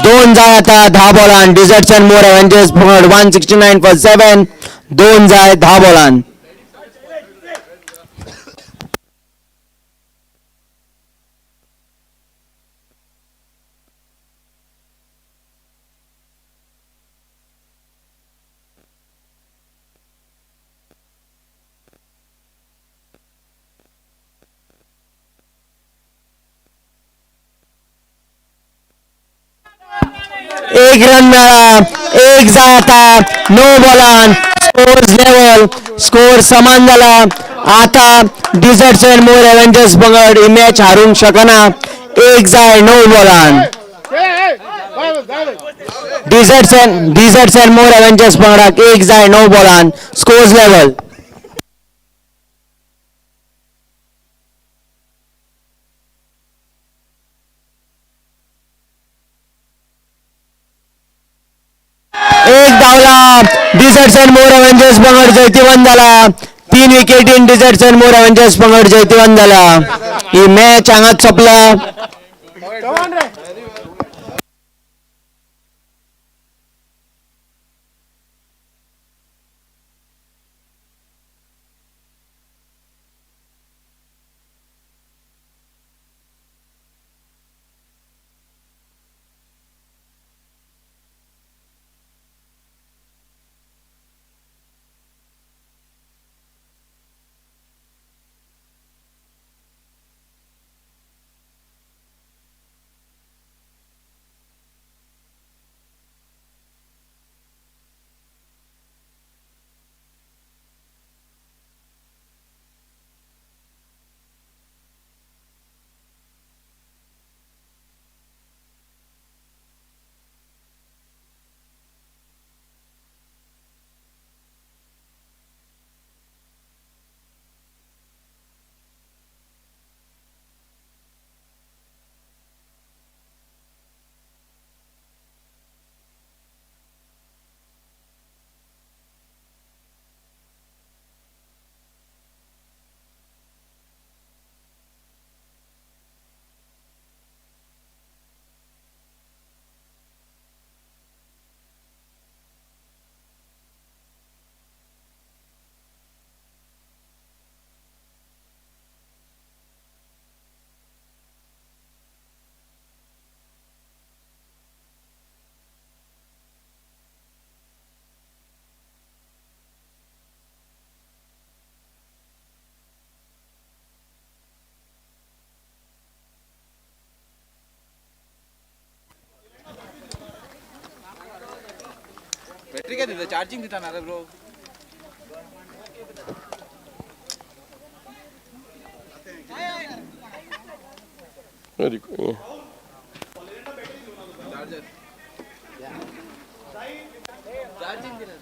Speaker 2: 2 जाय आता 10 बॉलान. डेझर्ट्स एंड मोर एव्हेंजर्स पंगड 169 for 7. 2 जाय 10 बॉलान. एक रन मिळाला. 1 जाय आता 9 बॉलान. स्कोर समान झाला. आता डेझर्ट्स एंड मोर एव्हेंजर्स पंगड ही मॅच हारूंक शकना. 1 जाय 9 बॉलान. डेझर्ट्स एंड मोर एव्हेंजर्स पंगडाक 1 जाय 9 बॉलान. Scores level. एक धावला. डेझर्ट्स एंड मोर एव्हेंजर्स पंगड जैतिवंत झाला. 3 विकेटीन डेझर्ट्स एंड मोर एव्हेंजर्स पंगड जैतिवंत झाला. ही मॅच हांगाच सोंपला.
Speaker 8: बॅटरी काय दिलं चार्जिंग दिता ना रे ब्रो. चार्जिंग दिलं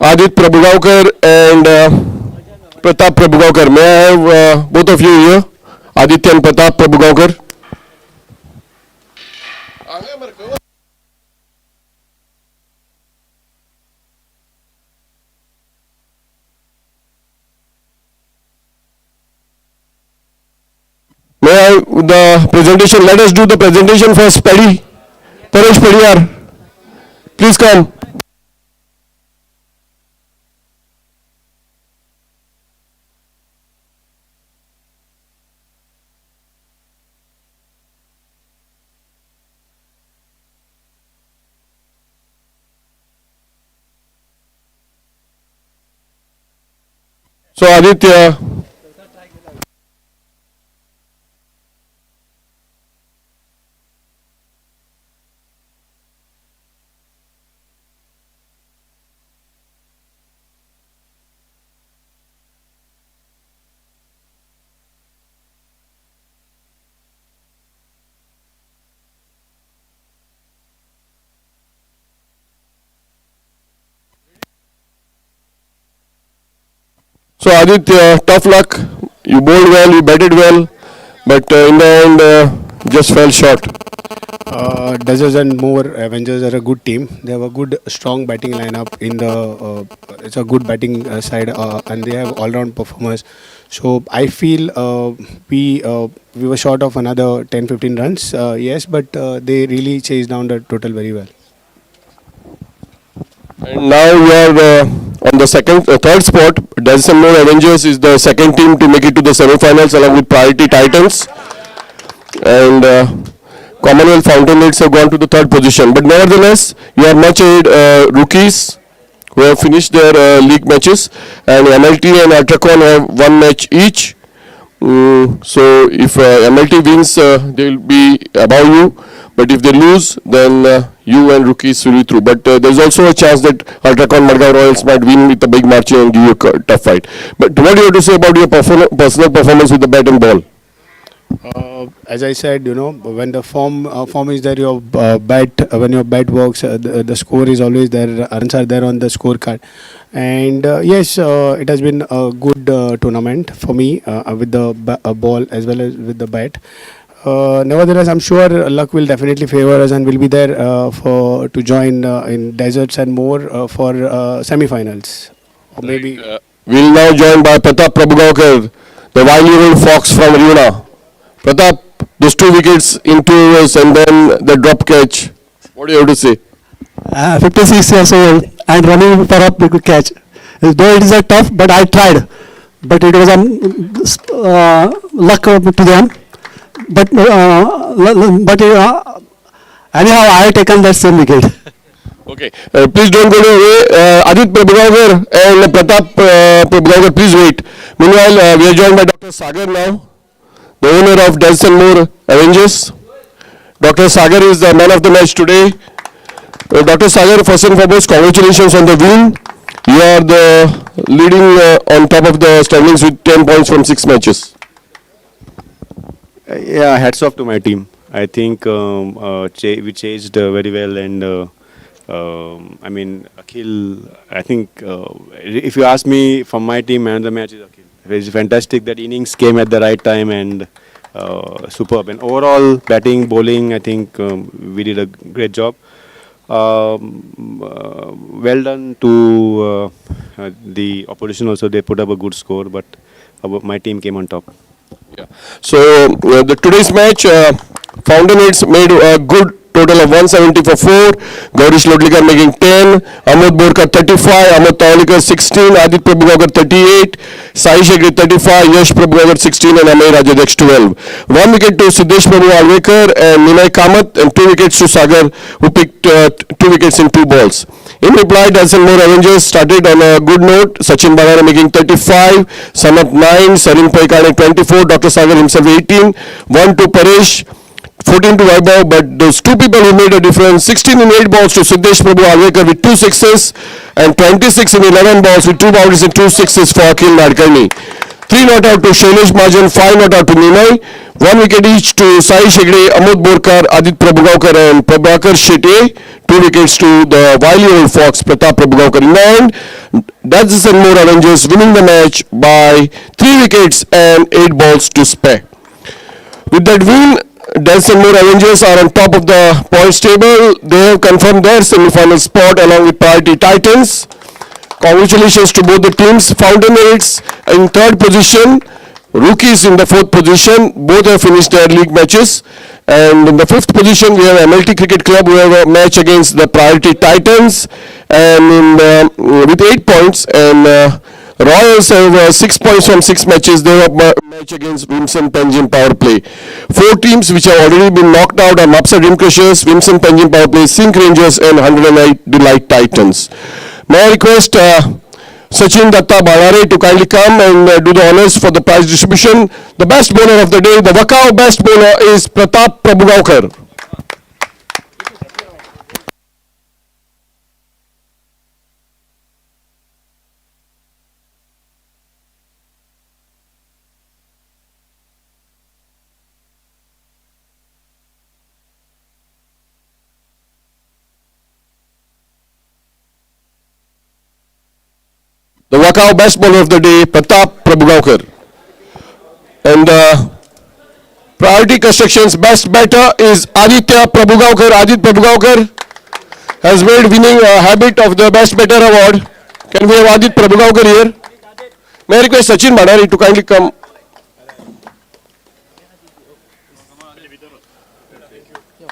Speaker 3: Adit Prabhugaukar and Pratap Prabhugaukar. May I have both of you here? Aditya and Pratap Prabhugaukar. May I the presentation? Let us do the presentation first. Paddy, Paresh Padiyar, please come. So Aditya. So Aditya, tough luck. You bowled well, you batted well, but in the end just fell short.
Speaker 5: DessertsNMore Avengers are a good team. They have a good, strong batting lineup in the. It's a good batting side, and they have all-round performers. So I feel we were short of another 10-15 runs. Yes, but they really chased down the total very well.
Speaker 3: And now you are on the third spot. DessertsNMore Avengers is the second team to make it to the semi-finals along with Priority Titans. And Commonwealth Fountainheads have gone to the third position. But nevertheless, you are much ahead rookies who have finished their league matches. And MLT and Ultracon have one match each. So if MLT wins, they will be above you. But if they lose, then you and rookies will be through. But there's also a chance that Ultracon Madgaon Royals might win with a big margin and give you a tough fight. But what do you have to say about your personal performance with the bat and ball?
Speaker 5: As I said, when the form is there, your when your bat works, the score is always there. Runs are there on the scorecard, and yes, it has been a good tournament for me with the ball as well as with the bat. Nevertheless, I'm sure luck will definitely favor us, and we'll be there to join in DessertsNMore for semi-finals, or maybe.
Speaker 3: We'll now join by Pratap Prabhugaukar, the wily fox from Riona. Pratap, those 2 wickets in 2 overs and then the drop catch. What do you have to say?
Speaker 9: 56 years old and running for a big catch. Though it is a tough, but I tried. But it was luck to them. But anyhow, I have taken that same wicket.
Speaker 3: Okay, please don't go away. Adit Prabhugaukar and Pratap Prabhugaukar, please wait. Meanwhile, we are joined by Dr. Sagar now, the owner of DessertsNMore Avengers. Dr. Sagar is the man of the match today. Dr. Sagar, first and foremost, congratulations on the win. You are the leading on top of the standings with 10 points from 6 matches.
Speaker 10: Yeah, hats off to my team. I think we chased very well, and I mean, Akhil, I think if you ask me from my team, man of the match is Akhil. It's fantastic that innings came at the right time and superb. And overall, batting, bowling, I think we did a great job. Well done to the opposition also. They put up a good score, but my team came on top.
Speaker 3: Yeah. So today's match, Fountainheads made a good total of 170 for 4. Gaurish Lodlikar making 10. Amod Borkar 35. Amod Tawlikar 16. Adit Prabhugaukar 38. Sai Shegre 35. Yash Prabhugaukar 16 and Amay Rajadeksh 12. 1 wicket to Siddesh Prabhu Alvekar and Ninay Kamath, and 2 wickets to Sagar, who picked 2 wickets in 2 balls. In reply, DessertsNMore Avengers started on a good note. Sachin Banana making 35. Sanath 9. Sarin Paikane 24. Dr. Sagar himself 18. 1 to Paresh. 14 to Vaibhav, but those 2 people who made a difference. 16 in 8 balls to Siddesh Prabhu Alvekar with 2 sixes, and 26 in 11 balls with 2 boundaries and 2 sixes for Akhil Nadkarni. 3 not out to Shailesh Majan, 5 not out to Ninay. 1 wicket each to Sai Shegde, Amod Borkar, Adit Prabhugaukar and Prabhakar Shetty. 2 wickets to the wily old fox Pratap Prabhugaukar. In the end, DessertsNMore Avengers winning the match by 3 wickets and 8 balls to spare. With that win, DessertsNMore Avengers are on top of the points table. They have confirmed their semi-final spot along with Priority Titans. Congratulations to both the teams. Fountainheads in third position, Rookies in the fourth position. Both have finished their league matches. And in the fifth position, we have MLT Cricket Club who have a match against the Priority Titans and with 8 points. And Royals have 6 points from 6 matches. They have a match against Vimson Penjim Power Play. 4 teams which have already been knocked out are Mapsa Rim Crushers, Vimson Penjim Power Play, Sink Rangers and 108 Delight Titans. May I request Sachin Datta Balare to kindly come and do the honors for the prize distribution. The best bowler of the day, the Wakao best bowler is Pratap Prabhugaonkar. The Wakao best bowler of the day, Pratap Prabhugaonkar. And Priority Construction's best batter is Aditya Prabhugaonkar. Aditya Prabhugaonkar has made winning a habit of the best batter award. Can we have Aditya Prabhugaonkar here? May I request Sachin Bhandari to kindly come.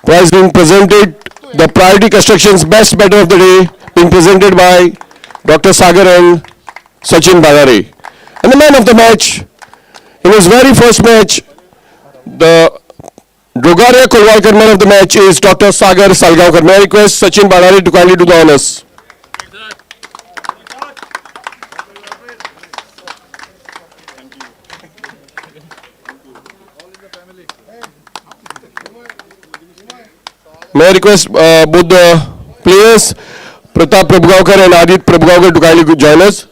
Speaker 3: Prize being presented, the Priority Construction's best batter of the day being presented by Dr. Sagar and Sachin Bhandari. And the man of the match, in his very first match, the Dogaria Kolwalkar man of the match is Dr. Sagar Salgaonkar. May I request Sachin Bhandari to kindly do the honors. May I request both the players, Pratap Prabhugaonkar and Adit Prabhugaonkar, to kindly join us.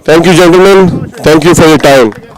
Speaker 3: Thank you, gentlemen. Thank you for your time.